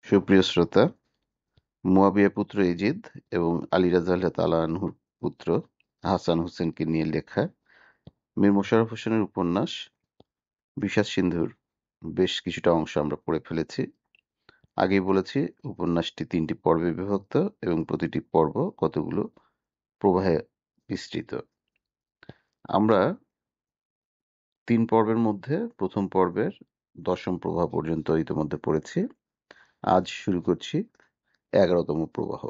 সুপ্রিয় শ্রোতা, মুয়াবিয়া পুত্র ইজিদ এবং আলী রাজা আল্লাহ তাআলা আনহুর পুত্র হাসান হোসেনকে নিয়ে লেখা মীর মোশাররফ হোসেনের উপন্যাস বিষাদ সিন্ধুর বেশ কিছুটা অংশ আমরা পড়ে ফেলেছি। আগেই বলেছি উপন্যাসটি ৩টি পর্বে বিভক্ত এবং প্রতিটি পর্ব কতগুলো প্রবাহে বিস্তৃত। আমরা ৩ পর্বের মধ্যে প্রথম পর্বের ১০ম প্রবাহ পর্যন্ত ইতিমধ্যে পড়েছি। আজ শুরু করছি ১১তম প্রবাহ।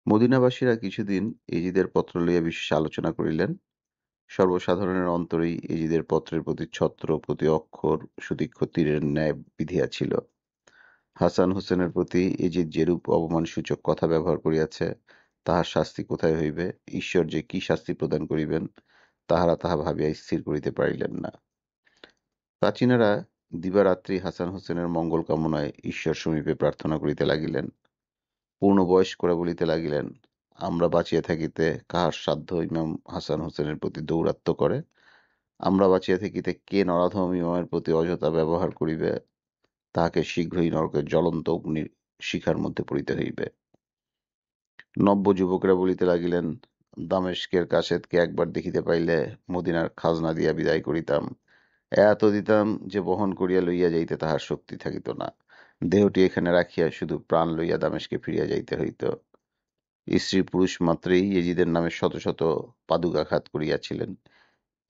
মদীনাবাসীরা কিছুদিন ইজিদের পত্র লইয়া বিশেষ আলোচনা করিলেন। সর্বসাধারণের অন্তরেই ইজিদের পত্রের প্রতি ছত্র প্রতি অক্ষর সুতীক্ষ্ণ তীরের ন্যায় বিঁধিয়াছিল। হাসান হোসেনের প্রতি ইজিদ যেরূপ অপমানসূচক কথা ব্যবহার করিয়াছে, তাহার শাস্তি কোথায় হইবে, ঈশ্বর যে কি শাস্তি প্রদান করিবেন, তাহারা তাহা ভাবিয়া স্থির করিতে পারিলেন না। প্রাচীনেরা দিবারাত্রি হাসান হোসেনের মঙ্গল কামনায় ঈশ্বর সমীপে প্রার্থনা করিতে লাগিলেন। পূর্ণবয়স্করা বলিতে লাগিলেন, আমরা বাঁচিয়া থাকিতে কাহার সাধ্য ইমাম হাসান হোসেনের প্রতি দৌরাত্ম্য করে? আমরা বাঁচিয়া থাকিতে কে নরাধম ইমামের প্রতি অযথা ব্যবহার করিবে? তাহাকে শীঘ্রই নরকের জ্বলন্ত অগ্নির শিখার মধ্যে পড়িতে হইবে। নব্য যুবকরা বলিতে লাগিলেন, দামেস্কের কাসেদকে একবার দেখিতে পাইলে মদিনার খাজনা দিয়া বিদায় করিতাম। এত দিতাম যে বহন করিয়া লইয়া যাইতে তাহার শক্তি থাকিত না। দেহটি এখানে রাখিয়া শুধু প্রাণ লইয়া দামেস্কে ফিরিয়া যাইতে হইত। স্ত্রী পুরুষ মাত্রেই ইয়েজিদের নামে শত শত পাদুকাঘাত করিয়াছিলেন।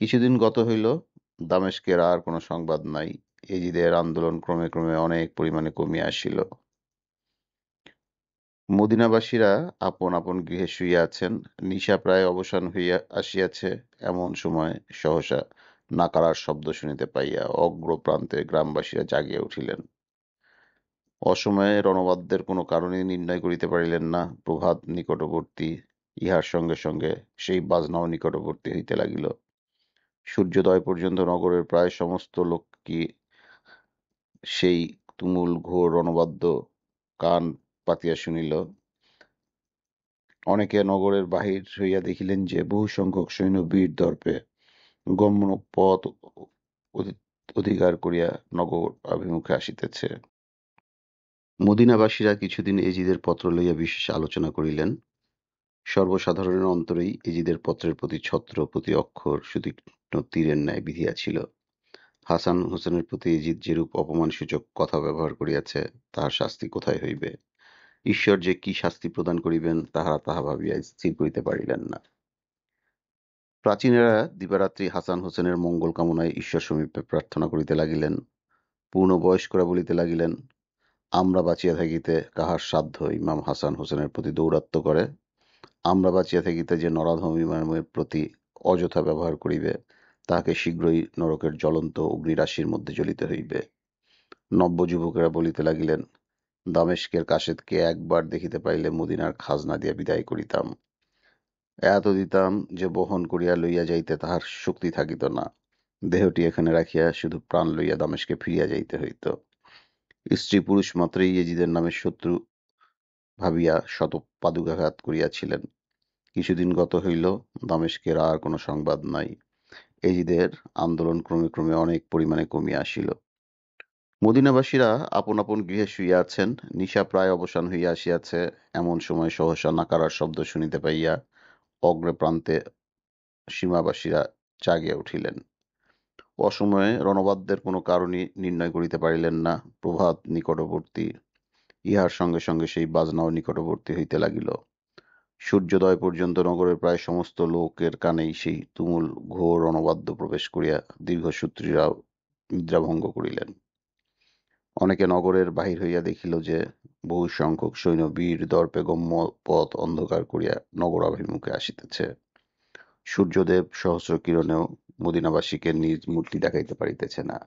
কিছুদিন গত হইল, দামেস্কের আর কোনো সংবাদ নাই। ইয়েজিদের আন্দোলন ক্রমে ক্রমে অনেক পরিমাণে কমিয়া আসিল। মদিনাবাসীরা আপন আপন গৃহে শুইয়া আছেন। নিশা প্রায় অবসান হইয়া আসিয়াছে। এমন সময় সহসা নাকারার শব্দ শুনিতে পাইয়া অগ্রপ্রান্তে গ্রামবাসীরা জাগিয়া উঠিলেন। অসময়ে রণবাদ্যের কোনো কারণই নির্ণয় করিতে পারিলেন না। প্রভাত নিকটবর্তী, ইহার সঙ্গে সঙ্গে সেই বাজনাও নিকটবর্তী হইতে লাগিল। সূর্যোদয় পর্যন্ত নগরের প্রায় সমস্ত লোকই সেই তুমুল ঘোর রণবাদ্য কান পাতিয়া শুনিল। অনেকে নগরের বাহির হইয়া দেখিলেন যে বহু সংখ্যক সৈন্য বীর দর্পে গম্য পথ অধিকার করিয়া নগর অভিমুখে আসিতেছে। মদিনাবাসীরা কিছুদিন এজিদের পত্র লইয়া বিশেষ আলোচনা করিলেন। সর্বসাধারণের অন্তরেই এজিদের পত্রের প্রতি ছত্র প্রতি অক্ষর সুতীক্ষ্ণ তীরের ন্যায় বিঁধিয়াছিল। হাসান হোসেনের প্রতি এজিদ যেরূপ অপমানসূচক কথা ব্যবহার করিয়াছে, তাহার শাস্তি কোথায় হইবে, ঈশ্বর যে কি শাস্তি প্রদান করিবেন, তাহারা তাহা ভাবিয়া স্থির করিতে পারিলেন না। প্রাচীনেরা দিবারাত্রি হাসান হোসেনের মঙ্গল কামনায় ঈশ্বর সমীপে প্রার্থনা করিতে লাগিলেন। পূর্ণবয়স্করা বলিতে লাগিলেন, আমরা বাঁচিয়া থাকিতে কাহার সাধ্য ইমাম হাসান হোসেনের প্রতি দৌরাত্ম্য করে? আমরা বাঁচিয়া থাকিতে যে নরাধম ইমামের প্রতি অযথা ব্যবহার করিবে, তাহাকে শীঘ্রই নরকের জ্বলন্ত অগ্নিরাশির মধ্যে জ্বলিতে হইবে। নব্য যুবকেরা বলিতে লাগিলেন, দামেস্কের কাসেদকে একবার দেখিতে পাইলে মদিনার খাজনা দিয়া বিদায় করিতাম। এত দিতাম যে বহন করিয়া লইয়া যাইতে তাহার শক্তি থাকিত না। দেহটি এখানে রাখিয়া শুধু প্রাণ লইয়া দামেস্কে ফিরিয়া যাইতে হইত। স্ত্রী পুরুষ মাত্রই ইয়েজিদের নামে শত্রু ভাবিয়া শত পাদুকাঘাত করিয়াছিলেন। কিছুদিন গত হইল, দামেস্কের আর কোনো সংবাদ নাই। এজিদের আন্দোলন ক্রমে ক্রমে অনেক পরিমাণে কমিয়া আসিল। মদিনাবাসীরা আপন আপন গৃহে শুইয়া আছেন। নিশা প্রায় অবসান হইয়া আসিয়াছে। এমন সময় সহসা নাকারার শব্দ শুনিতে পাইয়া অগ্রপ্রান্তে সীমাবাসীরা জাগিয়া উঠিলেন। অসময়ে রণবাদ্যের কোনো কারণই নির্ণয় করিতে পারিলেন না। প্রভাত নিকটবর্তী, ইহার সঙ্গে সঙ্গে সেই বাজনাও নিকটবর্তী হইতে লাগিল। সূর্যোদয় পর্যন্ত নগরের প্রায় সমস্ত লোকের কানেই সেই তুমুল ঘোর রণবাদ্য প্রবেশ করিয়া দীর্ঘসূত্রীরা নিদ্রাভঙ্গ করিলেন। অনেকে নগরের বাহির হইয়া দেখিল যে বহু সংখ্যক সৈন্য বীর দর্পে গম্য পথ অন্ধকার করিয়া নগর অভিমুখে আসিতেছে। সূর্যদেব সহস্র কিরণেও মদিনাবাসীকে নিজ মূর্তি দেখাইতে পারিতেছে না।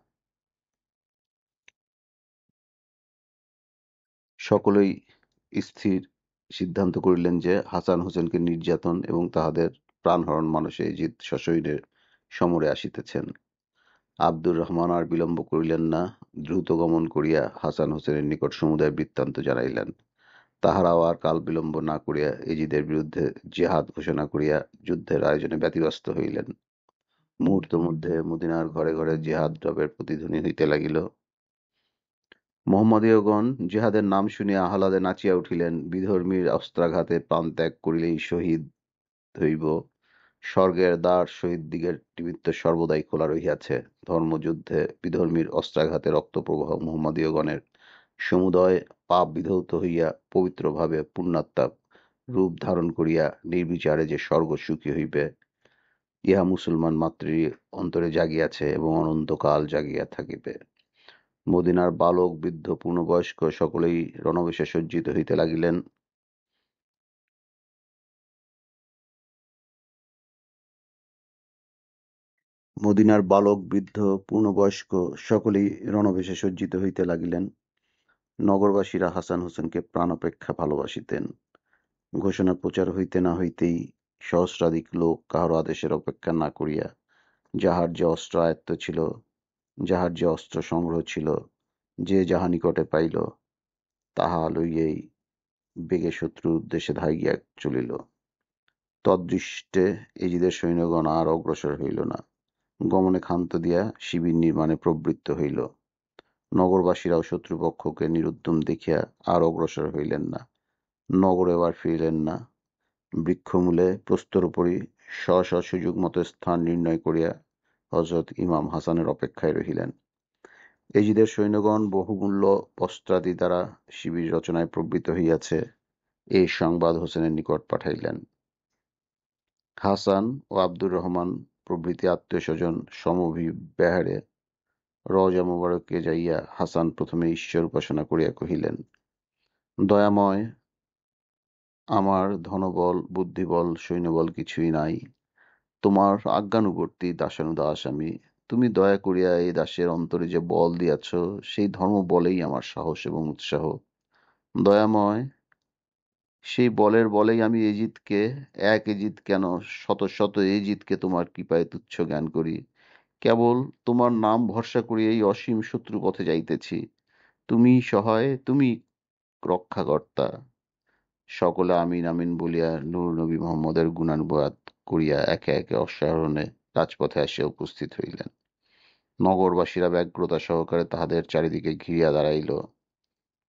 সকলেই স্থির সিদ্ধান্ত করিলেন যে হাসান হোসেনকে নির্যাতন এবং তাহাদের প্রাণহরণ মানসে এজিদ সশরীরে সমরে আসিতেছেন। আব্দুর রহমান আর বিলম্ব করিলেন না। দ্রুত গমন করিয়া হাসান হোসেনের নিকট সমুদয় বৃত্তান্ত জানাইলেন। তাহারাও আর কাল বিলম্ব না করিয়া এজিদের বিরুদ্ধে জেহাদ ঘোষণা করিয়া যুদ্ধের আয়োজনে ব্যতিব্যস্ত হইলেন। মুহূর্ত মধ্যে মদিনার ঘরে ঘরে জেহাদ রবের প্রতিধ্বনি হইতে লাগিল। মোহাম্মদীয়গণ জিহাদের নাম শুনিয়া আহ্লাদে নাচিয়া উঠিলেন। বিধর্মীর অস্ত্রাঘাতে প্রাণ ত্যাগ করিলেই শহীদ হইব, স্বর্গের দ্বার শহীদদিগের নিমিত্ত সর্বদাই খোলা রহিয়াছে। ধর্মযুদ্ধে বিধর্মীর অস্ত্রাঘাতে রক্তপ্রবাহ মোহাম্মদীয়গণের সমুদয় পাপ বিধৌত হইয়া পবিত্রভাবে পুণ্যাত্মা রূপ ধারণ করিয়া নির্বিচারে যে স্বর্গ সুখী হইবে, ইহা মুসলমান মাতৃ অন্তরে জাগিয়াছে এবং অনন্তকাল জাগিয়া থাকিবে। মদিনার বালক বৃদ্ধ পূর্ণবয়স্ক সকলেই রণবেশে সজ্জিত হইতে লাগিলেন। মদিনার বালক বৃদ্ধ পূর্ণবয়স্ক সকলেই রণবেশে সজ্জিত হইতে লাগিলেন। নগরবাসীরা হাসান হোসেনকে প্রাণ অপেক্ষা ভালোবাসিতেন। ঘোষণা প্রচার হইতে না হইতেই সহস্রাধিক লোক কাহারও আদেশের অপেক্ষা না করিয়া যাহার যে অস্ত্র আয়ত্ত ছিল, যাহার যে অস্ত্র সংগ্রহ ছিল, যে যাহা নিকটে পাইল, তাহা লইয়াই বেগে শত্রুর উদ্দেশ্যে ধাইয়া চলিল। তদৃষ্টে এজিদের সৈন্যগণ আর অগ্রসর হইল না, গমনে ক্ষান্ত দিয়া শিবির নির্মাণে প্রবৃত্ত হইল। নগরবাসীরাও শত্রুপক্ষকে নিরুদ্যম দেখিয়া আর অগ্রসর হইলেন না, নগরে এবার ফিরিলেন না। বৃক্ষমূলে প্রস্তর উপরই স্ব স্ব সুযোগ মতো স্থান নির্ণয় করিয়া হযরত ইমাম হাসানের অপেক্ষায় রহিলেন। এজিদের সৈন্যগণ বহুমূল্য অস্ত্রাদি দ্বারা শিবির রচনায় প্রবৃত্ত হইয়াছে, এই সংবাদ হোসেনের নিকট পাঠাইলেন। হাসান ও আব্দুর রহমান প্রভৃতি আত্মীয়স্বজন সমভিব্যাহারে রওজা মোবারকে যাইয়া হাসান প্রথমে ঈশ্বর উপাসনা করিয়া কহিলেন, দয়াময়, আমার ধনবল বুদ্ধিবল সৈন্যবল কিছুই নাই, তোমার আজ্ঞানুবর্তী দাসানুদাস আমি। তুমি দয়া করিয়া এই দাসের অন্তরে যে বল দিয়াছ, সেই ধর্ম বলেই আমার সাহস এবং উৎসাহ। দয়াময়, সেই বলের বলেই আমি এজিদকে, এক এজিদ কেন শত শত এজিদকে তোমার কৃপায় তুচ্ছ জ্ঞান করি। কেবল তোমার নাম ভরসা করি এই অসীম শত্রু পথে যাইতেছি। তুমি সহায়, তুমি রক্ষাকর্তা। সকলে আমিন আমিন বলিয়া নূর নবী মোহাম্মদের গুণানুবাদ করিয়া একে একে অশ্বারোহণে রাজপথে আসিয়া উপস্থিত হইলেন। নগরবাসীরা ব্যগ্রতা সহকারে তাহাদের চারিদিকে ঘিরিয়া দাঁড়াইল,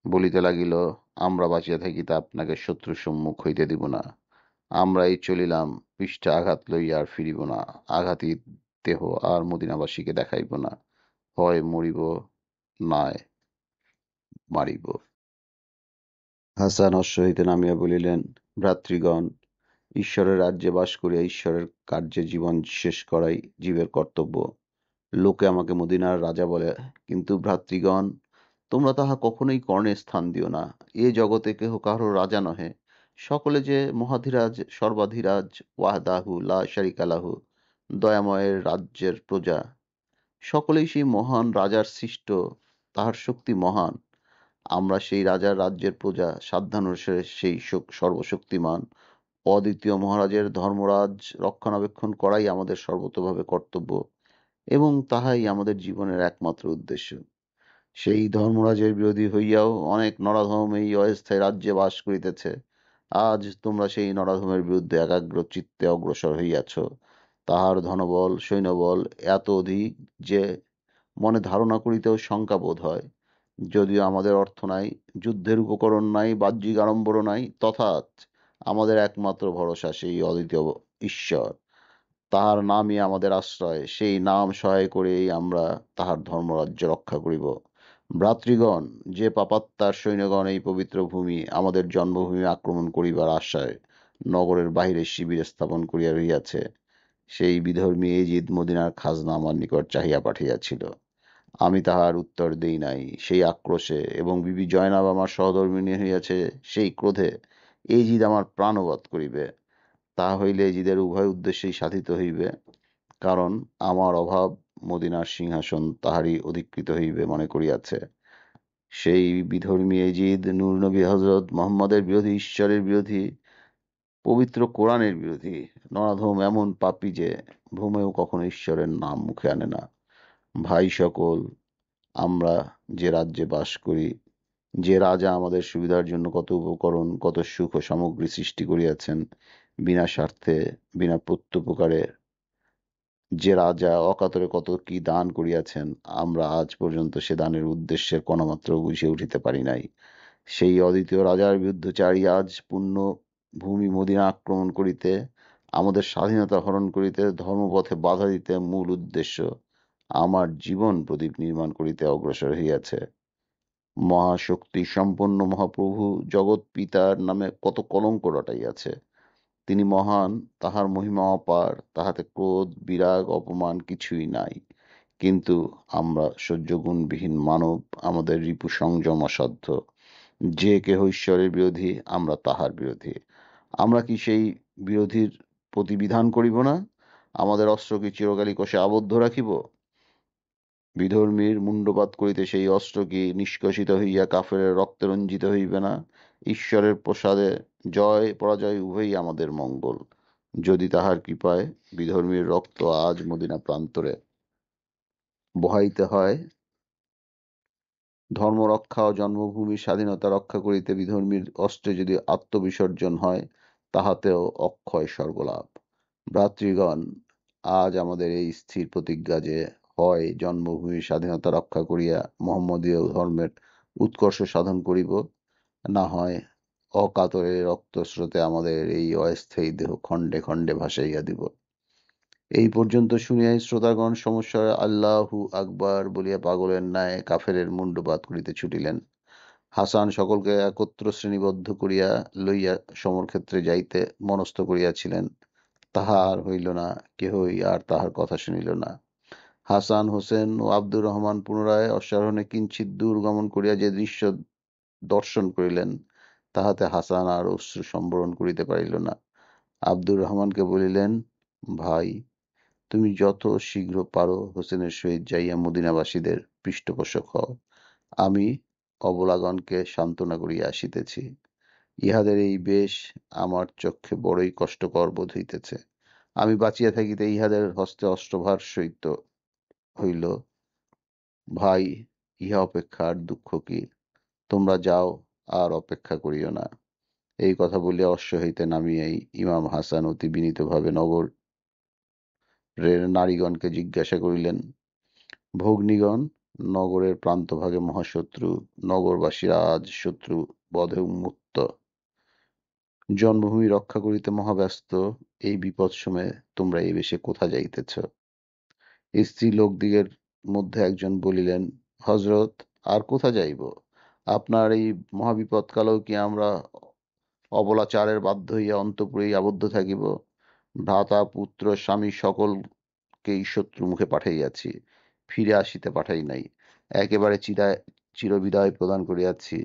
বলিতে লাগিল, আমরা বাঁচিয়া থাকিতে আপনাকে শত্রুর সম্মুখ হইতে দিব না। আমরা এই চলিলাম, পৃষ্ঠে আঘাত লইয়া আর ফিরিব না। আঘাতী দেহ আর মদিনাবাসীকে দেখাইব না, হয় মরিব, নয় মারিব। হাসান অশ্ব হইতে নামিয়া বলিলেন, ভ্রাতৃগণ, ঈশ্বরের রাজ্যে বাস করিয়া ঈশ্বরের কার্যে জীবন শেষ করাই জীবের কর্তব্য। লোকে আমাকে মদিনার রাজা বলে, কিন্তু ভ্রাতৃগণ, তোমরা তাহা কখনোই কর্ণে স্থান দিও না। এ জগতে কেহ কাহারও রাজা নহে, সকলে যে মহাধীরাজ সর্বাধীরাজ ওয়াহদাহু লা শারিকা লাহু দয়াময়ের রাজ্যের প্রজা। সকলেই সেই মহান রাজার সৃষ্ট, তাহার শক্তি মহান। আমরা সেই রাজার রাজ্যের প্রজা, সাধ্যানুসারে সেই সর্বশক্তিমান অদ্বিতীয় মহারাজের ধর্মরাজ রক্ষণাবেক্ষণ করাই আমাদের সর্বতোভাবে কর্তব্য এবং তাহাই আমাদের জীবনের একমাত্র উদ্দেশ্য। সেই ধর্মরাজের বিরোধী হইয়াও অনেক নরাধম এই অস্থায়ী রাজ্যে বাস করিতেছে। আজ তোমরা সেই নরাধমের বিরুদ্ধে একাগ্র চিত্তে অগ্রসর হইয়াছ। তাহার ধনবল সৈন্যবল এত অধিক যে মনে ধারণা করিতেও শঙ্কা বোধ হয়। যদিও আমাদের অর্থ নাই, যুদ্ধের উপকরণ নাই, বাহ্যিক আড়ম্বর নাই, তথাৎ আমাদের একমাত্র ভরসা সেই অদ্বিতীয় ঈশ্বর। তাহার নামই আমাদের আশ্রয়, সেই নাম সহায় করেই আমরা তাহার ধর্মরাজ্য রক্ষা করিব। ভ্রাতৃগণ, যে পাপাত্মার সৈন্যগণ এই পবিত্র ভূমি আমাদের জন্মভূমি আক্রমণ করিবার আশায় নগরের বাহিরে শিবির স্থাপন করিয়া রহিয়াছে, সেই বিধর্মী এজিদ মদিনার খাজনা আমার নিকট চাহিয়া পাঠিয়াছিল। আমি তাহার উত্তর দেই নাই। সেই আক্রোশে এবং বিবি জয়নাব আমার সহধর্মিণী হইয়াছে, সেই ক্রোধে এজিদ আমার প্রাণবধ করিবে। তাহা হইলে এজিদের উভয় উদ্দেশ্যেই সাধিত হইবে, কারণ আমার অভাব মদিনার সিংহাসন তাহারই অধিকৃত হইবে মনে করিয়াছে। সেই বিধর্মী এজিদ নূর নবী হযরত মুহাম্মদের বিরোধী, ঈশ্বরের বিরোধী, পবিত্র কোরআনের বিরোধী নরাধম এমন পাপী যে ভূমেও কখনো ঈশ্বরের নাম মুখে আনে না। ভাই সকল, আমরা যে রাজ্যে বাস করি, যে রাজা আমাদের সুবিধার জন্য কত উপকরণ কত সুখ ও সামগ্রী সৃষ্টি করিয়াছেন, বিনা স্বার্থে বিনা প্রত্যুপকারে যে রাজা অকাতরে কত কি দান করিয়াছেন, আমরা আজ পর্যন্ত সে দানের উদ্দেশ্যের কণামাত্র বুঝিয়া উঠিতে পারি নাই। সেই অদ্বিতীয় রাজার বিরুদ্ধচারী আজ পূর্ণ ভূমি মদিনা আক্রমণ করিতে, আমাদের স্বাধীনতা হরণ করিতে, ধর্মপথে বাধা দিতে মূল উদ্দেশ্য আমার জীবন প্রদীপ নির্মাণ করিতে অগ্রসর হইয়াছে। মহাশক্তি সম্পন্ন মহাপ্রভু জগৎ পিতার নামে কত কলঙ্ক রটাইয়াছে। তিনি মহান, তাহার মহিমা অপার, তাহাতে ক্রোধ বিরাগ অপমান কিছুই নাই। কিন্তু আমরা সহ্যগুণবিহীন মানব, আমাদের রিপু সংযম অসাধ্য। যে কেহ ঈশ্বরের বিরোধী, আমরা তাহার বিরোধী। আমরা কি সেই বিরোধীর প্রতিবিধান করিব না? আমাদের অস্ত্র কি চিরকালই কোষে আবদ্ধ রাখিব? বিধর্মীর মুণ্ডপাত করিতে সেই অস্ত্র কি নিষ্কাশিত হইয়া কাফেরের রক্তে রঞ্জিত হইবে না? ঈশ্বরের প্রসাদে জয় পরাজয় উভয়ই আমাদের মঙ্গল। যদি তাহার কৃপায় বিধর্মীর রক্ত আজ মদিনা প্রান্তরে বহাইতে হয়, ধর্ম রক্ষা ও জন্মভূমির স্বাধীনতা রক্ষা করিতে বিধর্মীর অস্ত্রে যদি আত্মবিসর্জন হয়, তাহাতেও অক্ষয় স্বর্গলাভ। ভ্রাতৃগণ, আজ আমাদের এই স্থির প্রতিজ্ঞা যে, হয় জন্মভূমির স্বাধীনতা রক্ষা করিয়া মোহাম্মদীয় ধর্মের উৎকর্ষ সাধন করিব, না হয় অকাতরে রক্তস্রোতে আমাদের এই অস্থায়ী দেহ খণ্ডে খণ্ডে ভাসাইয়া দিব। এই পর্যন্ত শুনিয়াই শ্রোতাগণ সমস্বরে আল্লাহু আকবার বলিয়া পাগলের ন্যায় কাফেরের মুণ্ডপাত করিতে ছুটিলেন। হাসান সকলকে একত্র শ্রেণীবদ্ধ করিয়া লইয়া সমরক্ষেত্রে যাইতে মনস্থ করিয়াছিলেন। তাহা আর হইল না, কেহই আর তাহার কথা শুনিল না। হাসান হোসেন ও আব্দুর রহমান পুনরায় অশ্বারোহণে কিঞ্চিৎ দূর গমন করিয়া যে দৃশ্য দর্শন করিলেন, তাহাতে হাসান আর অশ্রু সম্বরণ করিতে পারিল না। আব্দুর রহমানকে বলিলেন, ভাই, তুমি যত শীঘ্র পারো হোসেনের সহিত যাইয়া মদিনাবাসীদের পৃষ্ঠপোষক হও। আমি অবলাগণকে সান্ত্বনা করিয়া আসিতেছি। ইহাদের এই বেশ আমার চক্ষে বড়ই কষ্টকর বোধ হইতেছে। আমি বাঁচিয়া থাকিতে ইহাদের হস্তে অস্ত্রভার সহিত হইল। ভাই, ইহা অপেক্ষা আর দুঃখ কি? তোমরা যাও, আর অপেক্ষা করিও না। এই কথা বলিয়া অশ্ব হইতে নামিয়াই ইমাম হাসান অতি বিনীতভাবে নগরের নারীগণকে জিজ্ঞাসা করিলেন, ভগ্নীগণ, নগরের প্রান্তভাগে মহাশত্রু, নগরবাসীরা আজ শত্রু বধে উন্মত্ত, জন্মভূমি রক্ষা করিতে মহাব্যস্ত। এই বিপদ সময়ে তোমরা এই বেশে কোথা যাইতেছ? স্ত্রীলোকদিগের মধ্যে একজন বলিলেন, হযরত, আর কোথা যাইব? আপনার এই মহাবিপদকালেও কি আমরা অবলাচারের বাধ্য হইয়া অন্তঃপুরেই আবদ্ধ থাকিব? ভ্রাতা পুত্র স্বামী সকলকেই শত্রু মুখে পাঠাইয়াছি, ফিরে আসিতে পাঠাই নাই। একেবারে চিরবিদায় প্রদান করিয়াছি।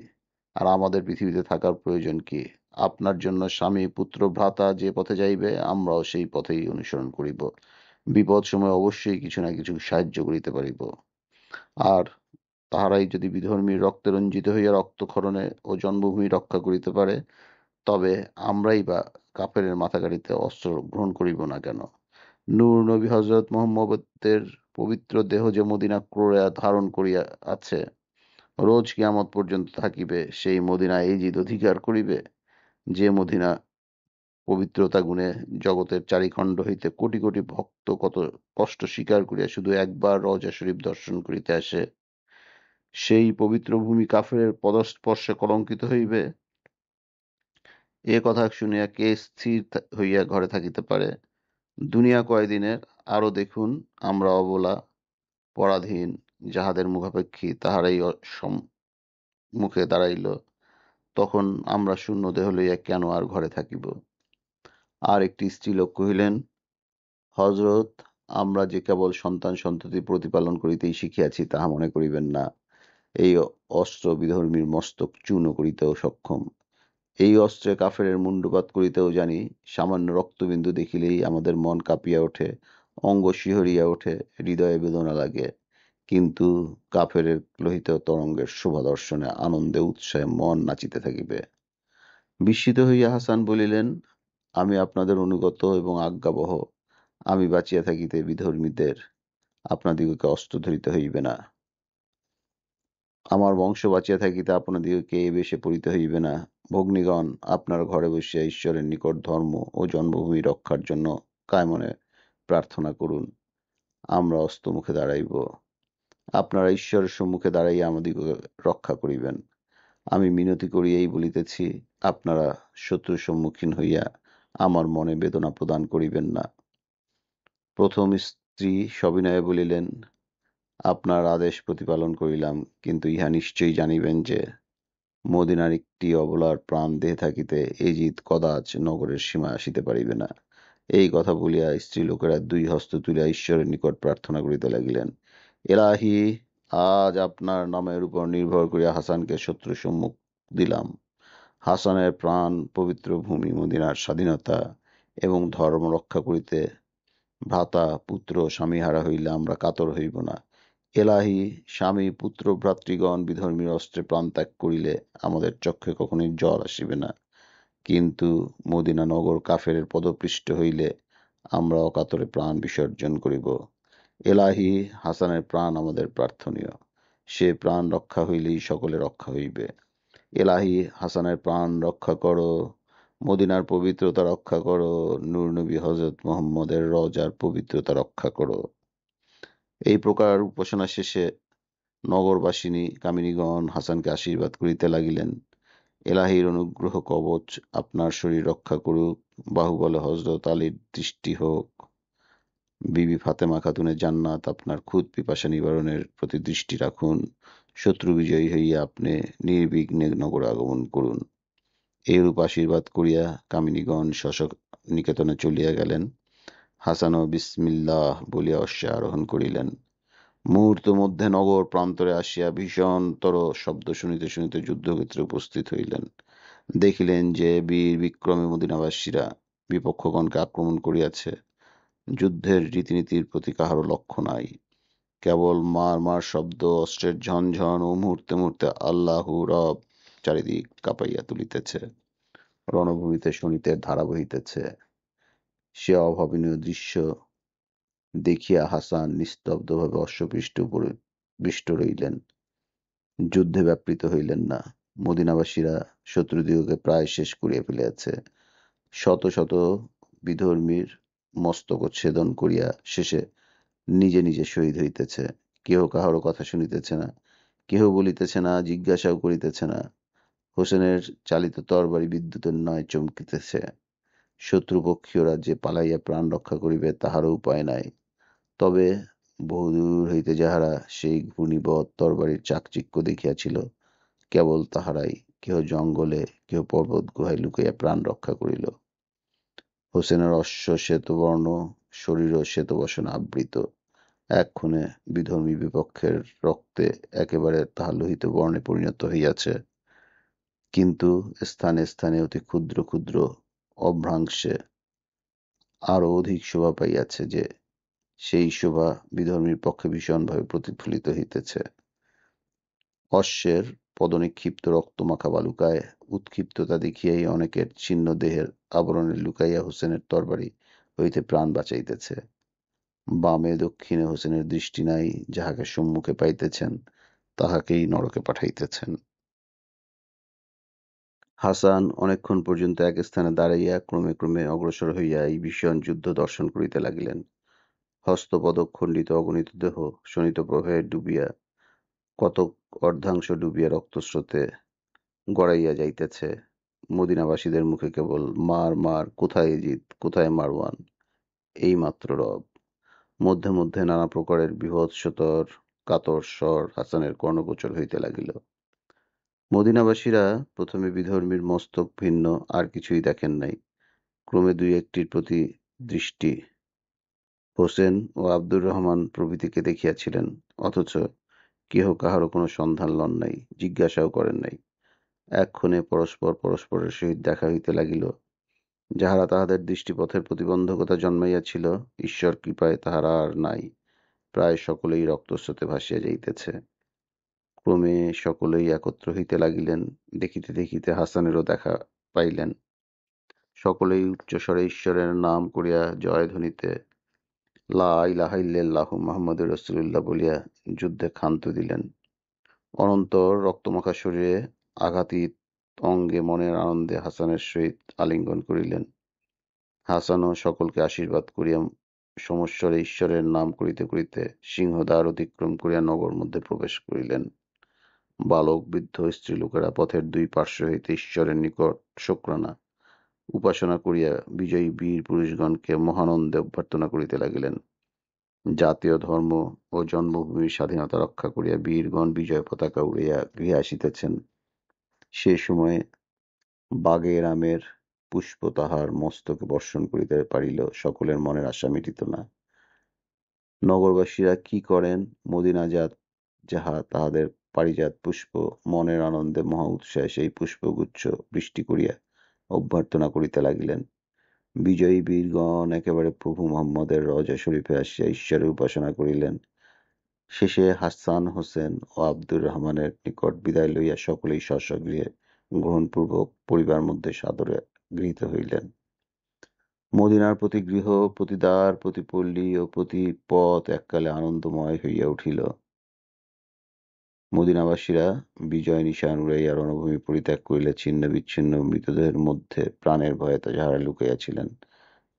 আর আমাদের পৃথিবীতে থাকার প্রয়োজন কি? আপনার জন্য স্বামী পুত্র ভ্রাতা যে পথে যাইবে, আমরাও সেই পথেই অনুসরণ করিব। বিপদ সময় অবশ্যই কিছু না কিছু সাহায্য করিতে পারিব। আর তাহারাই যদি বিধর্মীর রক্তে রঞ্জিত হইয়া রক্তক্ষরণে ও জন্মভূমি রক্ষা করিতে পারে, তবে আমরাই বা কাফেরের মাথা কাটিতে অস্ত্র গ্রহণ করিব না কেন? নূর নবী হযরত মুহাম্মদের পবিত্র দেহ যে মদিনা ক্রোড়ে ধারণ করিয়া আছে, রোজ কিয়ামত পর্যন্ত থাকিবে, সেই মদিনা এই জিদ অধিকার করিবে? যে মদিনা পবিত্রতা গুণে জগতের চারিখণ্ড হইতে কোটি কোটি ভক্ত কত কষ্ট স্বীকার করিয়া শুধু একবার রওজা শরীফ দর্শন করিতে আসে, সেই পবিত্র ভূমি কাফেরের পদস্পর্শে কলঙ্কিত হইবে? এ কথা শুনিয়া কে স্থির হইয়া ঘরে থাকিতে পারে? দুনিয়া কয়দিনের, আরো দেখুন, আমরা অবলা পরাধীন, যাহাদের মুখাপেক্ষী তাহারাই মুখে দাঁড়াইল, তখন আমরা শূন্য দেহ লইয়া কেন আর ঘরে থাকিব? আর একটি স্ত্রীলোক কহিলেন, হযরত, আমরা যে কেবল সন্তান সন্ততি প্রতিপালন করিতেই শিখিয়াছি তাহা মনে করিবেন না। এই অস্ত্র বিধর্মীর মস্তক চূর্ণ করিতেও সক্ষম। এই অস্ত্রে কাফেরের মুণ্ডপাত করিতেও জানি। সামান্য রক্তবিন্দু দেখিলেই আমাদের মন কাঁপিয়া ওঠে, অঙ্গ শিহরিয়া ওঠে, হৃদয়ে বেদনা লাগে। কিন্তু কাফেরের লোহিত তরঙ্গের শোভা দর্শনে আনন্দে উৎসাহে মন নাচিতে থাকিবে। বিস্মিত হইয়া হাসান বলিলেন, আমি আপনাদের অনুগত এবং আজ্ঞাবহ। আমি বাঁচিয়া থাকিতে বিধর্মীদের আপনাদিগকে অস্ত্র ধরিতে হইবে না। আমার বংশ বাঁচিয়া থাকিতে আপনাদিগকে এ বেশে পড়িতে হইবে না। ভগ্নীগণ, আপনার ঘরে বসিয়া ঈশ্বরের নিকট ধর্ম ও জন্মভূমি রক্ষার জন্য কায়মনে প্রার্থনা করুন। আমরা অস্তমুখে দাঁড়াইব। আপনারা ঈশ্বরের সম্মুখে দাঁড়াইয়া আমাদিগকে রক্ষা করিবেন। আমি মিনতি করিয়াই বলিতেছি, আপনারা শত্রুর সম্মুখীন হইয়া আমার মনে বেদনা প্রদান করিবেন না। প্রথম স্ত্রী সবিনয়ে বলিলেন, আপনার আদেশ প্রতিপালন করিলাম, কিন্তু ইহা নিশ্চয়ই জানিবেন যে মদীনার একটি অবলার প্রাণ দেহে থাকিতে এই জিত কদাচ নগরের সীমা আসিতে পারিবে না। এই কথা বলিয়া স্ত্রীলোকেরা দুই হস্ত তুলিয়া ঈশ্বরের নিকট প্রার্থনা করিতে লাগিলেন, এলাহি, আজ আপনার নামের উপর নির্ভর করিয়া হাসানকে শত্রু সম্মুখ দিলাম। হাসানের প্রাণ পবিত্র ভূমি মদীনার স্বাধীনতা এবং ধর্ম রক্ষা করিতে ভ্রাতা পুত্র স্বামীহারা হইলে আমরা কাতর হইব না। এলাহি, স্বামী পুত্র ভ্রাতৃগণ বিধর্মীর অস্ত্রে প্রাণত্যাগ করিলে আমাদের চক্ষে কখনোই জল আসিবে না, কিন্তু মদিনা নগর কাফেরের পদপৃষ্ট হইলে আমরা অকাতরে প্রাণ বিসর্জন করিব। এলাহি, হাসানের প্রাণ আমাদের প্রার্থনীয়, সে প্রাণ রক্ষা হইলেই সকলে রক্ষা হইবে। এলাহি, হাসানের প্রাণ রক্ষা করো, মদিনার পবিত্রতা রক্ষা করো, নূর নবী হজরত মুহাম্মদের রওজার পবিত্রতা রক্ষা করো। এই প্রকার উপাসনা শেষে নগরবাসিনী কামিনীগণ হাসানকে আশীর্বাদ করিতে লাগিলেন, এলাহির অনুগ্রহ কবচ আপনার শরীর রক্ষা করুক, বাহুবলে হজরত আলীর দৃষ্টি হোক, বিবি ফাতেমা খাতুনের জান্নাত আপনার ক্ষুধ পিপাসা নিবারণের প্রতি দৃষ্টি রাখুন, শত্রু বিজয়ী হইয়া আপনি নির্বিঘ্নে নগর আগমন করুন। এইরূপ আশীর্বাদ করিয়া কামিনীগণ নিকেতনে চলিয়া গেলেন। হাসানও বিসমিল্লাহ বলিয়া অশ্বে আরোহণ করিলেন। মুহূর্ত মধ্যে নগর প্রান্তরে আসিয়া ভীষণতর শব্দ শুনিতে শুনিতে যুদ্ধক্ষেত্রে উপস্থিত হইলেন। দেখিলেন যে বীর বিক্রমে মদিনাবাসীরা বিপক্ষগণকে আক্রমণ করিয়াছে। যুদ্ধের রীতিনীতির প্রতি কাহারও লক্ষ্য নাই, কেবল মার মার শব্দ, অস্ত্রের ঝনঝন ও মুহূর্তে মুহূর্তে আল্লাহু রব চারিদিক কাঁপাইয়া তুলিতেছে। রণভূমিতে শোণিতের ধারা বহিতেছে। সে অভাবনীয় দৃশ্য দেখিয়া হাসান নিস্তব্ধভাবে অশ্বপৃষ্ঠে উপবিষ্ট রহিলেন, যুদ্ধে ব্যাপৃত হইলেন না। মদিনাবাসীরা শত্রুদিগকে প্রায় শেষ করিয়া ফেলিয়াছে। শত শত বিধর্মীর মস্তকচ্ছেদন করিয়া শেষে নিজে নিজে শহীদ হইতেছে। কেহ কাহারও কথা শুনিতেছে না, কেহ বলিতেছে না, জিজ্ঞাসাও করিতেছে না। হোসেনের চালিত তরবারি বিদ্যুতের ন্যায় চমকিতেছে। শত্রুপক্ষীয়রা যে পালাইয়া প্রাণ রক্ষা করিবে তাহারও উপায় নাই। তবে বহুদূর হইতে যাহারা সেই ঘূর্ণিবৎ তরবারির চাকচিক্য দেখিয়াছিল, কেবল তাহারাই, কেহ জঙ্গলে, কেহ পর্বত গুহায় লুকাইয়া প্রাণ রক্ষা করিল। হোসেনের অশ্ব শ্বেতবর্ণ, শরীরও শ্বেতবসনে আবৃত। এক্ষণে বিধর্মী বিপক্ষের রক্তে একেবারে তাহা লোহিত বর্ণে পরিণত হইয়াছে, কিন্তু স্থানে স্থানে অতি ক্ষুদ্র ক্ষুদ্র অভ্রাংশে আরো অধিক শোভা পাইয়াছে, যে সেই শোভা বিধর্মীর পক্ষে ভীষণভাবে প্রতিফলিত হইতেছে। অশ্বের পদনিক্ষিপ্ত রক্তমাখা বালুকায় উৎক্ষিপ্ততা দেখিয়াই অনেকের ছিন্ন দেহের আবরণে লুকাইয়া হোসেনের তরবারি হইতে প্রাণ বাঁচাইতেছে। বামে দক্ষিণে হোসেনের দৃষ্টি নাই, যাহাকে সম্মুখে পাইতেছেন তাহাকেই নরকে পাঠাইতেছেন। হাসান অনেকক্ষণ পর্যন্ত এক স্থানে দাঁড়াইয়া ক্রমে ক্রমে অগ্রসর হইয়া এই ভীষণ যুদ্ধ দর্শন করিতে লাগিলেন। হস্তপদক খণ্ডিত অগণিত দেহ শোণিত প্রবাহে ডুবিয়া, কতক অর্ধাংশ ডুবিয়া রক্তস্রোতে গড়াইয়া যাইতেছে। মদিনাবাসীদের মুখে কেবল মার মার, কোথায় এজিদ, কোথায় মারওয়ান, এই মাত্র রব। মধ্যে মধ্যে নানা প্রকারের বীভৎসতর কাতর স্বর হাসানের কর্ণগোচর হইতে লাগিল। মদিনাবাসীরা প্রথমে বিধর্মীর মস্তক ভিন্ন আর কিছুই দেখেন নাই। ক্রমে দুই একটির প্রতি দৃষ্টি হোসেন ও আব্দুর রহমান প্রভৃতিকে দেখিয়াছিলেন, অথচ কেহ কাহারও কোনো সন্ধান লন নাই, জিজ্ঞাসাও করেন নাই। এক্ষণে পরস্পর পরস্পরের সহিত দেখা হইতে লাগিল। যাহারা তাহাদের দৃষ্টিপথের প্রতিবন্ধকতা জন্মাইয়াছিল, ঈশ্বর কৃপায় তাহারা আর নাই। প্রায় সকলেই রক্তস্রোতে ভাসিয়া যাইতেছে। ক্রমে সকলেই একত্র হইতে লাগিলেন। দেখিতে দেখিতে হাসানেরও দেখা পাইলেন। সকলেই উচ্চস্বরে ঈশ্বরের নাম করিয়া জয়ধ্বনিতে লা ইলাহা ইল্লাল্লাহু মুহাম্মাদুর রাসূলুল্লাহ বলিয়া যুদ্ধে ক্ষান্ত দিলেন। অনন্তর রক্তমাখা শরীরে আঘাতীত অঙ্গে মনের আনন্দে হাসানের সহিত আলিঙ্গন করিলেন। হাসানও সকলকে আশীর্বাদ করিয়া সমস্বরে ঈশ্বরের নাম করিতে করিতে সিংহদ্বার অতিক্রম করিয়া নগর মধ্যে প্রবেশ করিলেন। বালক, বৃদ্ধ, স্ত্রীলোকেরা পথের দুই পার্শ্ব হইতে ঈশ্বরের নিকট শোকরানা উপাসনা করিয়া বিজয়ী বীর পুরুষগণকে মহানন্দে অভ্যর্থনা করিতে লাগিলেন। জাতীয় ধর্ম ও জন্মভূমির স্বাধীনতা রক্ষা করিয়া বীরগণ বিজয় পতাকা উড়াইয়া গৃহে আসিতেছেন। সে সময়ে বাগের আমের পুষ্প তাহার মস্তকে বর্ষণ করিতে পারিলেও সকলের মনের আশা মিটিত না। নগরবাসীরা কি করেন, মদিনাজাত যাহা তাহাদের পারিজাত পুষ্প, মনের আনন্দে মহা উৎসাহে সেই পুষ্পগুচ্ছ বৃষ্টি করিয়া অভ্যর্থনা করিতে লাগিলেন। বিজয়ী বীরগণ একেবারে প্রভু মুহাম্মদের রওজা শরীফে আসিয়া ঈশ্বরের উপাসনা করিলেন। শেষে হাসান হোসেন ও আব্দুর রহমানের নিকট বিদায় লইয়া সকলেই স্ব স্ব গৃহে গ্রহণপূর্বক পরিবার মধ্যে সাদরে গৃহীত হইলেন। মদিনার প্রতি গৃহ, প্রতি দ্বার, প্রতি পল্লী ও প্রতি পথ এককালে আনন্দময় হইয়া উঠিল। মদিনাবাসীরা বিজয় নিশান উড়াইয়া রণভূমি পরিত্যাগ করিলে ছিন্ন বিচ্ছিন্ন মৃতদেহের মধ্যে প্রাণের ভয়ে যাহারা লুকাইয়াছিলেন,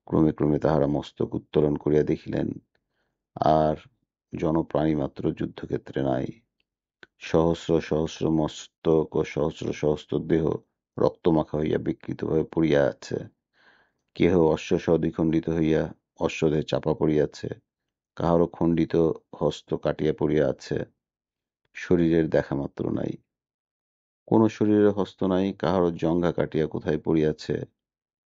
ক্রমে ক্রমে তাহারা মস্তক উত্তোলন করিয়া দেখিলেন, আর জনপ্রাণীমাত্র যুদ্ধক্ষেত্রে নাই। সহস্র সহস্র মস্তক ও সহস্র সহস্র দেহ রক্তমাখা হইয়া বিকৃতভাবে পড়িয়া আছে। কেহ অশ্বসহ দ্বিখণ্ডিত হইয়া অশ্বদেহে চাপা পড়িয়াছে, কাহারও খণ্ডিত হস্ত কাটিয়া পড়িয়া আছে। শরীরের দেখা মাত্র নাই, কোন শরীরের হস্ত নাই, কাহারও জঙ্ঘা কাটিয়া কোথায় পড়িয়াছে।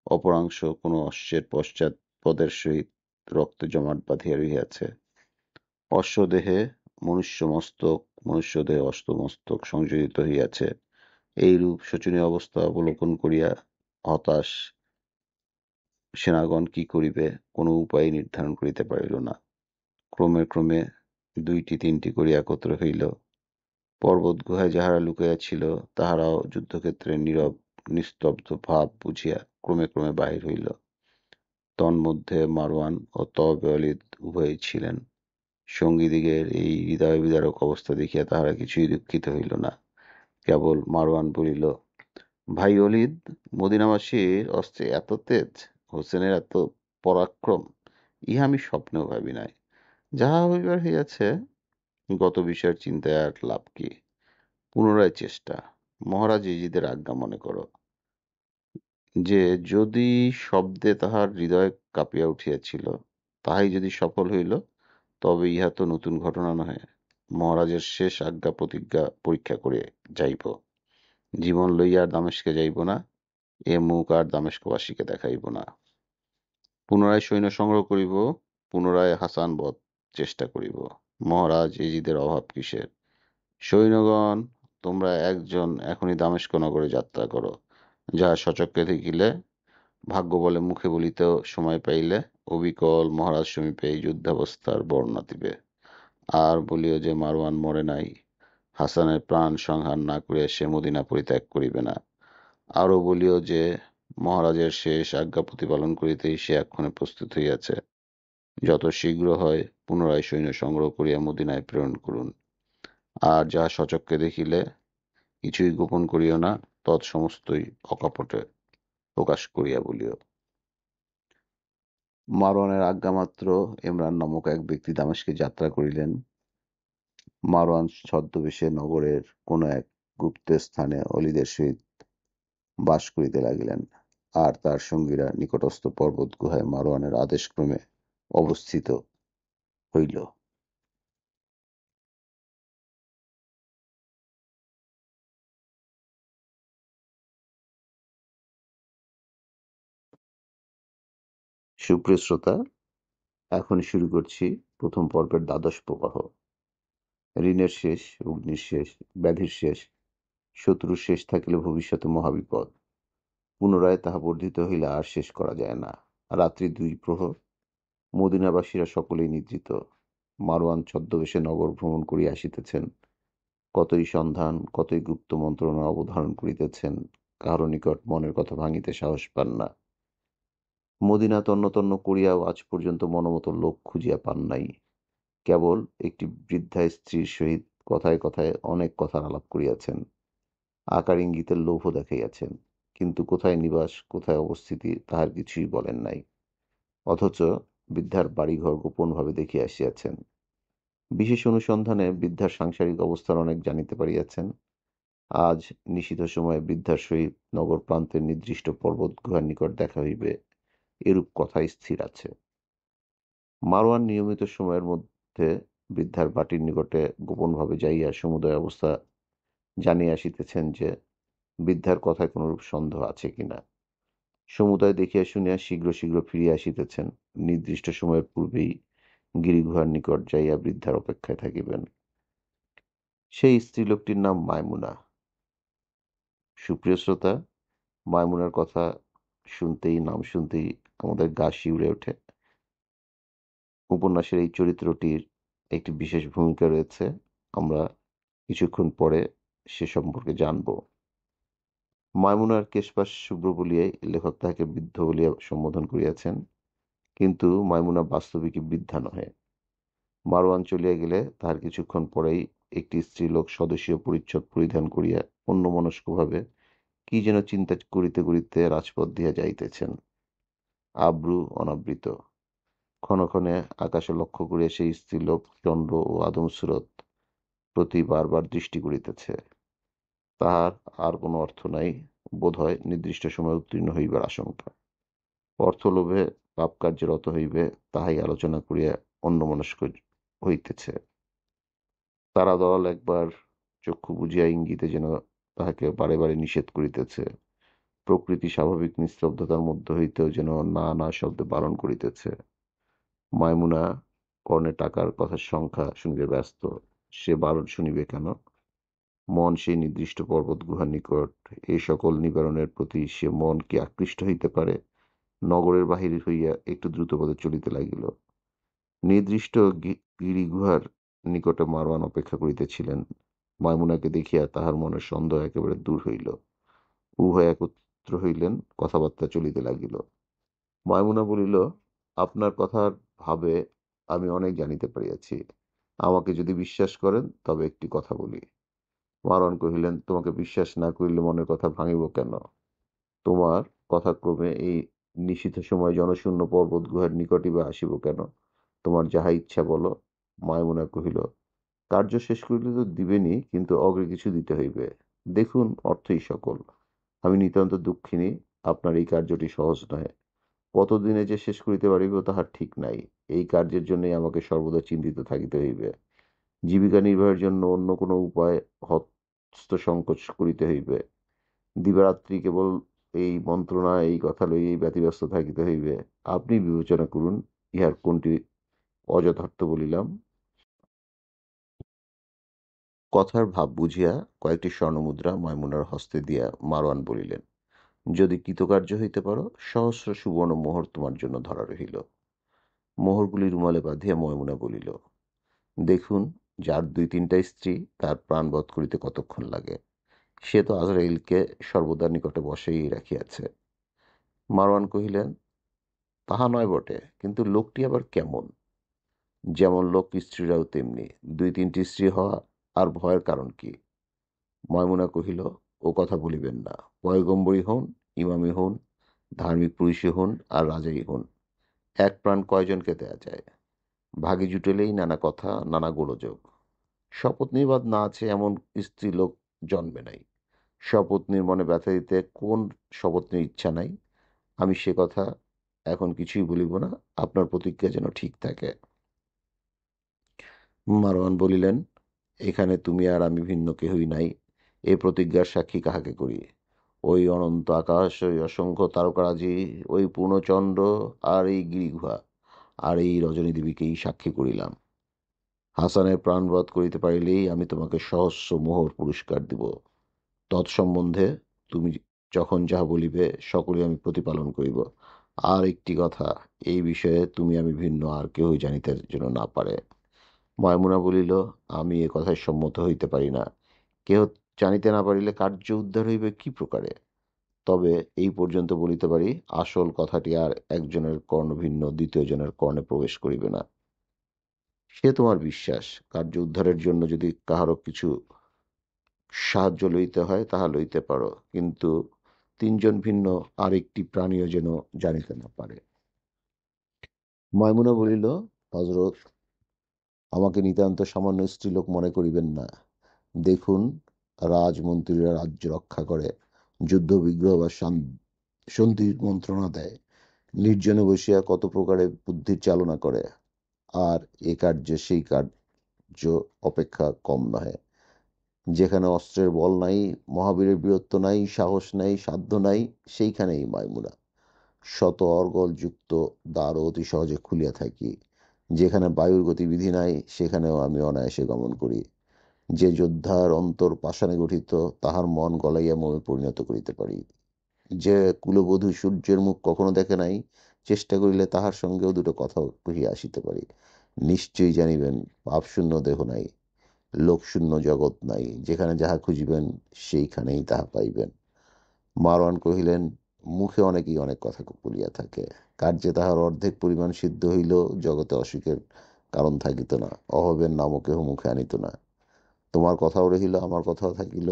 অপরাংশ কোন অশ্বের পশ্চাৎ পদের সহিত রক্তে জমাট বাঁধিয়া রহিয়াছে। অশ্বদেহে মনুষ্য মস্তক, মনুষ্যদেহে অশ্বমস্তক সংযোজিত হইয়াছে। এইরূপ শোচনীয় অবস্থা অবলোকন করিয়া হতাশ সেনাগণ কি করিবে, কোন উপায় নির্ধারণ করিতে পারিল না। ক্রমে ক্রমে দুইটি তিনটি করিয়া একত্র হইল। পর্বত গুহায় যাহারা লুকাইয়া ছিল, তাহারাও যুদ্ধক্ষেত্রে নীরব নিস্তব্ধ ভাব বুঝিয়া ক্রমে ক্রমে বাহির হইল। তন্মধ্যে মারওয়ান ও তবে অলিদ উভয়েই ছিলেন। সঙ্গীদিগের এই হৃদয় বিদারক অবস্থা দেখিয়া তাহারা কিছুই দুঃখিত হইল না। কেবল মারওয়ান বলিল, ভাই অলিদ, মদিনাবাসীর অস্ত্রে এত তেজ, হোসেনের এত পরাক্রম, ইহা আমি স্বপ্নেও ভাবি নাই। যাহা হইবার হইয়াছে, গত বিষয়ের চিন্তায় আর লাভ কি? পুনরায় চেষ্টা। মহারাজ ইজিদের আজ্ঞা মনে করো। যে যদি শব্দে তাহার হৃদয় কাঁপিয়া উঠিয়াছিল, তাহাই যদি সফল হইল, তবে ইহা তো নতুন ঘটনা নহে। মহারাজের শেষ আজ্ঞা প্রতিজ্ঞা পরীক্ষা করে যাইব। জীবন লইয়া আর দামেস্কে যাইব না, এ মুখ আর দামেস্কবাসীকে দেখাইব না। পুনরায় সৈন্য সংগ্রহ করিব, পুনরায় হাসান বধ চেষ্টা করিব। মহারাজ এজিদের অভাব কিসের? সৈন্যগণ, তোমরা একজন এখনই দামেস্ক নগরে যাত্রা করো। যাহা সচক্ষে দেখিলে, ভাগ্য বলে মুখে বলিতেও সময় পাইলে, অবিকল মহারাজ সমীপে এই যুদ্ধাবস্থার বর্ণনা দিবে। আর বলিও যে মারওয়ান মরে নাই, হাসানের প্রাণ সংহার না করিয়া সে মদিনা পরিত্যাগ করিবে না। আরও বলিও যে মহারাজের শেষ আজ্ঞা প্রতিপালন করিতেই সে এক্ষণে প্রস্তুত হইয়াছে। যত শীঘ্র হয় পুনরায় সৈন্য সংগ্রহ করিয়া মদিনায় প্রেরণ করুন। আর যাহা সচক্ষে দেখিলে কিছুই গোপন করিও না, তৎসমস্তই অকপটে প্রকাশ করিয়া বলিও। মারওয়ানের আজ্ঞামাত্র ইমরান নামক এক ব্যক্তি দামেস্কে যাত্রা করিলেন। মারওয়ান ছদ্মবেশে নগরের কোন এক গুপ্ত স্থানে অলিদের সহিত বাস করিতে লাগিলেন, আর তার সঙ্গীরা নিকটস্থ পর্বত গুহায় মারওয়ানের আদেশক্রমে অবস্থিত হইল। সুপ্রিয় শ্রোতা, এখন শুরু করছি প্রথম পর্বের দ্বাদশ প্রবাহ। ঋণের শেষ, অগ্নির শেষ, ব্যাধির শেষ, শত্রুর শেষ থাকিলে ভবিষ্যতে মহাবিপদ। পুনরায় তাহা বর্ধিত হইলে আর শেষ করা যায় না। রাত্রি 2 প্রহর। মদিনাবাসীরা সকলেই নিদ্রিত। মারওয়ান ছদ্মবেশে নগর ভ্রমণ করিয়া আসিতেছেন। কতই সন্ধান, কতই গুপ্ত মন্ত্রণা অবধারণ করিতেছেন, কাহারও নিকট মনের কথা ভাঙিতে সাহস পান না। মদিনা তন্ন তন্ন করিয়াও আজ পর্যন্ত মনোমত লোক খুঁজিয়া পান নাই। কেবল একটি বৃদ্ধা স্ত্রীর সহিত কথায় কথায় অনেক কথার আলাপ করিয়াছেন, আকার ইঙ্গিতের লোভ দেখাইয়াছেন, কিন্তু কোথায় নিবাস, কোথায় অবস্থিতি, তাহার কিছুই বলেন নাই। অথচ বৃদ্ধার বাড়িঘর গোপনভাবে দেখিয়া আসিয়াছেন। বিশেষ অনুসন্ধানে বৃদ্ধার সাংসারিক অবস্থার অনেক জানিতে পারিয়াছেন। আজ নিশীথ সময়ে বৃদ্ধার সহিত নগর প্রান্তের নির্দিষ্ট পর্বত গুহার নিকট দেখা হইবে, এরূপ কথাই স্থির আছে। মারওয়ান নিয়মিত সময়ের মধ্যে বৃদ্ধার বাটির নিকটে গোপনভাবে যাইয়া সমুদয় অবস্থা জানিয়া আসিতেছেন যে বৃদ্ধার কথায় কোনরূপ সন্দেহ আছে কিনা। সমুদয় দেখিয়া শুনিয়া শীঘ্র শীঘ্র ফিরিয়া আসিতেছেন। নির্দিষ্ট সময়ের পূর্বেই গিরিগুহার নিকট যাইয়া বৃদ্ধার অপেক্ষায় থাকিবেন। সেই স্ত্রীলোকটির নাম মায়মুনা। সুপ্রিয় শ্রোতা, মায়মুনার কথা নাম শুনতেই আমাদের গা শিউরে ওঠে। উপন্যাসের এই চরিত্রটির একটি বিশেষ ভূমিকা রয়েছে, আমরা কিছুক্ষণ পরে সে সম্পর্কে জানব। মায়মুনার কেশপাশ শুভ্র বলিয়াই লেখক তাহাকে বৃদ্ধ বলিয়া সম্বোধন করিয়াছেন, কিন্তু মায়মুনা বাস্তবিকই বৃদ্ধা নহে। মারওয়ান চলিয়া গেলে তাহার কিছুক্ষণ পরেই একটি স্ত্রীলোক স্বদেশীয় পরিচ্ছদ পরিধান করিয়া অন্যমনস্কভাবে কি যেন চিন্তা করিতে করিতে রাজপথ দিয়া যাইতেছেন, আব্রু অনাবৃত। ক্ষণে ক্ষণে আকাশে লক্ষ্য করিয়া সেই স্ত্রীলোক চন্দ্র ও আদমসুরত প্রতি বারবার দৃষ্টি করিতেছে। তাহার আর কোনো অর্থ নাই, বোধ হয় নির্দিষ্ট সময় উত্তীর্ণ হইবার আশঙ্কা। অর্থলোভে পাপকার্যে রত হইবে, তাহাই আলোচনা করিয়া অন্যমনস্ক হইতেছে। তারাদল একবার চক্ষু বুজিয়া ইঙ্গিতে যেন তাহাকে বারে বারে নিষেধ করিতেছে। প্রকৃতি স্বাভাবিক নিস্তব্ধতার মধ্য হইতেও যেন না না শব্দে বারণ করিতেছে। মায়মুনা কর্ণে টাকার কথার সংখ্যা শুনিতে ব্যস্ত। সে বারণ শুনিবে কেন? মন সেই নির্দিষ্ট পর্বত গুহার নিকট, এই সকল নিবারণের প্রতি সে মন কি আকৃষ্ট হইতে পারে? নগরের বাহির হইয়া একটু দ্রুতপদে চলিতে লাগিল। নির্দিষ্ট গিরিগুহার নিকটে মারওয়ান অপেক্ষা করিতেছিলেন। মায়মুনাকে দেখিয়া তাহার মনের সন্দেহ একেবারে দূর হইল। উভয় একত্র হইলেন, কথাবার্তা চলিতে লাগিল। মায়মুনা বলিল, আপনার কথার ভাবে আমি অনেক জানিতে পারিয়াছি। আমাকে যদি বিশ্বাস করেন তবে একটি কথা বলি। মারওয়ান কহিলেন, তোমাকে বিশ্বাস না করিলে মনের কথা ভাঙিব কেন? তোমার কথাক্রমে এই নিশীথ সময় জনশূন্য পর্বত গুহার নিকটই বা আসিব কেন? তোমার যাহা ইচ্ছা বলো। মায়মুনা কহিল, কার্য শেষ করিলে তো দিবেনই, কিন্তু অগ্রে কিছু দিতে হইবে। দেখুন, অর্থই সকল। আমি নিতান্ত দুঃখিনী, আপনার এই কার্যটি সহজ নহে। কতদিনে যে শেষ করিতে পারিব তাহার ঠিক নাই। এই কার্যের জন্যই আমাকে সর্বদা চিন্তিত থাকিতে হইবে। জীবিকা নির্বাহের জন্য অন্য কোনো উপায় হস্তসংকোচ করিতে হইবে। দিবারাত্রি কেবল এই মন্ত্রণা, এই কথা লইয়াই ব্যতিব্যস্ত থাকিতে হইবে। আপনি বিবেচনা করুন, ইহার কোনটি অযথার্থ বলিলাম। কথার ভাব বুঝিয়া কয়েকটি স্বর্ণমুদ্রা মায়মুনার হস্তে দিয়া মারওয়ান বলিলেন, যদি কৃতকার্য হইতে পারো, সহস্র সুবর্ণ মোহর তোমার জন্য ধরা রহিল। মোহরগুলি রুমালে বাঁধিয়া ময়মুনা বলিল, দেখুন, যার 2-3টা স্ত্রী, তার প্রাণবধ করিতে কতক্ষণ লাগে। সে তো আজরাইলকে সর্বদা নিকটে বসাইয়াই রাখিয়াছে। মারওয়ান কহিলেন, তাহা নয় বটে, কিন্তু লোকটি আবার কেমন? যেমন লোক স্ত্রীরাও তেমনি। 2-3টি স্ত্রী হওয়া আর ভয়ের কারণ কি? ময়মুনা কহিল, ও কথা বলিবেন না। পয়গম্বরী হন, ইমামই হন, ধার্মিক পুরুষই হন আর রাজাই হন, এক প্রাণ কয়জনকে দেয়া যায়? ভাগি জুটেলেই নানা কথা, নানা গোলযোগ। সপত্নীবাদ না আছে এমন স্ত্রী লোক জন্মে নাই। সপত্নীর মনে ব্যথা দিতে কোন সপত্নীর ইচ্ছা নাই? আমি সে কথা এখন কিছুই বলিব না, আপনার প্রতিজ্ঞা যেন ঠিক থাকে। মারওয়ান বলিলেন, এখানে তুমি আর আমি ভিন্ন কেহই নাই। এ প্রতিজ্ঞার সাক্ষী কাহাকে করি? ওই অনন্ত আকাশ, ওই অসংখ্য তারকারাজি, ওই পূর্ণচন্দ্র, আর এই গিরিগুহা, আর এই রজনী দেবীকেই সাক্ষী করিলাম। হাসানের প্রাণবধ করিতে পারিলেই আমি তোমাকে সহস্র মোহর পুরস্কার দিব। তৎসম্বন্ধে তুমি যখন যাহা বলিবে সকলই আমি প্রতিপালন করিব। আর একটি কথা, এই বিষয়ে তুমি আমি ভিন্ন আর কেহই জানিতে যেন না পারে। ময়মুনা বলিল, আমি এ কথায় সম্মত হইতে পারি না। কেহ জানিতে না পারিলে কার্য উদ্ধার হইবে কি প্রকারে? তবে এই পর্যন্ত বলিতে পারি, আসল কথাটি আর একজনের কর্ণ ভিন্ন দ্বিতীয় জনের কর্ণে প্রবেশ করিবে না। সে তোমার বিশ্বাস। কার্য উদ্ধারের জন্য যদি কাহারও কিছু সাহায্য লইতে হয় তাহা লইতে পারো, কিন্তু 3জন ভিন্ন আর একটি প্রাণীও যেন জানিতে না পারে। মাইমুনা বলিল, হজরত, আমাকে নিতান্ত সামান্য স্ত্রীলোক মনে করিবেন না। দেখুন, রাজমন্ত্রীরা রাজ্য রক্ষা করে, যুদ্ধ বিগ্রহ বা সন্ধির মন্ত্রণা দেয়, নির্জনে বসিয়া কত প্রকারে বুদ্ধির চালনা করে, আর এ কার্যে সেই কার্য অপেক্ষা কম নহে। যেখানে অস্ত্রের বল নাই, মহাবীরের বীরত্ব নাই, সাহস নাই, সাধ্য নাই, সেইখানেই মাইমুনা। শত অর্গলযুক্ত দ্বারও অতি সহজে খুলিয়া থাকি। যেখানে বায়ুর গতিবিধি নাই, সেখানেও আমি অনায়াসে গমন করি। যে যোদ্ধার অন্তর পাষাণে গঠিত, তাহার মন গলাইয়া মোমে পরিণত করিতে পারি। যে কুলবধূ সূর্যের মুখ কখনো দেখে নাই, চেষ্টা করিলে তাহার সঙ্গেও দুটো কথা কহিয়া আসিতে পারি। নিশ্চয়ই জানিবেন, পাপশূন্য দেহ নাই, লোকশূন্য জগৎ নাই, যেখানে যাহা খুঁজিবেন সেইখানেই তাহা পাইবেন। মারওয়ান কহিলেন, মুখে অনেকেই অনেক কথা বলিয়া থাকে, কার্যে তাহার অর্ধেক পরিমাণ সিদ্ধ হইল, জগতে অসুখের কারণ থাকিত না, অভাবের নামও কেহ মুখে আনিত না। তোমার কথাও রহিল, আমার কথাও থাকিল।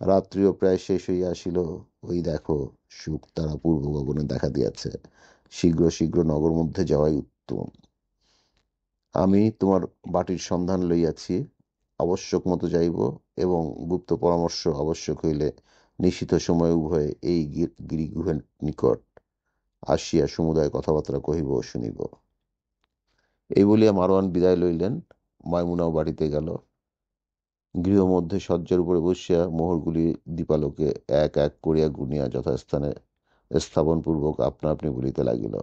রাত্রিও প্রায় শেষ হইয়া আসিল। ওই দেখো, সুখ তারা পূর্ব গগনে দেখা দিয়াছে। শীঘ্র শীঘ্র নগর মধ্যে যাওয়াই উত্তম। আমি তোমার বাটির সন্ধান লইয়াছি, আবশ্যক মতো যাইব, এবং গুপ্ত পরামর্শ আবশ্যক হইলে নিশিত সময় উভয়ে এই গিরিগুহের নিকট আসিয়া সমুদয় কথাবার্তা কহিব ও শুনিব। এই বলিয়া মারওয়ান বিদায় লইলেন। মাইমুনাও বাড়িতে গেল। গৃহমধ্যে শয্যার উপরে বসিয়া মোহরগুলি দীপালোকে এক এক করিয়া গুনিয়া যথাস্থানে স্থাপনপূর্বক আপনা আপনি বলিতে লাগিল।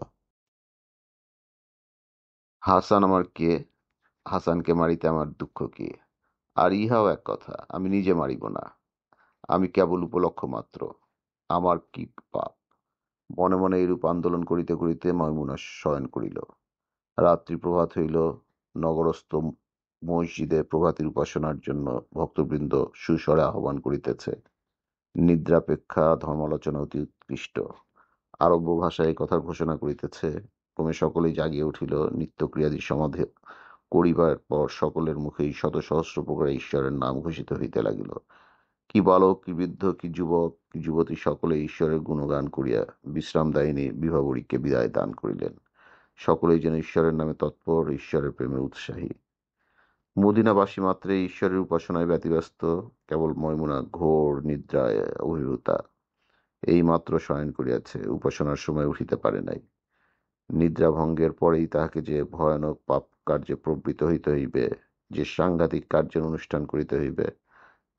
হাসান আমার কে? হাসানকে মারিতে আমার দুঃখ কি? আর ইহাও এক কথা, আমি নিজে মারিব না, আমি কেবল উপলক্ষ মাত্র। আমার কি পাপ? মনে মনে এইরূপ আন্দোলন করিতে করিতে মাইমুনা শয়ন করিল। রাত্রি প্রভাত হইল। নগরস্থ মসজিদে প্রভাতীর উপাসনার জন্য ভক্তবৃন্দ সুস্বরে আহ্বান করিতেছে। নিদ্রাপেক্ষা ধর্মালোচনা অতি উৎকৃষ্ট। আরব্য ভাষায় এই কথার ঘোষণা করিতেছে। ক্রমে সকলেই জাগিয়া উঠিল। নিত্যক্রিয়াদি সমাধি করিবার পর সকলের মুখেই শত সহস্র প্রকারে ঈশ্বরের নাম ঘোষিত হইতে লাগিল। কি বালক, কি বৃদ্ধ, কি যুবক, কি যুবতী, সকলে ঈশ্বরের গুণগান করিয়া বিশ্রামদায়িনী বিভাবরীকে বিদায় দান করিলেন। সকলেই যেন ঈশ্বরের নামে তৎপর, ঈশ্বরের প্রেমে উৎসাহী। মদিনাবাসী মাত্রেই ঈশ্বরের উপাসনায় ব্যতিব্যস্ত। কেবল ময়মুনা ঘোর নিদ্রায় অভিভূতা। এই মাত্র শয়ন করিয়াছে, উপাসনার সময় উঠিতে পারে নাই। নিদ্রাভঙ্গের পরেই তাহাকে যে ভয়ানক পাপ কার্যে প্রবৃত্ত হইতে হইবে, যে সাংঘাতিক কার্যের অনুষ্ঠান করিতে হইবে,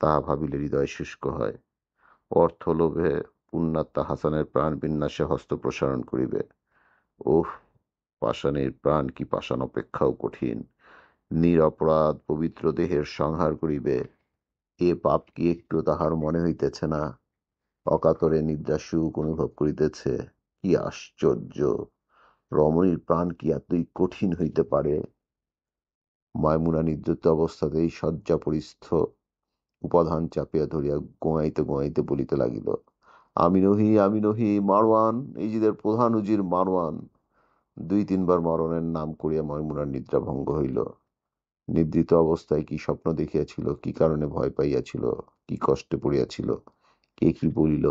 তাহা ভাবিলে হৃদয় শুষ্ক হয়। অর্থলোভে পুণ্যাত্মা হাসানের প্রাণ বিন্যাসে হস্ত প্রসারণ করিবে। ওহ, পাষাণের প্রাণ কি পাষাণ অপেক্ষাও কঠিন। নিরপরাধ পবিত্র দেহের সংহার করিবে, এ পাপ কি একটু তাহার মনে হইতেছে না? অকাতরে নিদ্রা সুখ অনুভব করিতেছে। কি আশ্চর্য! রমণীর প্রাণ কি এতই কঠিন হইতে পারে? মায়মুনা নিদ্রিত অবস্থাতেই শয্যাপরিস্থ উপাধান চাপিয়া ধরিয়া গোঁয়াইতে গোঁয়াইতে বলিতে লাগিল, আমি নহি, আমি নহি, মারওয়ান, ইজিদের প্রধান উজির মারওয়ান। দুই তিনবার মারওয়ানের নাম করিয়া মাইমুনার নিদ্রা ভঙ্গ হইল। নিদ্রিত অবস্থায় কি স্বপ্ন দেখিয়াছিল, কি কারণে ভয় পাইয়াছিল, কি কষ্টে পড়িয়াছিল, কে কি বলিল,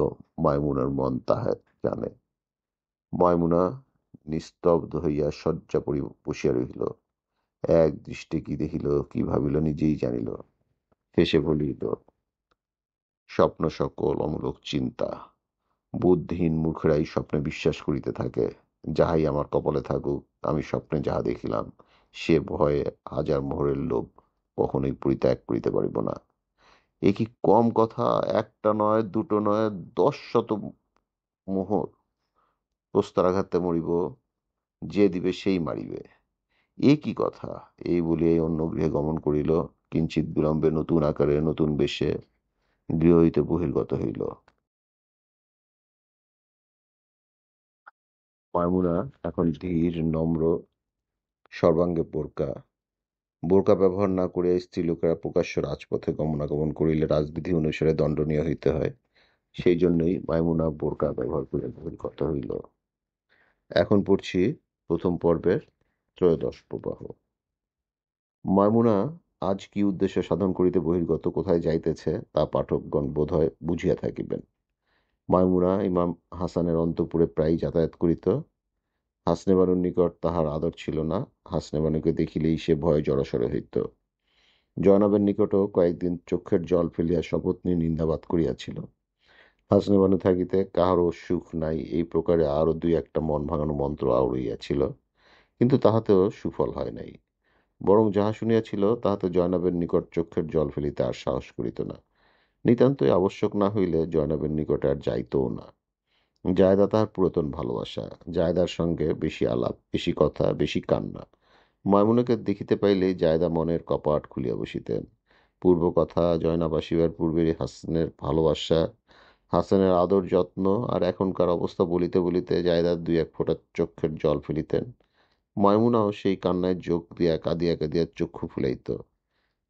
মাইমুনার মন তাহা জানে। মাইমুনা নিস্তব্ধ হইয়া শয্যা বসিয়া রহিল। এক দৃষ্টে কি দেখিল, কি ভাবিল, নিজেই জানিল। হেসে বলিল, স্বপ্ন সকল অমূলক চিন্তা। বুদ্ধিহীন মূর্খেরাই স্বপ্নে বিশ্বাস করিতে থাকে। যাহাই আমার কপালে থাকুক, আমি স্বপ্নে যাহা দেখিলাম, সে ভয়ে হাজার মোহরের লোভ কখনোই পরিত্যাগ করিতে পারিব না। এ কি কম কথা! একটা নয়, দুটো নয়, ১০ শত মোহর। প্রস্তরাঘাতে মরিব, যে দিবে সেই মারিবে। এ কি কথা! এই বলিয়াই অন্য গৃহে গমন করিল। কিঞ্চিৎ বিলম্বে নতুন আকারে নতুন বেশে গৃহ হইতে বহির্গত হইল। মায়মুনা এখন ধীর, নম্র, সর্বাঙ্গে বোরকা। বোরকা ব্যবহার না করিয়া স্ত্রীলোকেরা প্রকাশ্য রাজপথে গমনাগমন করিলে রাজবিধি অনুসারে দণ্ডনীয় হইতে হয়। সেই জন্যই মায়মুনা বোরকা ব্যবহার করিয়া বহির্গত হইল। এখন পড়ছি প্রথম পর্বের ত্রয়োদশ প্রবাহ। মায়মুনা আজ কি উদ্দেশ্য সাধন করিতে বহির্গত, কোথায় যাইতেছে, তা পাঠকগণ বোধহয় বুঝিয়া থাকিবেন। মায়মুনা ইমাম হাসানের অন্তঃপুরে প্রায়ই যাতায়াত করিত। হাসনে বানুর নিকট তাহার আদর ছিল না। হাসনে বানুকে দেখিলেই সে ভয়ে জড়সড় হইত। জয়নবের নিকটও কয়েকদিন চক্ষের জল ফেলিয়া শপথ নিয়ে নিন্দাবাদ করিয়াছিল। হাসনে বানু থাকিতে কাহারও সুখ নাই, এই প্রকারে আরও দুই একটা মন ভাঙানো মন্ত্র আউড়াইয়াছিল, কিন্তু তাহাতেও সুফল হয় নাই। বরং যাহা শুনিয়াছিল তাহাতে জয়নবের নিকট চক্ষের জল ফেলিতে আর সাহস করিত না। নিতান্তই আবশ্যক না হইলে জয়নবের নিকটে আর যাইতও না। জায়দা তাহার পুরাতন ভালোবাসা। জায়দার সঙ্গে বেশি আলাপ, বেশি কথা, বেশি কান্না। মাইমুনাকে দেখিতে পাইলেই জায়দা মনের কপাট খুলিয়া বসিতেন। পূর্ব কথা, জয়নাব আসিবার পূর্বেরই হাসানের ভালোবাসা, হাসানের আদর যত্ন, আর এখনকার অবস্থা বলিতে বলিতে জায়দার দুই এক ফোঁটা চক্ষের জল ফেলিতেন। মাইমুনাও সেই কান্নায় যোগ দিয়া কাঁদিয়া কাঁদিয়া চক্ষু ফুলাইত।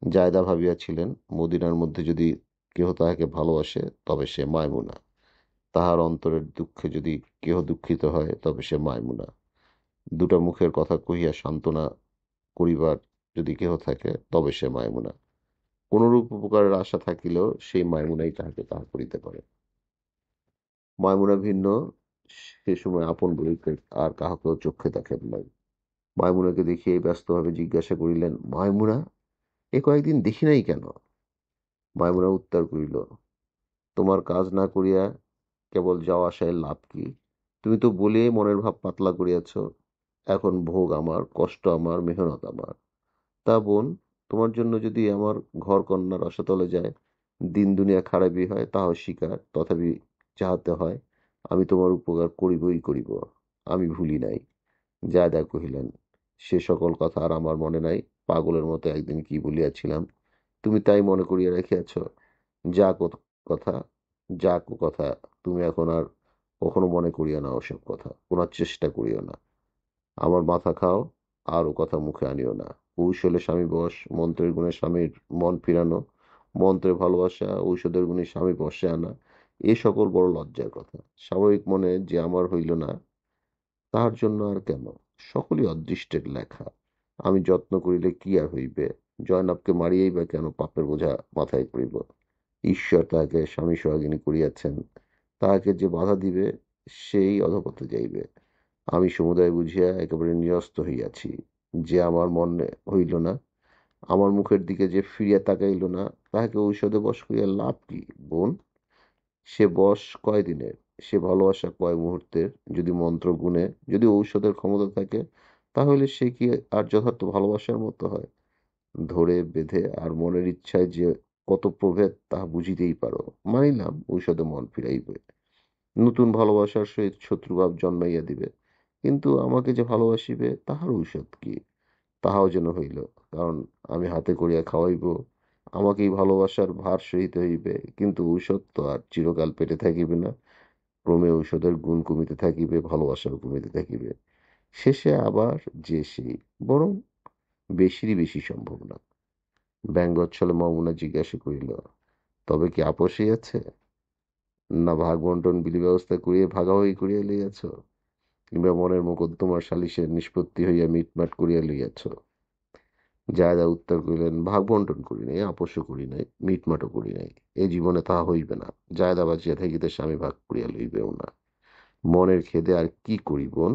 জায়দা ভাবিয়াছিলেন, মদিনার মধ্যে যদি কেহ তাহাকে ভালোবাসে তবে সে মাইমুনা। তাহার অন্তরের দুঃখে যদি কেহ দুঃখিত হয় তবে সে মাইমুনা। দুটা মুখের কথা কহিয়া সান্ত্বনা করিবার যদি কেহ থাকে তবে সে মাইমুনা। কোনরূপ উপকারের আশা থাকিলেও সেই মাইমুনাই তাহাকে তাহা করিতে পারে। মাইমুনা ভিন্ন সে সময় আপন বলিতে আর কাহাকেও চক্ষে দেখেন নাই। মাইমুনাকে দেখিয়াই ব্যস্তভাবে জিজ্ঞাসা করিলেন, মাইমুনা, এ কয়েকদিন দেখি নাই কেন? মাইমুনা উত্তর করিল, তোমার কাজ না করিয়া কেবল যাওয়া আসায় লাভ কি? তুমি তো বলিয়াই মনের ভাব পাতলা করিয়াছ। এখন ভোগ আমার, কষ্ট আমার, মেহনত আমার। তা বোন, তোমার জন্য যদি আমার ঘর কন্যা রসাতলে যায়, দিন দুনিয়া খারাপই হয় তাহাও স্বীকার, তথাপি চাহাতে হয় আমি তোমার উপকার করিবই করিব। আমি ভুলি নাই। জায়দা কহিলেন, সে সকল কথা আর আমার মনে নাই। পাগলের মতো একদিন কি বলিয়াছিলাম, তুমি তাই মনে করিয়া রাখিয়াছ। যা কথা, যা কথা, তুমি এখন আর কখনো মনে করিও না ওসব কথা, কোনো চেষ্টা করিও না। আমার মাথা খাও, আর ও কথা মুখে আনিও না। কৌশলে স্বামী বশ, মন্ত্রের গুণে স্বামীর মন ফিরানো, মন্ত্রে ভালোবাসা, ঔষধের গুণে স্বামী বশে আনা, এ সকল বড় লজ্জার কথা। স্বাভাবিক মনে যে আমার হইল না, তাহার জন্য আর কেন? সকলই অদৃষ্টের লেখা। আমি যত্ন করিলে কি আর হইবে? জয়নাবকে মারিয়াই বা কেন পাপের বোঝা মাথায় করিব? ঈশ্বর তাহাকে স্বামী সোহাগিনী করিয়াছেন, তাহাকে যে বাধা দিবে সেই অধপথে যাইবে। আমি সমুদয় বুঝিয়া একেবারে নিরস্ত হইয়াছি। যে আমার মনে হইল না, আমার মুখের দিকে যে ফিরিয়া তাকাইল না, তাহাকে ঔষধে বশ করিয়া লাভ কি বোন? সে বশ কয় দিনের, সে ভালোবাসা কয় মুহূর্তের? যদি মন্ত্র গুণে, যদি ঔষধের ক্ষমতা থাকে, তাহলে সে কি আর যথার্থ ভালোবাসার মতো হয়? ধরে বেঁধে আর মনের ইচ্ছায় যে কত প্রভেদ তাহা বুঝিতেই পারো। মানিলাম ঔষধে মন ফিরাইবে, নতুন ভালোবাসার সহিত শত্রুভাব জন্মাইয়া দিবে, কিন্তু আমাকে যে ভালোবাসিবে তাহার ঔষধ কি? তাহাও যেন হইল, কারণ আমি হাতে করিয়া খাওয়াইব, আমাকেই ভালোবাসার ভার সহিতে হইবে, কিন্তু ঔষধ তো আর চিরকাল পেটে থাকিবে না। ক্রমে ঔষধের গুণ কমিতে থাকিবে, ভালোবাসাও কমিতে থাকিবে। শেষে আবার যে সেই, বরং বেশিরই বেশি সম্ভব না। ব্যঙ্গচ্ছলে মামুনা জিজ্ঞাসা করিল, তবে কি আপোষ হইয়াছে? না ভাগ বন্টন বিধি ব্যবস্থা করিয়া ভাগাভাগি করিয়া লইয়াছ? কিংবা মনের মোকদ্দমার সালিসের নিষ্পত্তি হইয়া মিটমাট করিয়া লইয়াছ? জায়দা উত্তর করিলেন, ভাগ বন্টন করি নাই, আপোষও করি নাই, মিটমাটও করি নাই। এ জীবনে তাহা হইবে না। জায়দা বাঁচিয়া থাকিতে স্বামী ভাগ করিয়া লইবেও না। মনের খেদে আর কি করি বোন?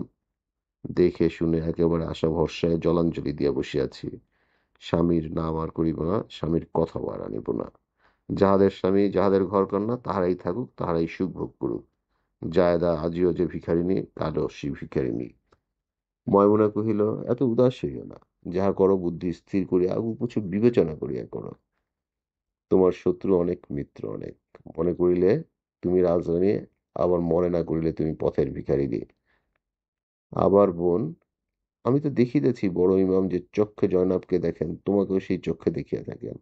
দেখে শুনে একেবারে আশা ভরসায় জলাঞ্জলি দিয়া বসিয়াছি। স্বামীর নাম আর করিব না, স্বামীর কথাও আর আনিব না। যাহাদের স্বামী, যাহাদের ঘরকন্না, তাহারাই থাকুক, তাহারাই সুখ ভোগ করুক। জায়দা আজিও যে ভিখারিনী, কালও সে ভিখারিনী। ময়মনা কহিল, এত উদাস হইও না। যাহা করো বুদ্ধি স্থির করিয়া আগু কিছু বিবেচনা করিয়া করো। তোমার শত্রু অনেক, মিত্র অনেক। মনে করিলে তুমি রাজরানী, আবার মনে না করিলে তুমি পথের ভিখারিনী। আবার বোন, আমি তো দেখিতেছি বড় ইমাম যে চক্ষে জয়নাবকে দেখেন, তোমাকেও সেই চক্ষে দেখিয়া থাকেন,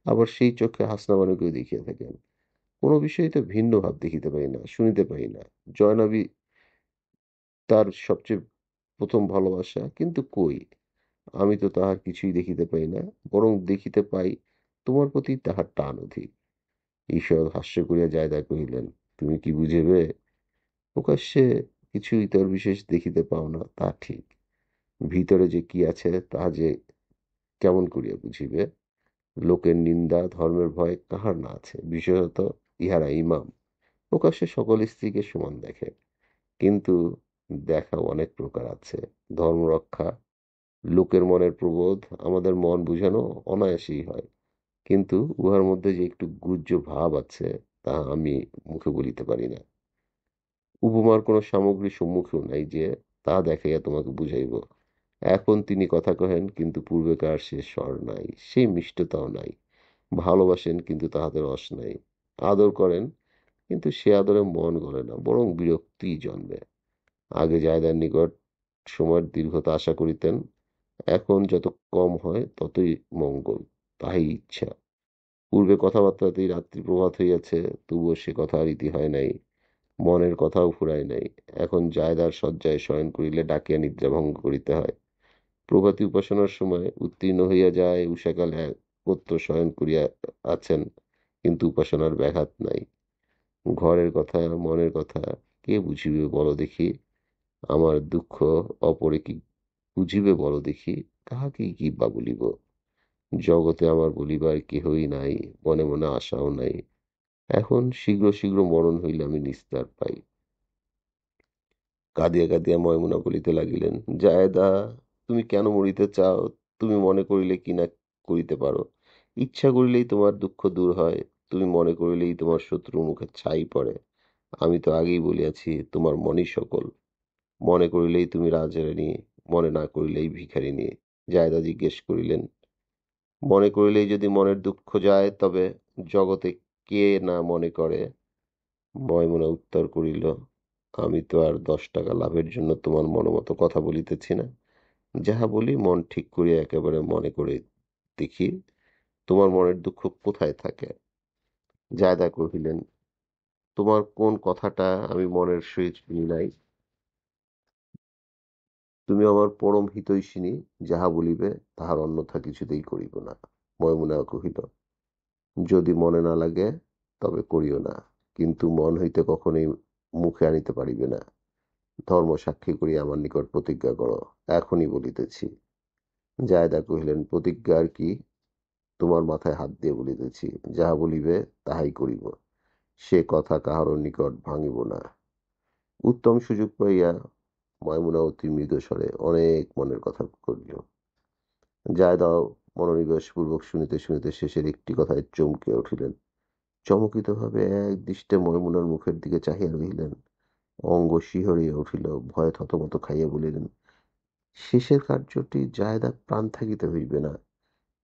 আবার সেই চক্ষে হাসনা বানুকেও দেখিয়া থাকেন। কোনো বিষয়ে তো ভিন্ন ভাব দেখিতে পাই না, শুনিতে পাই না। জয়নবই তার সবচেয়ে প্রথম ভালোবাসা, কিন্তু কই, আমি তো তাহার কিছুই দেখিতে পাই না, বরং দেখিতে পাই তোমার প্রতি তাহার টান অধিক। ঈশ্বর হাস্য করিয়া জায়দা কহিলেন, তুমি কি বুঝিবে? প্রকাশ্যে কিছুই তোর বিশেষ দেখিতে পাও না তা ঠিক, ভিতরে যে কি আছে তাহা যে কেমন করিয়া বুঝিবে? লোকের নিন্দা, ধর্মের ভয় কাহার না আছে? বিশেষত ইহারা ইমাম প্রকাশ্যে সকল স্ত্রীকে সমান দেখে, কিন্তু দেখা অনেক প্রকার আছে। ধর্মরক্ষা, লোকের মনের প্রবোধ, আমাদের মন বুঝানো অনায়াসেই হয়। কিন্তু উহার মধ্যে যে একটু গুহ্য ভাব আছে, তাহা আমি মুখে বলিতে পারি না। উপমার কোনো সামগ্রী সম্মুখেও নাই যে তাহা দেখাইয়া তোমাকে বুঝাইব। এখন তিনি কথা কহেন, কিন্তু পূর্বেকার সে স্বর নাই, সেই মিষ্টতাও নাই। ভালোবাসেন, কিন্তু তাহাতে রস নাই। আদর করেন, কিন্তু সে আদরে মন গলে না, বরং বিরক্তিই জন্মে। আগে জায়দার নিকট সময়ের দীর্ঘতা আশা করিতেন, এখন যত কম হয় ততই মঙ্গল, তাহাই ইচ্ছা। পূর্বে কথাবার্তাতেই রাত্রি প্রভাত হইয়াছে, তবুও সে কথা আর ইতি হয় নাই, মনের কথাও ফুরায় নাই। এখন জায়দার শয্যায় শয়ন করিলে ডাকিয়া নিদ্রা ভঙ্গ করিতে হয়। প্রভাতী উপাসনার সময় উত্তীর্ণ হইয়া যায়, উষাকাল একত্র শয়ন করিয়া আছেন, কিন্তু উপাসনার ব্যাঘাত নাই। ঘরের কথা, মনের কথা কে বুঝিবে বলো দেখি? আমার দুঃখ অপরে কি বুঝিবে বলো দেখি? কাহাকেই কি বা বলিব? জগতে আমার বলিবার কেহই নাই, মনে মনে আশাও নাই। এখন শীঘ্র শীঘ্র মরণ হইলে আমি নিস্তার পাই। কাঁদিয়া কাঁদিয়া ময়মনা বলিতে লাগিলেন, জায়েদা, তুমি কেন মরিতে চাও? তুমি মনে করিলে কি না করিতে পারো। ইচ্ছা করিলেই তোমার দুঃখ দূর হয়, তুমি মনে করিলেই তোমার শত্রুর মুখে ছাই পড়ে। আমি তো আগেই বলিয়াছি, তোমার মনই সকল। মনে করিলেই তুমি রাজরানী, মনে না করিলেই ভিখারিনী। জায়দা জিজ্ঞেস করিলেন, মনে করিলেই যদি মনের দুঃখ যায়, তবে জগতে কে না মনে করে? ময়মনা উত্তর করিল, আমি তো আর 10 টাকা লাভের জন্য তোমার মনোমতো কথা বলিতেছি না। যাহা বলি মন ঠিক করিয়া একেবারে মনে করে দেখি, তোমার মনের দুঃখ কোথায় থাকে। জায়দা কহিলেন, তোমার কোন কথাটা আমি মনের সহিত মিলাই? তুমি আমার পরম হিতৈষিনী, যাহা বলিবে তাহার অন্যথা কিছুতেই করিব না। ময়মনা কহিল, যদি মনে না লাগে তবে করিও না, কিন্তু মন হইতে কখনোই মুখে আনিতে পারিবে না। ধর্ম সাক্ষী করিয়া আমার নিকট প্রতিজ্ঞা করো, এখনই বলিতেছি। জায়দা কহিলেন, প্রতিজ্ঞা আর কি? তোমার মাথায় হাত দিয়ে বলিতেছি, যাহা বলিবে তাহাই করিব, সে কথা কাহারও নিকট ভাঙিব না। উত্তম সুযোগ পাইয়া ময়মুনা অতি মৃদু স্বরে অনেক মনের কথা করিল। জায়দাও মনোনিবেশ পূর্বক শুনিতে শুনিতে শেষের একটি কথায় চমকিয়া উঠিলেন। চমকিতভাবে এক দৃষ্টে ময়মুনার মুখের দিকে চাহিয়া রহিলেন। অঙ্গ শিহরিয়া উঠিল, ভয়ে থতমত খাইয়া বলিলেন, শেষের কার্যটি জায়দা প্রাণ থাকিতে হইবে না।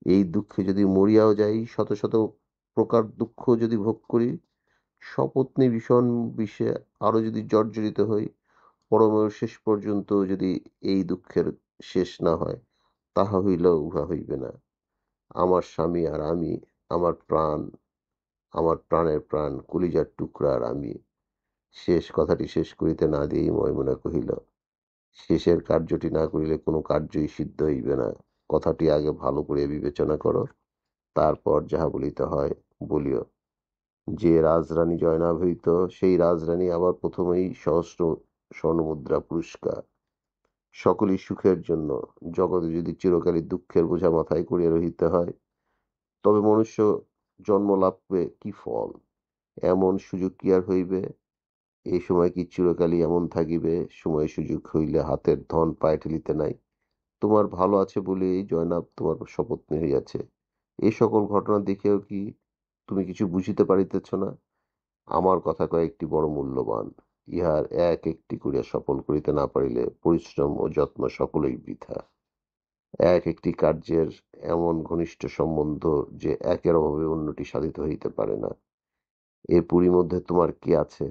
এই দুঃখে যদি মরিয়াও যাই, শত শত প্রকার দুঃখ যদি ভোগ করি, সপত্নী ভীষণ বিষে আরো যদি জর্জরিত হই, পরমের শেষ পর্যন্ত যদি এই দুঃখের শেষ না হয়, তাহা হইলেও উহা হইবে না। আমার স্বামী আর আমি, আমার প্রাণ, আমার প্রাণের প্রাণ, কলিজার টুকরা আর আমি। শেষ কথাটি শেষ করিতে না দিয়েই ময়মনা কহিল, শেষের কার্যটি না করিলে কোনো কার্যই সিদ্ধ হইবে না। কথাটি আগে ভালো করিয়া বিবেচনা করো, তারপর যাহা বলিতে হয় বলিও। যে রাজরানী জয়লাভ হইত, সেই রাজরানী আবার প্রথমেই সহস্র স্বর্ণমুদ্রা পুরস্কার। সকলই সুখের জন্য। জগতে যদি চিরকালই দুঃখের বোঝা মাথায় করিয়া রহিতে হয়, তবে মনুষ্য জন্ম লাভে কি ফল? এমন সুযোগ কি আর হইবে? এই সময় কি চিরকালই এমন থাকিবে? সময় সুযোগ হইলে হাতের ধন পায়ে ঠেলিতে নাই। তোমার ভালো আছে বলিয়াই জয়নাব তোমার সপত্নী হইয়াছে। এই সকল ঘটনা দেখিয়াও কি তুমি কিছু বুঝিতে পারিতেছ না? আমার কথা কয়েকটি বড় মূল্যবান। ইহার এক একটি করিয়া সফল করিতে না পারিলে পরিশ্রম ও যত্ন সকলই বৃথা। এক একটি কার্যের এমন ঘনিষ্ঠ সম্বন্ধ যে একের অভাবে অন্যটি সাধিত হইতে পারে না। এ পুরীর মধ্যে তোমার কে আছে?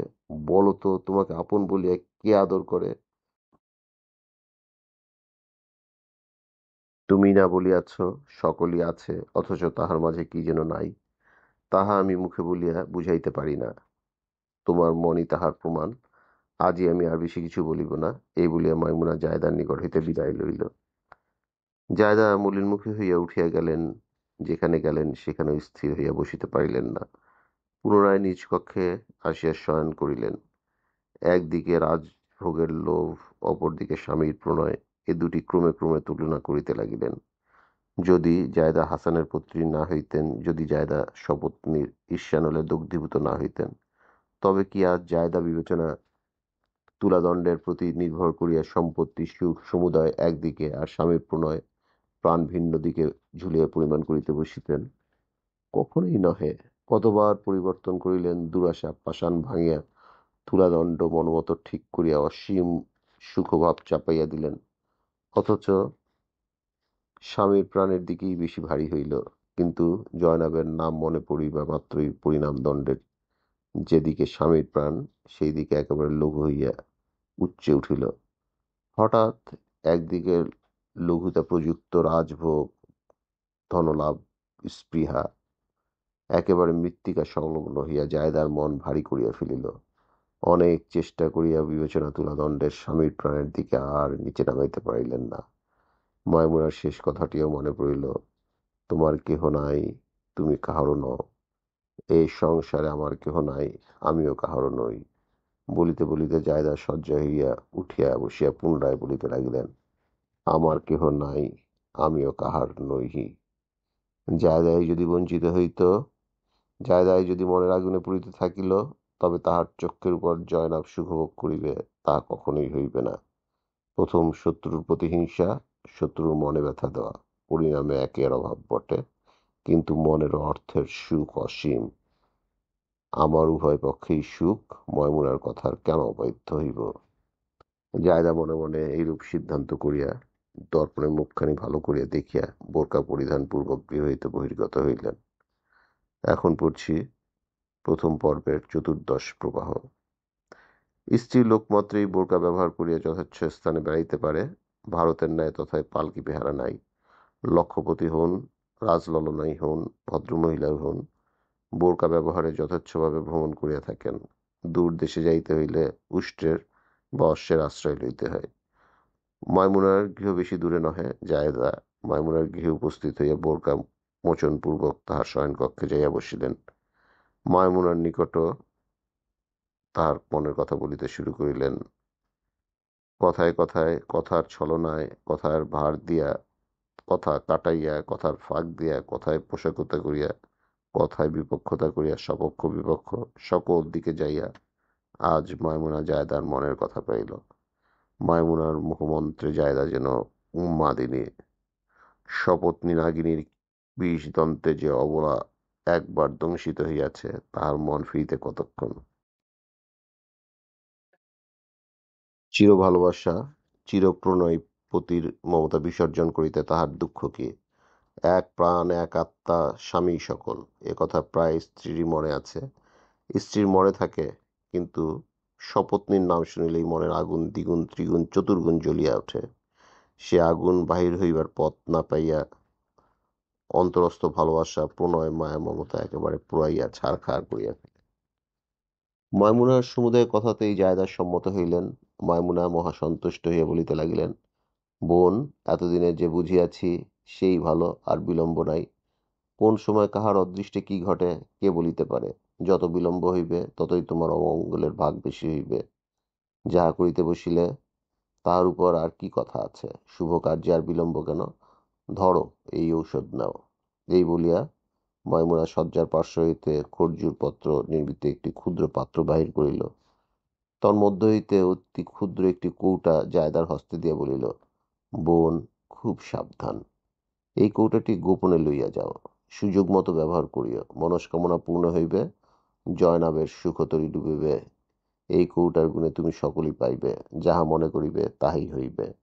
বলো তো, তোমাকে আপন বলিয়া কে আদর করে? তুমি না বলিয়াছ সকলই আছে, অথচ তাহার মাঝে কি যেন নাই, তাহা আমি মুখে বলিয়া বুঝাইতে পারি না। তোমার মনই তাহার প্রমাণ। আজই আমি আর বেশি কিছু বলিব না। এই বলিয়া মাইমুনা জায়দার নিকট হইতে বিদায় লইল। জায়দা মলিনমুখী হইয়া উঠিয়া গেলেন। যেখানে গেলেন সেখানেও স্থির হইয়া বসিতে পারিলেন না। পুনরায় নিজ কক্ষে আসিয়া শয়ন করিলেন। একদিকে রাজভোগের লোভ, অপরদিকে স্বামীর প্রণয়, এ দুটি ক্রমে ক্রমে তুলনা করিতে লাগিলেন। যদি জায়দা হাসানের পুত্রী না হইতেন, যদি জায়দা সপত্নীর ঈর্ষানলে দগ্ধীভূত না হইতেন, তবে কি আজ জায়দা বিবেচনা তুলাদণ্ডের প্রতি নির্ভর করিয়া সম্পত্তি সুখ সমুদয় একদিকে আর স্বামীর প্রণয় প্রাণ ভিন্ন দিকে ঝুলিয়া পরিমাণ করিতে বসিতেন। কখনোই নহে। কতবার পরিবর্তন করিলেন, দুরাশা পাষাণ ভাঙিয়া তুলাদণ্ড মনমত ঠিক করিয়া অসীম সুখভাব চাপাইয়া দিলেন। অথচ স্বামীর প্রাণের দিকেই বেশি ভারী হইল। কিন্তু জয়নাবের নাম মনে পড়িবা মাত্রই পরিণাম দণ্ডের যেদিকে স্বামীর প্রাণ সেই দিকে একেবারে লঘু হইয়া উচ্চে উঠিল। হঠাৎ একদিকে লঘুতা প্রযুক্ত রাজভোগ, ধনলাভ, স্পৃহা একেবারে মৃত্তিকা সংলগ্ন হইয়া জায়দার মন ভারী করিয়া ফেলিল। অনেক চেষ্টা করিয়া বিবেচনা তুলাদণ্ডের স্বামীর প্রাণের দিকে আর নিচে নামাইতে পারিলেন না। ময়মুনার শেষ কথাটিও মনে পড়িল, তোমার কেহ নাই, তুমি কাহারও নও, এই সংসারে আমার কেহ নাই, আমিও কাহারও নই। বলিতে বলিতে জায়দা শয্যা হইয়া উঠিয়া বসিয়া পুনরায় বলিতে লাগিলেন, আমার কেহ নাই, আমিও কাহার নহি। জায়দায় যদি বঞ্চিত হইত, জায়দায় যদি মনের আগুনে পুড়িতে থাকিল, তবে তাহার চক্ষের উপর জয়নাব সুখভোগ করিবে, তাহা কখনোই হইবে না। প্রথম শত্রুর প্রতি হিংসা, শত্রুর মনে ব্যথা দেওয়া, পরিণামে একের অভাব বটে, কিন্তু মনের অর্থের সুখ অসীম। আমার উভয় পক্ষেই সুখ, ময়মুনার কথার কেন অবাধ্য হইব? জায়দা মনে মনে এইরূপ সিদ্ধান্ত করিয়া দর্পণে মুখখানি ভালো করিয়া দেখিয়া বোরকা পরিধান পূর্বক গৃহ হইতে বহির্গত হইলেন। এখন পড়ছি প্রথম পর্বের 14 প্রবাহ। স্ত্রী লোকমাত্রেই বোরকা ব্যবহার করিয়া যথেচ্ছ স্থানে বেড়াইতে পারে। ভারতের ন্যায় তথায় পালকি বেহারা নাই। লক্ষপতি হন, রাজললনাই হন, ভদ্রমহিলা হন, বোরকা ব্যবহারে যথেচ্ছভাবে ভ্রমণ করিয়া থাকেন। দূর দেশে যাইতে হইলে উষ্ট্রের বা অশ্বের আশ্রয় লইতে হয়। ময়মুনার গৃহ বেশি দূরে নহে। জায়দা ময়মুনার গৃহে উপস্থিত হইয়া বোরকা মোচনপূর্বক তাহার শয়নকক্ষে যাইয়া বসিলেন। ময়মুনার নিকট তাহার মনের কথা বলিতে শুরু করিলেন। কথায় কথায়, কথার ছলনায়, কথার ভার দিয়া, কথা কাটাইয়া, কথার ফাঁক দিয়া, কথায় পোষাকতা করিয়া, কথায় বিপক্ষতা করিয়া, সপক্ষ বিপক্ষ সকল দিকে যাইয়া আজ ময়মুনা জায়দার মনের কথা পাইল। ময়মুনার মুখমন্ত্রে জায়দা যেন উন্মাদিনী। সপত্নী নাগিনীর বিষদন্তে যে অবলা একবার দংশিত হইয়াছে, তাহার মন ফিরিতে কতক্ষণ? চির ভালোবাসা, চিরপ্রণয় পতির মমতা বিসর্জন করিতে তাহার দুঃখ কি? এক প্রাণ, এক আত্মা, স্বামী সকল, এ কথা প্রায় স্ত্রীরই মনে আছে। স্ত্রীর মনে থাকে, কিন্তু সপত্নীর নাম শুনিলেই মনের আগুন দ্বিগুণ ত্রিগুণ চতুর্গুণ জ্বলিয়া ওঠে। সে আগুন বাহির হইবার পথ না পাইয়া অন্তরস্থ ভালোবাসা, প্রণয়, মায়া, মমতা একেবারে পুড়াইয়া ছারখার করিয়া ফেলে। ময়মুনার সমুদয় কথাতেই জায়দা সম্মত হইলেন। ময়মুনা মহাসন্তুষ্ট হইয়া বলিতে লাগিলেন, বোন, এতদিনে যে বুঝিয়াছি সেই ভালো, আর বিলম্ব নাই। কোন সময় কাহার অদৃষ্টে কি ঘটে কে বলিতে পারে? যত বিলম্ব হইবে ততই তোমার অমঙ্গলের ভাগ বেশি হইবে। যাহা করিতে বসিলে তাহার উপর আর কি কথা আছে? শুভ কার্যে আর বিলম্ব কেন? ধরো, এই ঔষধ নাও। এই বলিয়া ময়মুনা শয্যার পার্শ্ব হইতে খর্জুর পত্র নির্মিত একটি ক্ষুদ্র পাত্র বাহির করিল। তন্মধ্য হইতে অতি ক্ষুদ্র একটি কৌটা জায়দার হস্তে দিয়া বলিল, বোন, খুব সাবধান। এই কৌটাটি গোপনে লইয়া যাও, সুযোগ মতো ব্যবহার করিও। মনস্কামনা পূর্ণ হইবে, জয়নাবের সুখতরি ডুবিবে। এই কৌটার গুণে তুমি সকলই পাইবে, যাহা মনে করিবে তাহাই হইবে।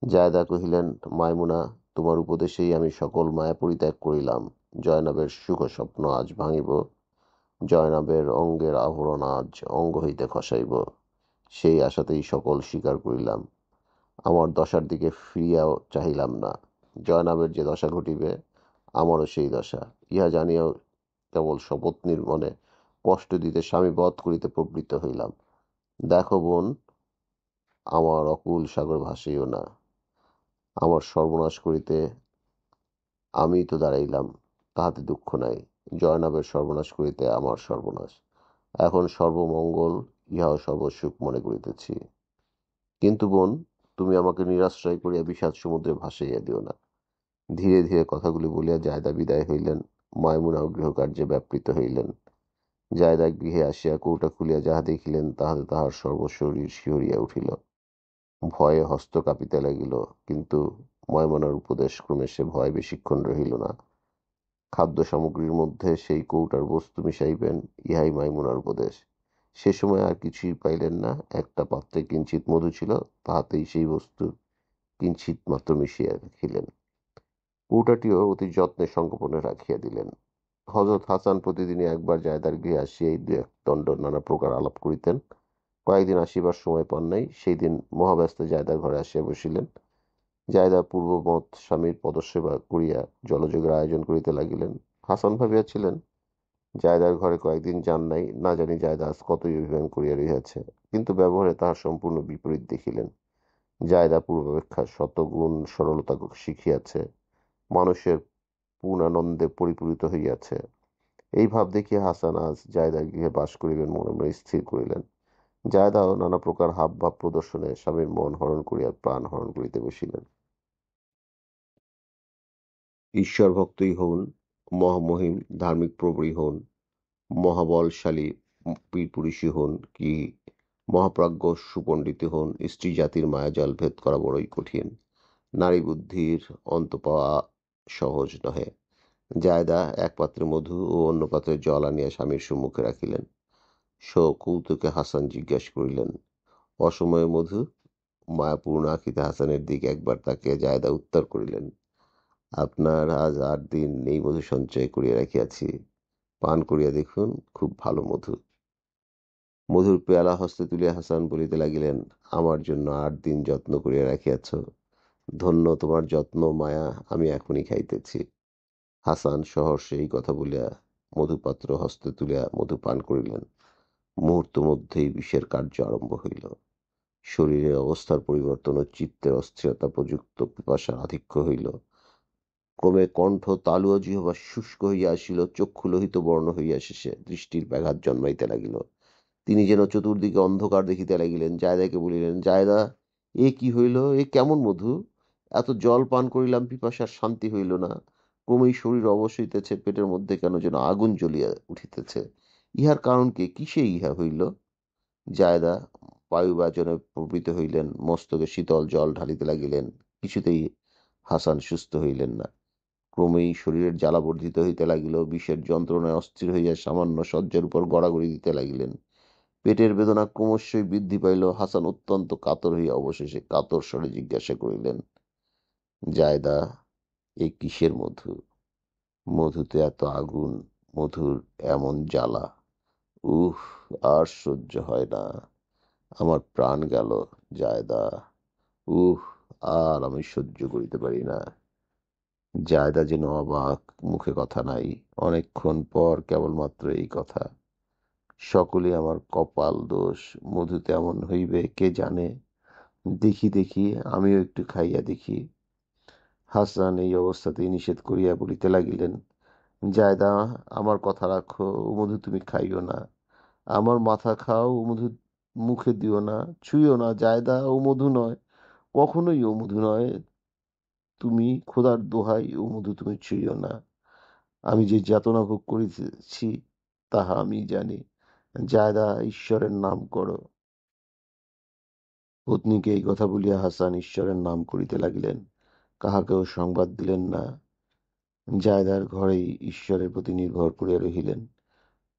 জায়দা কহিলেন, মায়মুনা, তোমার উপদেশেই আমি সকল মায়া পরিত্যাগ করিলাম। জয়নাবের সুখ স্বপ্ন আজ ভাঙিব, জয়নাবের অঙ্গের আভরণ আজ অঙ্গ হইতে খসাইব। সেই আশাতেই সকল স্বীকার করিলাম। আমার দশার দিকে ফিরিয়াও চাহিলাম না। জয়নাবের যে দশা ঘটিবে, আমারও সেই দশা। ইহা জানিয়াও কেবল সপত্নীর মনে কষ্ট দিতে স্বামী বধ করিতে প্রবৃত্ত হইলাম। দেখো বোন, আমার অকুল সাগর ভাসিও না। আমার সর্বনাশ করিতে আমিই তো দাঁড়াইলাম, তাহাতে দুঃখ নাই। জয়নাবের সর্বনাশ করিতে আমার সর্বনাশ। এখন সর্বমঙ্গল, ইহাও সর্বসুখ মনে করিতেছি। কিন্তু বোন, তুমি আমাকে নিরাশ্রয় করিয়া বিষাদ সমুদ্রে ভাসাইয়া দিও না। ধীরে ধীরে কথাগুলি বলিয়া জায়দা বিদায় হইলেন। ময়মুনাও গৃহকার্যে ব্যাপৃত হইলেন। জায়দা গৃহে আসিয়া কৌটা খুলিয়া যাহা দেখিলেন তাহাতে তাহার সর্বশরীর শিহরিয়া উঠিল, ভয়ে হস্ত কাঁপিতে লাগিল। কিন্তু ময়মনের উপদেশ ক্রমে সে ভয় বেশিক্ষণ রহিল না। খাদ্য সামগ্রীর মধ্যে সেই কৌটার বস্তু মিশাইবেন, ইহাই মাইমুনার উপদেশ। সে সময় আর কিছুই পাইলেন না। একটা পাত্রে কিঞ্চিৎ মধু ছিল, তাহাতেই সেই বস্তু কিঞ্চিৎ মাত্র মিশিয়া রাখিলেন। কৌটাটিও অতি যত্নে সংগোপনে রাখিয়া দিলেন। হযরত হাসান প্রতিদিনই একবার জায়দার গৃহে আসিয়া এই দু এক দণ্ড নানা প্রকার আলাপ করিতেন। কয়েকদিন আসিবার সময় পান নাই, সেই দিন মহাব্যস্তে জায়দার ঘরে আসিয়া বসিলেন। জায়দা পূর্ববৎ স্বামীর পদসেবা করিয়া জলযোগের আয়োজন করিতে লাগিলেন। হাসান ভাবিয়াছিলেন, জায়দার ঘরে কয়েকদিন যান নাই, না জানি জায়দা আজ কতই অভিমান করিয়া রহিয়াছে। কিন্তু ব্যবহারে তাহার সম্পূর্ণ বিপরীত দেখিলেন। জায়দা পূর্বাপেক্ষা শতগুণ সরলতা শিখিয়াছে, মানুষের পূর্ণানন্দে পরিপূরিত হইয়াছে। এই ভাব দেখিয়া হাসান আজ জায়দার গৃহে বাস করিবেন মনে মনে স্থির করিলেন। জায়দাও নানা প্রকার হাবভাব প্রদর্শনে স্বামীর মন হরণ করিয়া প্রাণ হরণ করিতে বসিলেন। ঈশ্বর ভক্তই হউন, মহামহিম ধার্মিক প্রবরী হউন, মহাবলশালী বীরপুরুষই হউন, কি মহাপ্রাজ্ঞ সুপণ্ডিতই হউন, স্ত্রী জাতির মায়াজাল ভেদ করা বড়ই কঠিন। নারী বুদ্ধির অন্ত পাওয়া সহজ নহে। জায়দা এক পাত্রে মধু ও অন্য পাত্রে জল আনিয়া স্বামীর সম্মুখে রাখিলেন। কৌতুকে হাসান জিজ্ঞাসা করিলেন, অসময়ে মধু? মায়াপূর্ণ আঁখিতে হাসানের দিকে একবার তাকিয়া জায়দা উত্তর করিলেন, আপনার আজ ৮ দিন এই মধু সঞ্চয় করিয়া রাখিয়াছি, পান করিয়া দেখুন, খুব ভালো মধু। মধুর পেয়ালা হস্তে তুলিয়া হাসান বলিতে লাগিলেন, আমার জন্য ৮ দিন যত্ন করিয়া রাখিয়াছ, ধন্য তোমার যত্ন মায়া, আমি এখনই খাইতেছি। হাসান সহর্ষে এই কথা বলিয়া মধুপাত্র হস্তে তুলিয়া মধু পান করিলেন। মুহূর্ত মধ্যেই বিষের কার্য আরম্ভ হইল। শরীরের অবস্থার পরিবর্তন ও চিত্তের অস্থিরতা প্রযুক্ত পিপাসার আধিক্য হইল। ক্রমে কণ্ঠ তালু ও জিহ্বা শুষ্ক হইয়া আসিল, চক্ষু লোহিত বর্ণ হইয়া শেষে দৃষ্টির ব্যাঘাত জন্মাইতে লাগিল। তিনি যেন চতুর্দিকে অন্ধকার দেখিতে লাগিলেন। জায়দাকে বলিলেন, জায়দা, এ কি হইল? এ কেমন মধু? এত জল পান করিলাম, পিপাসার শান্তি হইল না। ক্রমেই শরীর অবশ হইতেছে, পেটের মধ্যে কেন যেন আগুন জ্বলিয়া উঠিতেছে। ইহার কারণ কি? কিসে ইহা হইল? জায়দা বায়ুবাচনে প্রবৃত হইলেন, মস্তকে শীতল জল ঢালিতে লাগিলেন। কিছুতেই হাসান সুস্থ হইলেন না। ক্রমেই শরীরের জ্বালা বর্ধিত হইতে লাগিল। বিষের যন্ত্রণায় অস্থির হইয়া সামান্য শয্যার উপর গড়াগড়ি দিতে লাগিলেন। পেটের বেদনা ক্রমশই বৃদ্ধি পাইল। হাসান অত্যন্ত কাতর হইয়া অবশেষে কাতর স্বরে জিজ্ঞাসা করিলেন, জায়দা, এ কিসের মধু? মধুতে এত আগুন, মধুর এমন জ্বালা! উহ, আর সহ্য হয় না, আমার প্রাণ গেল। জায়দা, উহ, আর আমি সহ্য করিতে পারি না। জায়দা যেন অবাক, মুখে কথা নাই। অনেকক্ষণ পর কেবলমাত্র এই কথা, সকলে আমার কপাল দোষ, মধুতে এমন হইবে কে জানে। দেখি দেখি, আমিও একটু খাইয়া দেখি। হাসান এই অবস্থাতেই নিষেধ করিয়া বলিতে লাগিলেন, জায়দা, আমার কথা রাখো, ও মধু তুমি খাইও না। আমার মাথা খাও, ও মধু মুখে দিও না, ছুঁইও না। জায়দা, ও মধু নয়, কখনোই ও মধু নয়। তুমি, খোদার দোহাই, ও মধু তুমি ছুঁইও না। আমি যে যাতনা ভোগ করিতেছি তাহা আমি জানি। জায়দা, ঈশ্বরের নাম করো। পত্নীকে এই কথা বলিয়া হাসান ঈশ্বরের নাম করিতে লাগিলেন। কাহাকেও সংবাদ দিলেন না। জায়দার ঘরেই ঈশ্বরের প্রতি নির্ভর করিয়া রহিলেন।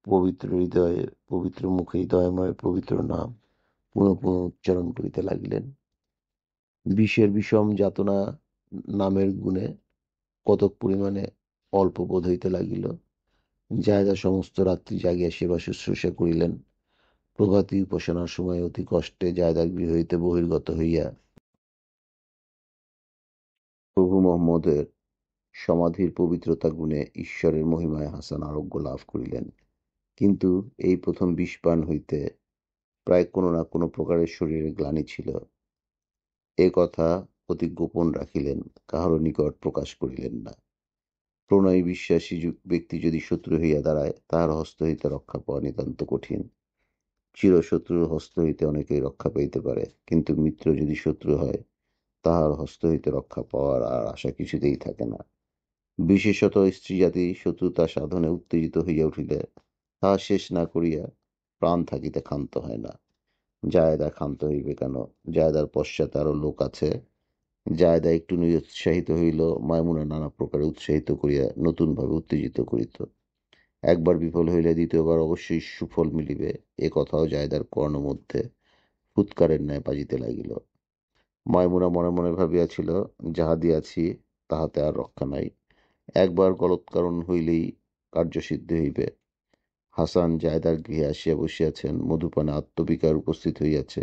পবিত্র হৃদয়ে, পবিত্র মুখে হৃদয়ময় পবিত্র নাম পুনঃ পুনঃ উচ্চারণ করিতে লাগিলেন। বিষের বিষম যাতনা নামের গুণে কতক পরিমাণে অল্প বোধ হইতে লাগিল। জায়দা সমস্ত রাত্রি জাগিয়া সেবা শুশ্রূষা করিলেন। প্রভাতী উপাসনার সময় অতি কষ্টে জায়দার গৃহ হইতে বহির্গত হইয়া প্রভু মোহাম্মদের সমাধির পবিত্রতা গুণে ঈশ্বরের মহিমায় হাসান আরোগ্য লাভ করিলেন। কিন্তু এই প্রথম বিষ পান হইতে প্রায় কোনো না কোনো প্রকারের শরীরে গ্লানি ছিল। এ কথা অতি গোপন রাখিলেন, কাহারও নিকট প্রকাশ করিলেন না। প্রণয়ী বিশ্বাসী ব্যক্তি যদি শত্রু হইয়া দাঁড়ায়, তাহার হস্ত হইতে রক্ষা পাওয়া নিতান্ত কঠিন। চিরশত্রুর হস্ত হইতে অনেকেই রক্ষা পাইতে পারে, কিন্তু মিত্র যদি শত্রু হয়, তাহার হস্ত হইতে রক্ষা পাওয়ার আর আশা কিছুতেই থাকে না। বিশেষত স্ত্রীজাতি শত্রুতা সাধনে উত্তেজিত হইয়া উঠিলে তাহা শেষ না করিয়া প্রাণ থাকিতে ক্ষান্ত হয় না। জায়দা ক্ষান্ত হইবে কেন? জায়দার পশ্চাতে আরো লোক আছে। জায়দা একটু নিরুৎসাহিত হইল, মাইমুনা নানা প্রকারে উৎসাহিত করিয়া নতুনভাবে উত্তেজিত করিত। একবার বিফল হইলে দ্বিতীয়বার অবশ্যই সুফল মিলিবে, এ কথাও জায়দার কর্ণমধ্যে ফুৎকারের ন্যায় বাজিতে লাগিল। মাইমুনা মনে মনে ভাবিয়াছিল, যাহা দিয়াছি তাহাতে আর রক্ষা নাই। একবার গলৎকারণ হইলেই কার্যসিদ্ধি হইবে। হাসান জায়দার গৃহে আসিয়া বসিয়াছেন, মধুপানে আত্মবিকার উপস্থিত হইয়াছে।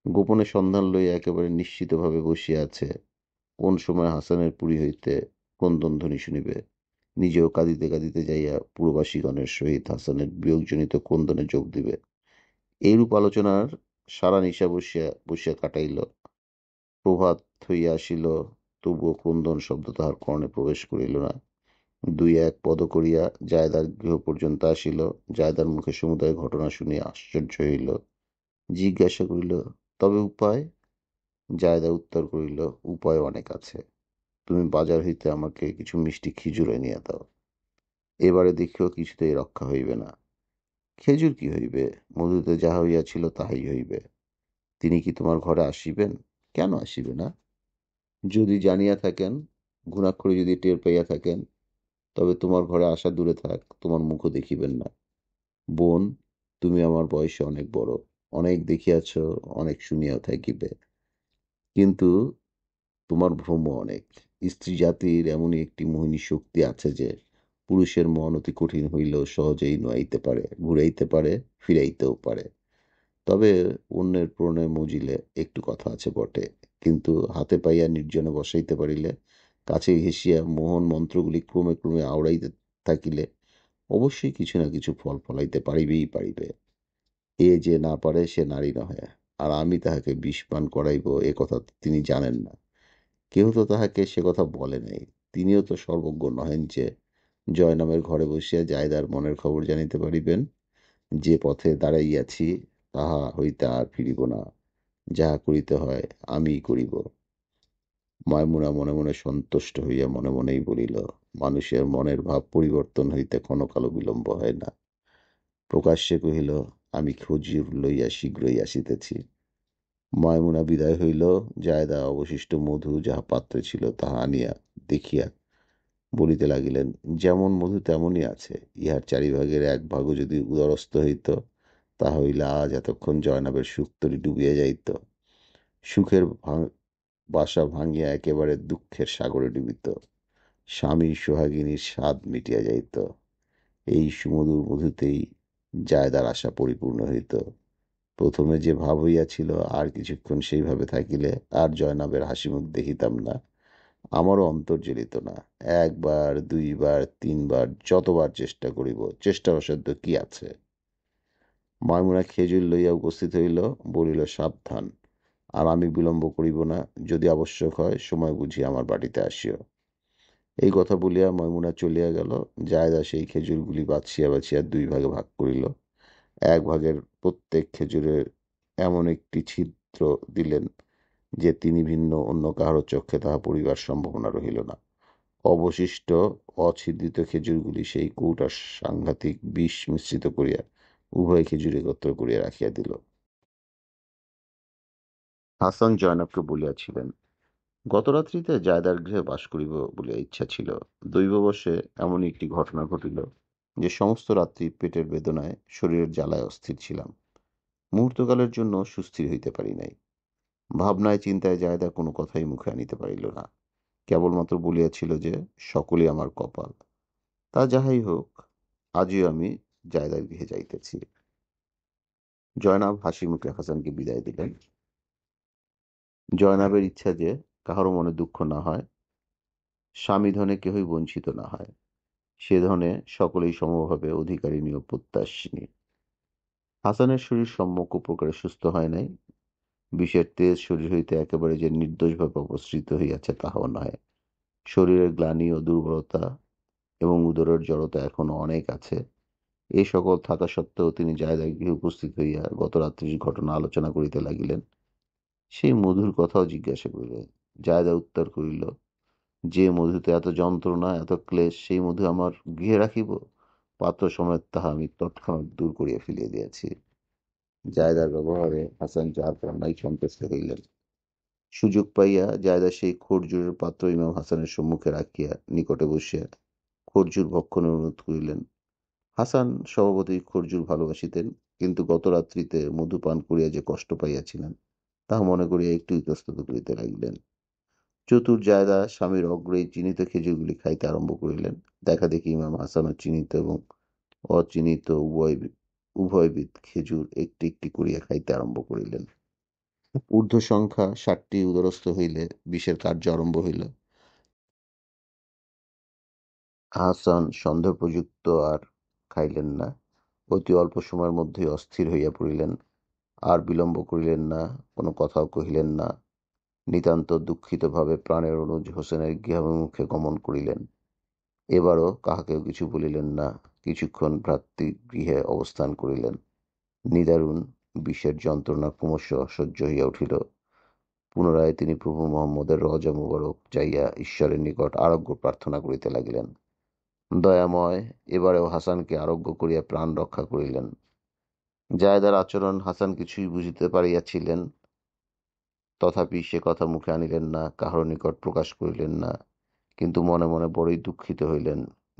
গোপনে সন্ধান লইয়া একেবারে নিশ্চিতভাবে বসিয়া আছে, কোন সময় হাসানের পুরী হইতে ক্রন্দনধ্বনি শুনিবে। নিজেও কাঁদিতে কাঁদিতে যাইয়া পুরবাসীগণের সহিত হাসানের বিয়োগজনিত ক্রন্দনে যোগ দিবে। এইরূপ আলোচনার সারা নিশা বসিয়া বসিয়া কাটাইল। প্রভাত হইয়া আসিল, তবুও ক্রন্দন শব্দ তাহার কর্ণে প্রবেশ করিল না। দুই এক পদ করিয়া জায়দার গৃহ পর্যন্ত আসিল। জায়দার মুখে সমুদয় ঘটনা শুনিয়া আশ্চর্য হইল। জিজ্ঞাসা করিল, তবে উপায়? জায়দা উত্তর করিল, উপায় অনেক আছে। তুমি বাজার হইতে আমাকে কিছু মিষ্টি খিজুর আনিয়া দাও। এবারে দেখিও কিছুতেই রক্ষা হইবে না। খেজুর কি হইবে? মধুতে যাহা হইয়াছিল তাহাই হইবে। তিনি কি তোমার ঘরে আসিবেন? কেন আসিবে না? যদি জানিয়া থাকেন, ঘুণাক্ষরে যদি টের পাইয়া থাকেন, তবে তোমার ঘরে আসা দূরে থাক, তোমার মুখও দেখিবেন না। বোন, তুমি আমার বয়সে অনেক বড়, অনেক দেখিয়াছ, অনেক শুনিয়াও থাকিবে, কিন্তু তোমার ভ্রম অনেক। স্ত্রী জাতির এমনই একটি মোহিনী শক্তি আছে যে পুরুষের মন অতি কঠিন হইলেও সহজেই নুয়াইতে পারে, ঘুরাইতে পারে, ফিরাইতেও পারে। তবে অন্যের প্রণয় মজিলে একটু কথা আছে বটে, কিন্তু হাতে পাইয়া নির্জনে বসাইতে পারিলে, কাছে ঘেঁষিয়া মোহন মন্ত্রগুলি ক্রমে ক্রমে আওড়াইতে থাকিলে অবশ্যই কিছু না কিছু ফল ফলাইতে পারিবেই পারিবে। এ যে না পারে সে নারী নহে। আর আমি তাহাকে বিষ পান করাইব এ কথা তিনি জানেন না। কেহ তো তাহাকে সে কথা বলে নাই। তিনিও তো সর্বজ্ঞ নহেন যে জয়নামের ঘরে বসিয়া জায়দার মনের খবর জানিতে পারিবেন। যে পথে দাঁড়াইয়াছি তাহা হইতে আর ফিরিব না। যাহা করিতে হয় আমিই করিব। মাইমুনা মনে মনে সন্তুষ্ট হইয়া মনে মনেই বলিল, মানুষের মনের ভাব পরিবর্তন হইতে ক্ষণকালও বিলম্ব হয় না। প্রকাশ্যে কহিল, আমি খোঁজির লইয়া শীঘ্রই আসিতেছি। মাইমুনা বিদায় হইল। জায়দা অবশিষ্ট মধু যাহা পাত্রে ছিল তাহা আনিয়া দেখিয়া বলিতে লাগিলেন, যেমন মধু তেমনই আছে। ইহার চারিভাগের এক ভাগও যদি উদরস্থ হইত, তাহা হইলে আজ এতক্ষণ জয়নাবের সুখতরি ডুবিয়া যাইত। সুখের বাসা ভাঙিয়া একেবারে দুঃখের সাগরে ডুবিত। স্বামী সোহাগিনীর স্বাদ মিটিয়া যাইত। এই সুমধুর মধুতেই জায়দার আশা পরিপূর্ণ হইত। প্রথমে যে ভাব হইয়াছিল, আর কিছুক্ষণ সেইভাবে থাকিলে আর জয়নাবের হাসিমুখ দেখিতাম না, আমারও অন্তর জ্বলিত না। একবার, দুইবার, তিনবার, যতবার চেষ্টা করিব, চেষ্টার অসাধ্য কি আছে? মাইমুনা খেজুর লইয়া উপস্থিত হইল, বলিল, সাবধান, আর আমি বিলম্ব করিব না। যদি আবশ্যক হয় সময় বুঝিয়া আমার বাড়িতে আসিও। এই কথা বলিয়া মাইমুনা চলিয়া গেল। জায়দা সেই খেজুরগুলি বাছিয়া বাছিয়া দুই ভাগে ভাগ করিল। এক ভাগের প্রত্যেক খেজুরের এমন একটি ছিদ্র দিলেন যে তিনি ভিন্ন অন্য কাহারও চক্ষে তাহা পড়িবার সম্ভাবনা রহিল না। অবশিষ্ট অছিদ্রিত খেজুরগুলি সেই কৌটার সাংঘাতিক বিষ মিশ্রিত করিয়া উভয় খেজুর একত্র করিয়া রাখিয়া দিল। হাসান জয়নবকে বলিয়াছিলেন, গত রাত্রিতে জায়দার গৃহে বাস করিব বলিয়া ইচ্ছা ছিল। দৈববশে এমন একটি ঘটনা ঘটিল যে সমস্ত রাত্রি পেটের বেদনায়, শরীরের জ্বালায় অস্থির ছিলাম। মুহূর্তকালের জন্য সুস্থির হইতে পারি নাই। ভাবনায় চিন্তায় জায়দা কোনো কথাই মুখে আনিতে পারিল না। কেবলমাত্র বলিয়াছিল যে সকলই আমার কপাল। তা যাহাই হোক, আজই আমি জায়দার গৃহে যাইতেছি। জয়নাব হাসি মুখে হাসানকে বিদায় দিলেন। জয়নাবের ইচ্ছা যে কাহারও মনে দুঃখ না হয়, স্বামী ধনে কেহই বঞ্চিত না হয়, সে ধনে সকলেই সমভাবে অধিকারিণী ও প্রত্যাশিনী। হাসানের শরীর সম্যক প্রকারে সুস্থ হয় নাই। বিষের তেজ শরীর হইতে একেবারে যে নির্দোষভাবে অপসৃত হইয়াছে তাহাও নয়। শরীরের গ্লানি ও দুর্বলতা এবং উদরের জড়তা এখনো অনেক আছে। এই সকল থাকা সত্ত্বেও তিনি জায়দার গৃহে উপস্থিত হইয়া গত রাত্রির ঘটনা আলোচনা করিতে লাগিলেন। সেই মধুর কথাও জিজ্ঞাসা করিলেন। জায়দা উত্তর করিল, যে মধুতে এত যন্ত্রণা, এত ক্লেশ, সেই মধু আমার গৃহে রাখিব? পাত্র সমেত তাহা আমি তৎক্ষণাৎ দূর করিয়া ফেলিয়া দিয়াছি। জায়দার ব্যবহারে হাসান যার পর নাই সন্তুষ্ট হইলেন। সুযোগ পাইয়া জায়দা সেই খরজুরের পাত্র ইমাম হাসানের সম্মুখে রাখিয়া নিকটে বসিয়া খরজুর ভক্ষণের অনুরোধ করিলেন। হাসান স্বভাবতই খরজুর ভালোবাসিতেন, কিন্তু গত রাত্রিতে মধুপান করিয়া যে কষ্ট পাইয়াছিলেন তাহা মনে করিয়া একটু ইতস্তত করিতে লাগিলেন। চতুর জায়দা স্বামীর অগ্রেই চিনিত খেজুরগুলি খাইতে আরম্ভ করিলেন। দেখা দেখি ইমাম হাসানও চিনিত এবং অচিনিত উভয়বিধ খেজুর একটি একটি করিয়া খাইতে আরম্ভ করিলেন। ঊর্ধ্ব সংখ্যা 60টি উদরস্থ হইলে বিষের কার্য আরম্ভ হইল। হাসান সন্দেহপ্রযুক্ত আর খাইলেন না, অতি অল্প সময়ের মধ্যেই অস্থির হইয়া পড়িলেন। আর বিলম্ব করিলেন না, কোনো কথাও কহিলেন না। নিতান্ত দুঃখিতভাবে প্রাণের অনুজ হোসেনের গৃহাভিমুখে গমন করিলেন। এবারও কাহাকেও কিছু বলিলেন না, কিছুক্ষণ ভ্রাতৃগৃহে অবস্থান করিলেন। নিদারুণ বিষের যন্ত্রণা ক্রমশ অসহ্য হইয়া উঠিল। পুনরায় তিনি প্রভু মুহাম্মদের রওজা মুবারক যাইয়া ঈশ্বরের নিকট আরোগ্য প্রার্থনা করিতে লাগিলেন। দয়াময় এবারেও হাসানকে আরোগ্য করিয়া প্রাণ রক্ষা করিলেন। জায়দার আচরণ হাসান কিছুই বুঝিতে পারিয়াছিলেন, তথাপি সে কথা মুখে আনিলেন না, কাহারও নিকট প্রকাশ করিলেন না, কিন্তু মনে মনে বড়ই দুঃখিত হইলেন।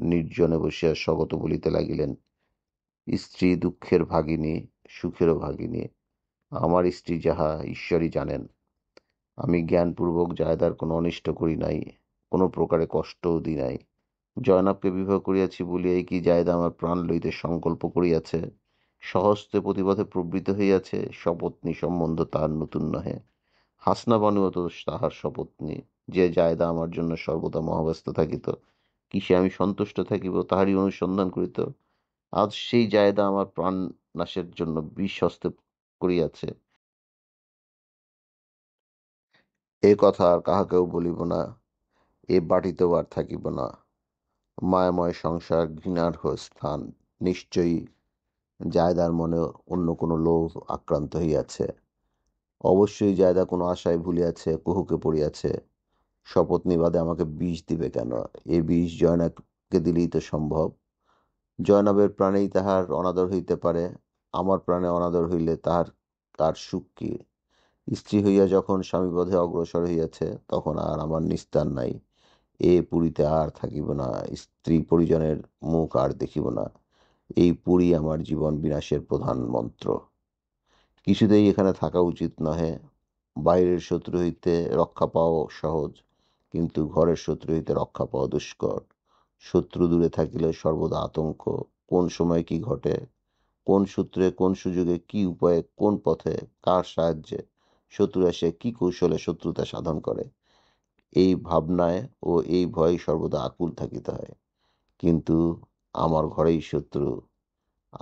নির্জনে বসিয়া স্বগত বলিতে লাগিলেন, স্ত্রী দুঃখের ভাগিনী, সুখেরও ভাগিনী। আমার স্ত্রী যাহা ঈশ্বরই জানেন। আমি জ্ঞানপূর্বক জায়দার কোনো অনিষ্ট করি নাই, কোনো প্রকারে কষ্টও দিই নাই। জয়নাবকে বিবাহ করিয়াছি বলিয়াই কি জায়দা আমার প্রাণ লইতে সংকল্প করিয়াছে, স্বহস্তে প্রতিপথে প্রবৃত্ত হইয়াছে? সপত্নী সম্বন্ধ তাহার নতুন নহে। হাসনা বানুও তো তাহার সপত্নী। যে জায়দা আমার জন্য সর্বদা মহাব্যস্ত থাকিত, কিসে আমি সন্তুষ্ট থাকিব তাহারই অনুসন্ধান করিত। আজ সেই জায়দা আমার প্রাণ নাশের জন্য বিষ হস্তে করিয়াছে। এ কথা আর কাহাকেও বলিব না, এ বাটিতেও আর থাকিব না। মায়াময় সংসার ঘৃণার্হ স্থান। নিশ্চয়ই জায়দার মনে অন্য কোনো লোভ আক্রান্ত হইয়াছে। অবশ্যই জায়দা কোনো আশায় ভুলিয়াছে, কুহুকে পড়িয়াছে। সপত্নী বাদে আমাকে বিষ দিবে কেন? এ বিষ জয়নাবকে দিলেই তো সম্ভব। জয়নাবের প্রাণেই তাহার অনাদর হইতে পারে, আমার প্রাণে অনাদর হইলে তাহার আর সুখ কি? স্ত্রী হইয়া যখন স্বামীবধে অগ্রসর হইয়াছে, তখন আর আমার নিস্তার নাই। এ পুরীতে আর থাকিব না, স্ত্রী পরিজনের মুখ আর দেখিব না। এই পুরী আমার জীবন বিনাশের প্রধান মন্ত্র। কিছুতেই এখানে থাকা উচিত নহে। বাইরের শত্রু হইতে রক্ষা পাওয়া সহজ, কিন্তু ঘরের শত্রু হইতে রক্ষা পাওয়া দুষ্কর। শত্রু দূরে থাকিলে সর্বদা আতঙ্ক। কোন সময় কি ঘটে, কোন সূত্রে, কোন সুযোগে, কি উপায়ে, কোন পথে, কার সাহায্যে শত্রু এসে কি কৌশলে শত্রুতা সাধন করে, এই ভাবনায় ও এই ভয়ে সর্বদা আকুল থাকিতে হয়। কিন্তু আমার ঘরেই শত্রু,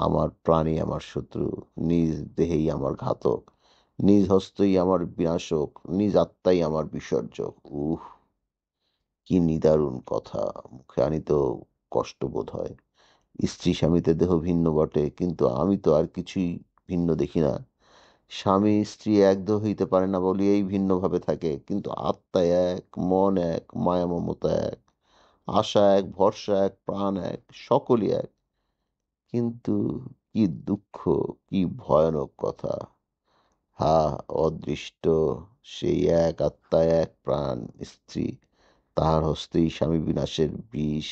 আমার প্রাণই আমার শত্রু, নিজ দেহেই আমার ঘাতক, নিজ হস্তই আমার বিনাশক, নিজ আত্মাই আমার বিসর্জক। কি নিদারুণ কথা! মুখে আনিতেও কষ্ট বোধ হয়। স্ত্রী স্বামীতে দেহ ভিন্ন বটে, কিন্তু আমি তো আর কিছুই ভিন্ন দেখি না। স্বামী স্ত্রী এক দেহ হইতে পারে না বলিয়াই ভিন্নভাবে থাকে, কিন্তু আত্মা এক, মন এক, মায়া মমতা এক, আশা এক, ভরসা এক, প্রাণ এক, সকলই এক। কিন্তু কি দুঃখ, কি ভয়ানক কথা! হা, অদৃষ্ট! সেই এক আত্মা, এক প্রাণ স্ত্রী, তাহার হস্তেই স্বামী বিনাশের বিষ।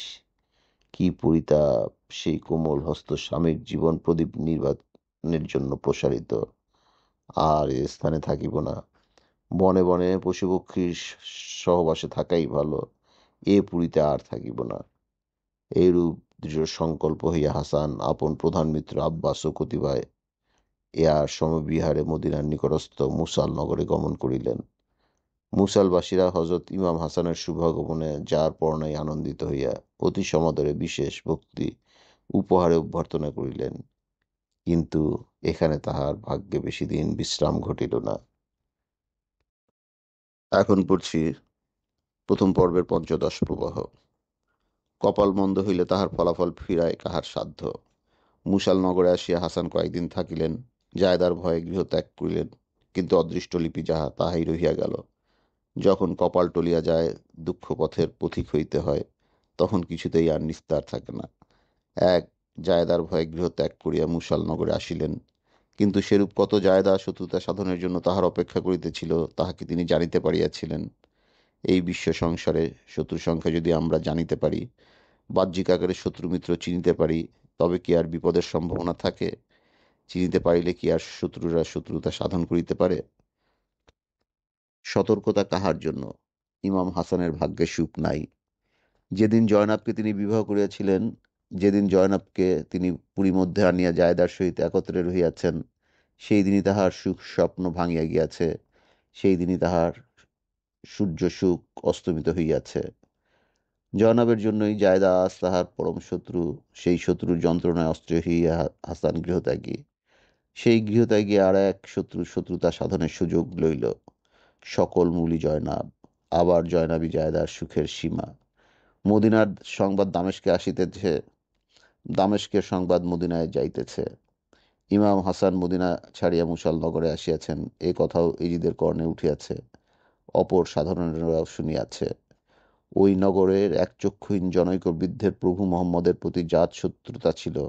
কি পরিতাপ! সেই কোমল হস্ত স্বামীর জীবন প্রদীপ নির্বাণের জন্য প্রসারিত। আর এ স্থানে থাকিব না। বনে বনে পশুপক্ষীর সহবাসে থাকাই ভালো। এ পুরীতে আর থাকিব না। এইরূপ দৃঢ় সংকল্প হইয়া হাসান আপন প্রধান মিত্র আব্বাস ও কতিপয় এয়ার সমবিহারে মদিনার নিকটস্থ মুসাল নগরে গমন করিলেন। মুসালবাসীরা হজরত ইমাম হাসানের শুভাগমনে যার পরনাই আনন্দিত হইয়া অতি সমাদরে বিশেষ ভক্তি উপহারে অভ্যর্থনা করিলেন। কিন্তু এখানে তাহার ভাগ্যে বেশি দিন বিশ্রাম ঘটিল না। এখন পড়ছি প্রথম পর্বের পঞ্চদশ প্রবাহ। কপাল মন্দ হইলে তাহার ফলাফল ফিরায় কাহার সাধ্য। মুসাল নগরে আসিয়া হাসান কয়েকদিন থাকিলেন। জায়দার ভয়ে গৃহত্যাগ করিলেন, কিন্তু অদৃষ্টলিপি যাহা তাহাই রহিয়া গেল। যখন কপাল টলিয়া যায়, দুঃখ পথের পথিক হইতে হয়, তখন কিছুতেই আর নিস্তার থাকে না। এক জায়দার ভয়ে গৃহত্যাগ করিয়া মুষাল নগরে আসিলেন। কিন্তু সেরূপ কত জায়দা শত্রুতা সাধনের জন্য তাহার অপেক্ষা করিতেছিল তাহাকে তিনি জানিতে পারিয়াছিলেন। এই বিশ্ব সংসারে শত্রু সংখ্যা যদি আমরা জানিতে পারি, বাহ্যিক আকারে শত্রু মিত্র চিনিতে পারি, তবে কি আর বিপদের সম্ভাবনা থাকে? চিনিতে পারিলে কি আর শত্রুরা শত্রুতা সাধন করিতে পারে? সতর্কতা কাহার জন্য? ইমাম হাসানের ভাগ্যে সুখ নাই। যেদিন জয়নাবকে তিনি বিবাহ করিয়াছিলেন, যেদিন জয়নাবকে তিনি পুরী মধ্যে আনিয়া জায়দার সহিত একত্রে রহিয়াছেন, সেই দিনই তাহার সুখ স্বপ্ন ভাঙিয়া গিয়াছে, সেই দিনই তাহার সূর্য সুখ অস্তমিত হইয়াছে। জয়নাবের জন্যই জায়দা আজ তাহার পরম শত্রু, সেই শত্রুর যন্ত্রণায় অস্থির হইয়া হাসান গৃহত্যাগী। সেই গৃহত্যাগী আর এক শত্রুতা সাধনের সুযোগ লইল। সকল মূলই জয়নাব, আবার জয়নাবই জায়দার সুখের সীমা। মদিনার সংবাদ দামেস্কে আসিতেছে, দামেস্কের সংবাদ মদিনায় যাইতেছে। ইমাম হাসান মদিনা ছাড়িয়া মুষাল নগরে আসিয়াছেন, এ কথাও ইজিদের কর্ণে উঠিয়াছে, অপর সাধারণেরাও শুনিয়াছে। ওই নগরের একচক্ষুহীন জনৈক বৃদ্ধের প্রভু মোহাম্মদের প্রতি জাত শত্রুতা ছিল।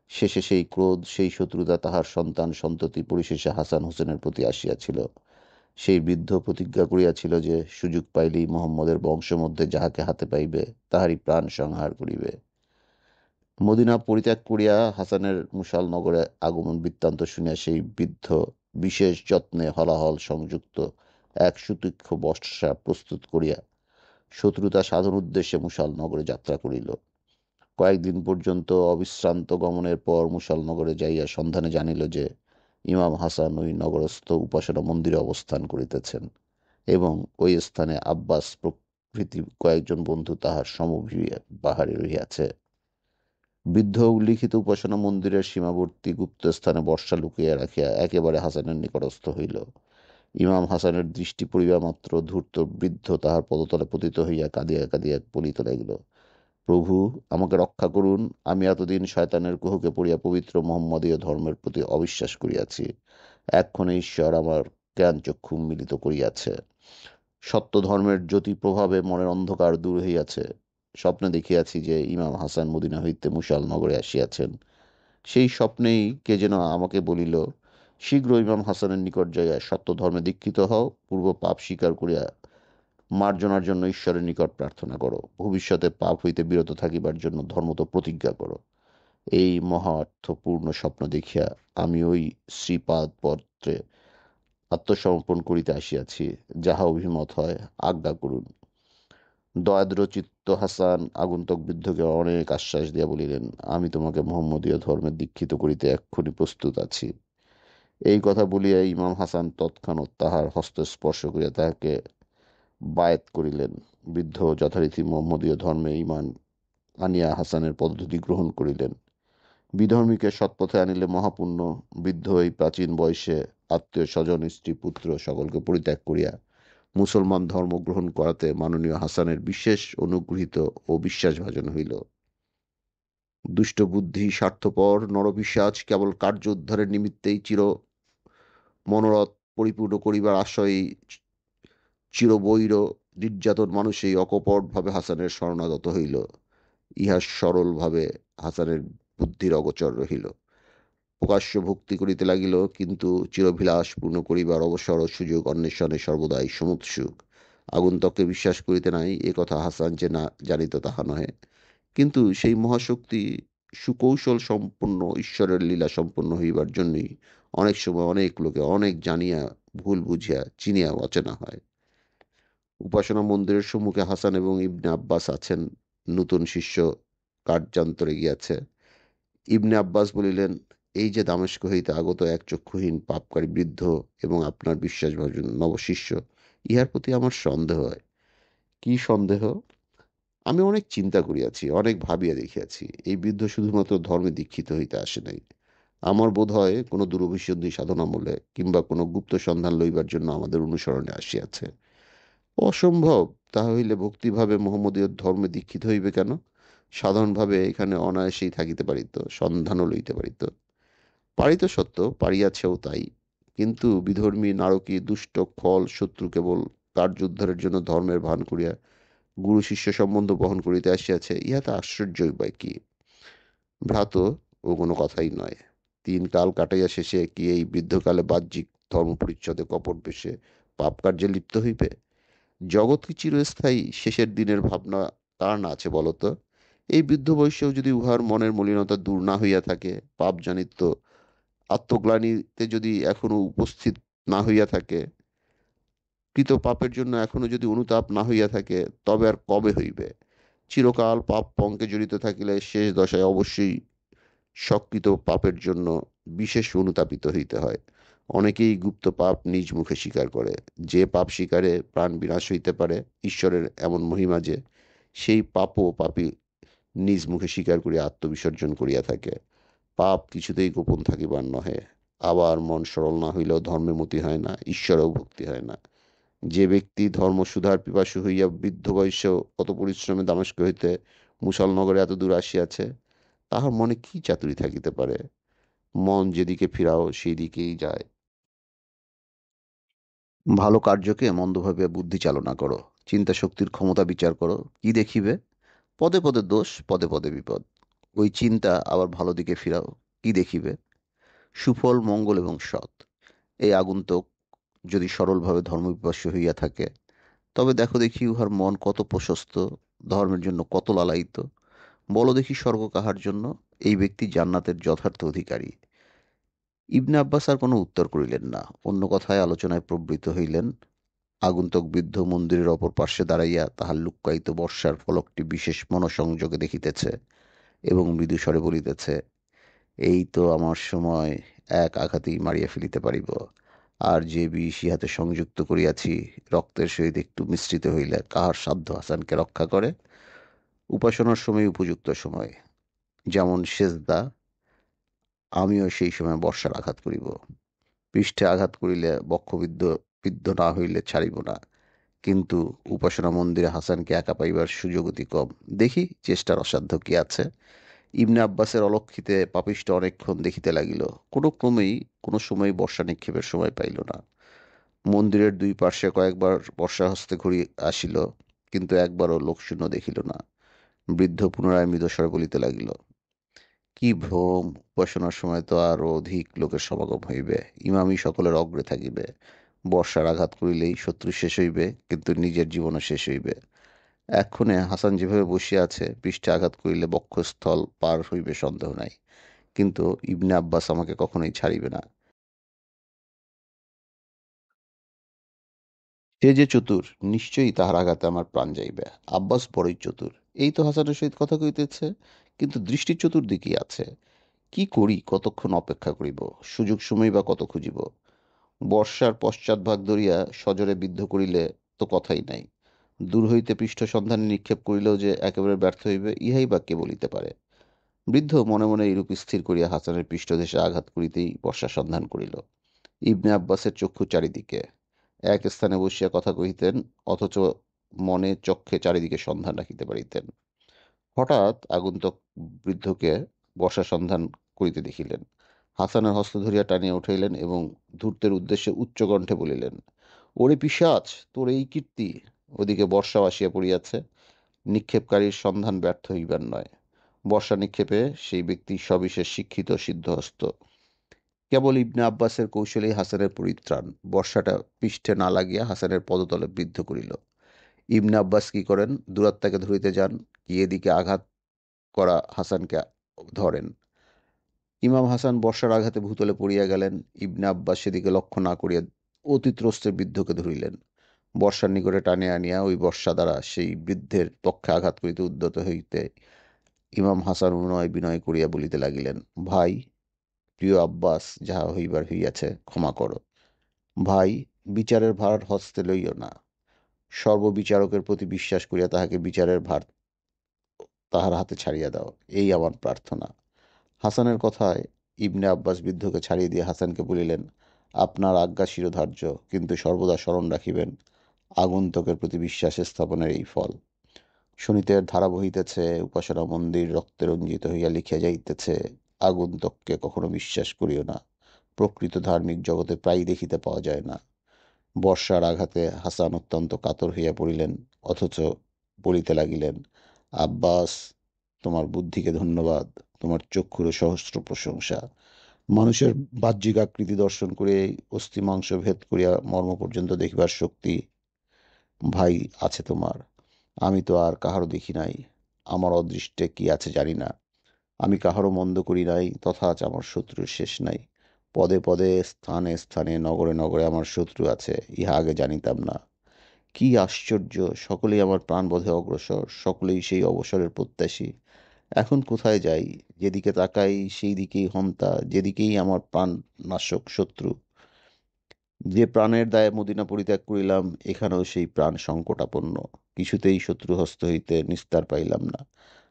শেষে সেই ক্রোধ, সেই শত্রুতা তাহার সন্তান সন্ততি পরিশেষে হাসান হোসেনের প্রতি আসিয়াছিল। সেই বৃদ্ধ প্রতিজ্ঞা করিয়াছিল যে সুযোগ পাইলেই মোহাম্মদের বংশ মধ্যে যাহাকে হাতে পাইবে তাহারই প্রাণ সংহার করিবে। মদিনা পরিত্যাগ করিয়া হাসানের মুষাল নগরে আগমন বৃত্তান্ত শুনিয়া সেই বৃদ্ধ বিশেষ যত্নে হলাহল সংযুক্ত এক সুতীক্ষ্ণ বর্ষা প্রস্তুত করিয়া শত্রুতা সাধন উদ্দেশ্যে মুষাল নগরে যাত্রা করিল। কয়েকদিন পর্যন্ত অবিশ্রান্ত গমনের পর মুষাল নগরে যাইয়া সন্ধানে জানিল যে ইমাম হাসান ওই নগরস্থ উপাসনা মন্দিরে অবস্থান করিতেছেন এবং ওই স্থানে আব্বাস প্রভৃতি কয়েকজন বন্ধু তাহার সমভিবাহারে রহিয়াছে। বৃদ্ধ উল্লিখিত উপাসনা মন্দিরের সীমাবর্তী গুপ্তস্থানে বর্ষা লুকিয়ে রাখিয়া একেবারে হাসানের নিকটস্থ হইল। ইমাম হাসানের দৃষ্টি পড়িবা মাত্র ধূর্ত বৃদ্ধ তাহার পদতলে পতিত হইয়া কাঁদিয়া কাঁদিয়া বলিতে লাগিল, প্রভু, আমাকে রক্ষা করুন। আমি এতদিন শয়তানের কুহকে পড়িয়া পবিত্র মোহাম্মদীয় ধর্মের প্রতি অবিশ্বাস করিয়াছি। এক্ষণে ঈশ্বর আমার জ্ঞান চক্ষু মিলিত করিয়াছে। সত্য ধর্মের জ্যোতি প্রভাবে মনের অন্ধকার দূর হইয়াছে। স্বপ্নে দেখিয়াছি যে ইমাম হাসান মদিনা হইতে মুষাল নগরে আসিয়াছেন। সেই স্বপ্নেই কে যেন আমাকে বলিল, শীঘ্র ইমাম হাসানের নিকট যাইয়া সত্য ধর্মে দীক্ষিত হও, পূর্ব পাপ স্বীকার করিয়া মার্জনার জন্য ঈশ্বরের নিকট প্রার্থনা করো, ভবিষ্যতে পাপ হইতে বিরত থাকিবার জন্য ধর্মত প্রতিজ্ঞা করো। এই মহা অর্থপূর্ণ স্বপ্ন দেখিয়া আমি ওই শ্রীপাদ পত্রে আত্মসমর্পণ করিতে আসিয়াছি। যাহা অভিমত হয় আজ্ঞা করুন। দয়াদ্রচিত্ত হাসান আগন্তুক বৃদ্ধকে অনেক আশ্বাস দিয়া বলিলেন, আমি তোমাকে মোহাম্মদীয় ধর্মে দীক্ষিত করিতে এক্ষুনি প্রস্তুত আছি। এই কথা বলিয়া ইমাম হাসান তৎক্ষণাৎ তাহার হস্ত স্পর্শ করিয়া তাহাকে বায়েত করিলেন। বৃদ্ধ যথারীতি মোহাম্মদীয় ধর্মে ঈমান আনিয়া হাসানের পদ্ধতি গ্রহণ করিলেন। বিধর্মীকে সৎপথে আনিলে মহাপুণ্য। বৃদ্ধ এই প্রাচীন বয়সে আত্মীয় স্বজন স্ত্রী পুত্র সকলকে পরিত্যাগ করিয়া মুসলমান ধর্ম গ্রহণ করাতে মাননীয় হাসানের বিশেষ অনুগৃহীত ও বিশ্বাসভাজন হইল। দুষ্ট বুদ্ধি, স্বার্থপর নরপিশাচ কেবল কার্য উদ্ধারের নিমিত্তেই চির মনোরথ পরিপূর্ণ করিবার আশয়ে চিরবৈর নির্যাতন মানুষ এই অকপটভাবে হাসানের শরণাগত হইল। ইহা সরলভাবে হাসানের বুদ্ধির অগোচর রহিল। প্রকাশ্য ভক্তি করিতে লাগিল, কিন্তু চিরভিলাষ পূর্ণ করিবার অবসর ও সুযোগ অন্বেষণে সর্বদাই সমুৎসুক। আগন্তুককে বিশ্বাস করিতে নাই, এ কথা হাসান যে না জানিত তাহা নহে, কিন্তু সেই মহাশক্তি সুকৌশল সম্পন্ন ঈশ্বরের লীলা সম্পন্ন হইবার জন্যই অনেক সময় অনেক লোকে অনেক জানিয়া ভুল বুঝিয়া চিনিয়া অচেনা হয়। উপাসনা মন্দিরের সম্মুখে হাসান এবং ইবনে আব্বাস আছেন। নূতন শিষ্য কার্যান্তরে গিয়াছে। ইবনে আব্বাস বলিলেন, এই যে দামেস্ক হইতে আগত এক চক্ষুহীন পাপকারী বৃদ্ধ এবং আপনার বিশ্বাসভাজন নবশিষ্য, ইহার প্রতি আমার সন্দেহ হয়। কি সন্দেহ? আমি অনেক চিন্তা করিয়াছি, অনেক ভাবিয়া দেখিয়াছি। এই বৃদ্ধ শুধুমাত্র ধর্মে দীক্ষিত হইতে আসে নাই। আমার বোধ হয় কোনো দুরভিসন্ধি সাধনামূলে কিংবা কোনো গুপ্ত সন্ধান লইবার জন্য আমাদের অনুসরণে আসিয়াছে। অসম্ভব। তাহা হইলে ভক্তিভাবে মোহাম্মদীয় ধর্মে দীক্ষিত হইবে কেন? সাধারণভাবে এখানে অনায়াসেই থাকিতে পারিত, সন্ধানও লইতে পারিত। পারিত সত্য, পারিয়াছেও তাই। কিন্তু বিধর্মী নারকী দুষ্ট খল শত্রু কেবল কার্য উদ্ধারের জন্য ধর্মের ভান করিয়া গুরু শিষ্য সম্বন্ধ বহন করিতে আসিয়াছে, ইহাতে আশ্চর্যই বা কি? ভ্রাত ও কোনো কথাই নয়। 3 কাল কাটাইয়া শেষে কি এই বৃদ্ধকালে বাহ্যিক ধর্মপরিচ্ছদে কপট বেশে পাপ কার্যে লিপ্ত হইবে? জগৎ কি চিরস্থায়ী? শেষের দিনের ভাবনা কার না আছে বলো তো? এই বৃদ্ধ বয়সেও যদি উহার মনের মলিনতা দূর না হইয়া থাকে, পাপ জানিত আত্মগ্লানিতে যদি এখনো উপস্থিত না হইয়া থাকে, কৃত পাপের জন্য এখনো যদি অনুতাপ না হইয়া থাকে, তবে আর কবে হইবে? চিরকাল পাপ পঙ্কে জড়িত থাকিলে শেষ দশায় অবশ্যই সকৃত পাপের জন্য বিশেষ অনুতাপিত হইতে হয়। অনেকেই গুপ্ত পাপ নিজ মুখে স্বীকার করে। যে পাপ স্বীকারে প্রাণ বিনাশ হইতে পারে, ঈশ্বরের এমন মহিমা যে সেই পাপও পাপী নিজ মুখে স্বীকার করিয়া আত্মবিসর্জন করিয়া থাকে। পাপ কিছুতেই গোপন থাকিবার নহে। আবার মন সরল না হইলেও ধর্মে মতি হয় না, ঈশ্বরেও ভক্তি হয় না। যে ব্যক্তি ধর্মসুধার পিপাসু হইয়া বৃদ্ধ বয়সেও কত পরিশ্রমে দামেস্ক হইতে মুসলনগরে এত দূর আসিয়াছে, তাহার মনে কি চাতুরী থাকিতে পারে? মন যেদিকে ফিরাও সেই দিকেই যায়। ভালো কার্যকে মন্দ ভাবিয়া বুদ্ধি চালনা করো, চিন্তা শক্তির ক্ষমতা বিচার করো, কি দেখিবে? পদে পদে দোষ, পদে পদে বিপদ। ওই চিন্তা আবার ভালো দিকে ফিরাও, কি দেখিবে? সুফল, মঙ্গল এবং সৎ। এই আগন্তুক যদি সরলভাবে ধর্মপিপাসু হইয়া থাকে, তবে দেখো দেখি উহার মন কত প্রশস্ত, ধর্মের জন্য কত লালায়িত। বলো দেখি স্বর্গ কাহার জন্য? এই ব্যক্তি জান্নাতের যথার্থ অধিকারী। ইবনে আব্বাস আর কোনো উত্তর করিলেন না, অন্য কথায় আলোচনায় প্রবৃত্ত হইলেন। আগন্তুক বৃদ্ধ মন্দিরের অপর পার্শ্বে দাঁড়াইয়া তাহার লুক্কায়িত বর্ষার ফলকটি বিশেষ মনোসংযোগে দেখিতেছে এবং মৃদুস্বরে বলিতেছে, এই তো আমার সময়, এক আঘাতেই মারিয়া ফেলিতে পারিব। আর যে বিষ ইহাতে সংযুক্ত করিয়াছি, রক্তের সহিত একটু মিশ্রিত হইলে কাহার সাধ্য হাসানকে রক্ষা করে? উপাসনার সময় উপযুক্ত সময়, যেমন সেজদা, আমিও সেই সময় বর্ষার আঘাত করিব। পৃষ্ঠে আঘাত করিলে বক্ষবিদ্ধ বিদ্ধ না হইলে ছাড়িব না। কিন্তু উপাসনা মন্দিরে হাসানকে একা পাইবার সুযোগ অতি কম। দেখি চেষ্টার অসাধ্য কি আছে। ইবনে আব্বাসের অলক্ষিতে পাপিষ্ঠ অনেকক্ষণ দেখিতে লাগিল। কোনো ক্রমেই কোনো সময় বর্ষা নিক্ষেপের সময় পাইল না। মন্দিরের দুই পার্শ্বে কয়েকবার বর্ষা হস্তে ঘুরি আসিল, কিন্তু একবারও লোকশূন্য দেখিল না। বৃদ্ধ পুনরায় মৃদস্বরে বলিতে লাগিল, কি ভ্রম! উপাসনার সময় তো আরো অধিক লোকের সমাগম হইবে, ইমামই সকলের অগ্রে থাকিবে। বর্ষার আঘাত করিলেই শত্রু শেষ হইবে, কিন্তু নিজের জীবনও শেষ হইবে। এক্ষণে হাসান যেভাবে বসিয়া আছে, পৃষ্ঠে আঘাত করিলে বক্ষস্থল পার হইবে সন্দেহ নাই। কিন্তু ইবনে আব্বাস আমাকে কখনোই ছাড়িবে না। সে যে চতুর, নিশ্চয়ই তাহার আঘাতে আমার প্রাণ যাইবে। আব্বাস বড়ই চতুর, এই তো হাসানের সহিত কথা কইতেছে, কিন্তু দৃষ্টি চতুর্দিকেই আছে। কি করি, কতক্ষণ অপেক্ষা করিব? সুযোগ সময় বা কত খুঁজিব? বর্ষার পশ্চাৎভাগ ধরিয়া সজোরে বিদ্ধ করিলে তো কথাই নাই। দূর হইতে পৃষ্ঠ সন্ধানে নিক্ষেপ করিলেও যে একেবারে ব্যর্থ হইবে, ইহাই বা কে বলিতে পারে? বৃদ্ধ মনে মনে এইরূপ স্থির করিয়া হাসানের পৃষ্ঠদেশে আঘাত করিতেই বর্ষা সন্ধান করিল। ইবনে আব্বাসের চক্ষু চারিদিকে। এক স্থানে বসিয়া কথা কহিতেন, অথচ মনে চক্ষে চারিদিকে সন্ধান রাখিতে পারিতেন। হঠাৎ আগন্তুক বৃদ্ধকে বর্ষা সন্ধান করিতে দেখিলেন। হাসানের হস্ত ধরিয়া টানিয়া উঠাইলেন এবং ধূর্তের উদ্দেশ্যে উচ্চ কণ্ঠে বলিলেন, ওরে পিশাচ, তোর এই কীর্তি! ওদিকে বর্ষাও আসিয়া পড়িয়াছে। নিক্ষেপকারীর সন্ধান ব্যর্থ হইবার নয়। বর্ষা নিক্ষেপে সেই ব্যক্তি সবিশেষ শিক্ষিত সিদ্ধহস্ত। কেবল ইবনে আব্বাসের কৌশলেই হাসানের পরিত্রাণ। বর্ষাটা পৃষ্ঠে না লাগিয়া হাসানের পদতলে বিদ্ধ করিল। ইবনে আব্বাস কি করেন, দুরাত্মাকে ধরিতে যান, কি এদিকে আঘাত করা হাসানকে ধরেন। ইমাম হাসান বর্ষার আঘাতে ভূতলে পড়িয়া গেলেন। ইবনে আব্বাস সেদিকে লক্ষ্য না করিয়া অতি ত্রস্তে বৃদ্ধকে ধরিলেন। বর্ষার নিকটে টানিয়া আনিয়া ওই বর্ষা দ্বারা সেই বৃদ্ধের পক্ষে আঘাত করিতে উদ্যত হইতে ইমাম হাসান অনুনয় বিনয় করিয়া বলিতে লাগিলেন, ভাই, প্রিয় আব্বাস, যাহা হইবার হইয়াছে, ক্ষমা করো। ভাই, বিচারের ভার হস্তে লইও না। সর্ববিচারকের প্রতি বিশ্বাস করিয়া তাহাকে বিচারের ভার তাহার হাতে ছাড়িয়া দাও, এই আমার প্রার্থনা। হাসানের কথায় ইবনে আব্বাস বৃদ্ধকে ছাড়িয়ে দিয়ে হাসানকে বলিলেন, আপনার আজ্ঞা শিরোধার্য, কিন্তু সর্বদা স্মরণ রাখিবেন, আগন্তুকের প্রতি বিশ্বাস স্থাপনের এই ফল। শনিতের ধারা বহিতেছে, উপাসনা মন্দির রক্তে রঞ্জিত হইয়া লিখিয়া যাইতেছে, আগন্তুককে কখনো বিশ্বাস করিও না। প্রকৃত ধার্মিক জগতে প্রায়ই দেখিতে পাওয়া যায় না। বর্ষার আঘাতে হাসান অত্যন্ত কাতর হইয়া পড়িলেন, অথচ বলিতে লাগিলেন, আব্বাস, তোমার বুদ্ধিকে ধন্যবাদ। তোমার চক্ষুরও সহস্র প্রশংসা। মানুষের বাহ্যিক আকৃতি দর্শন করে অস্থি মাংস ভেদ করিয়া মর্ম পর্যন্ত দেখিবার শক্তি ভাই আছে তোমার। আমি তো আর কাহারও দেখি নাই, আমার অদৃষ্টে কি আছে জানি না। আমি কাহারও মন্দ করি নাই, তথা আজ আমার শত্রুর শেষ নাই। পদে পদে স্থানে স্থানে নগরে নগরে আমার শত্রু আছে, ইহা আগে জানিতাম না। কি আশ্চর্য! সকলেই আমার প্রাণবোধে অগ্রসর, সকলেই সেই অবসরের প্রত্যাশী। এখন কোথায় যাই? যেদিকে তাকাই সেই দিকেই হন্তা, যেদিকেই আমার প্রাণ নাশক শত্রু। যে প্রাণের দায়ে মদিনা পরিত্যাগ করিলাম, এখানেও সেই প্রাণ সংকটাপন্ন। কিছুতেই শত্রু হস্ত হইতে নিস্তার পাইলাম না।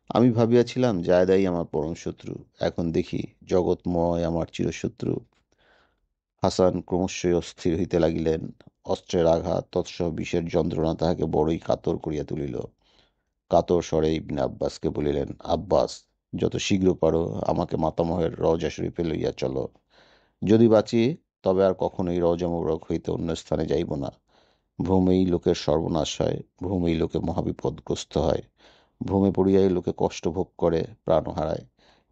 আমি ভাবিয়াছিলাম জায়দাই আমার পরম শত্রু, এখন দেখি জগৎময় আমার চিরশত্রু। হাসান ক্রমশই অস্থির হইতে লাগিলেন। অস্ত্রের আঘাত তৎসহ বিষের যন্ত্রণা তাহাকে বড়ই কাতর করিয়া তুলিল। কাতর স্বরে ইবনে আব্বাসকে বলিলেন, আব্বাস, যত শীঘ্র পারো আমাকে মাতামহের রওজা শরীফে লইয়া চলো। যদি বাঁচি তবে আর কখনোই রওজা মুবারক হইতে অন্য স্থানে যাইব না। ভ্রমেই লোকের সর্বনাশ হয়, ভ্রমেই লোকে মহাবিপদগ্রস্ত হয়, ভ্রমে পড়িয়াই লোকে কষ্ট ভোগ করে, প্রাণও হারায়।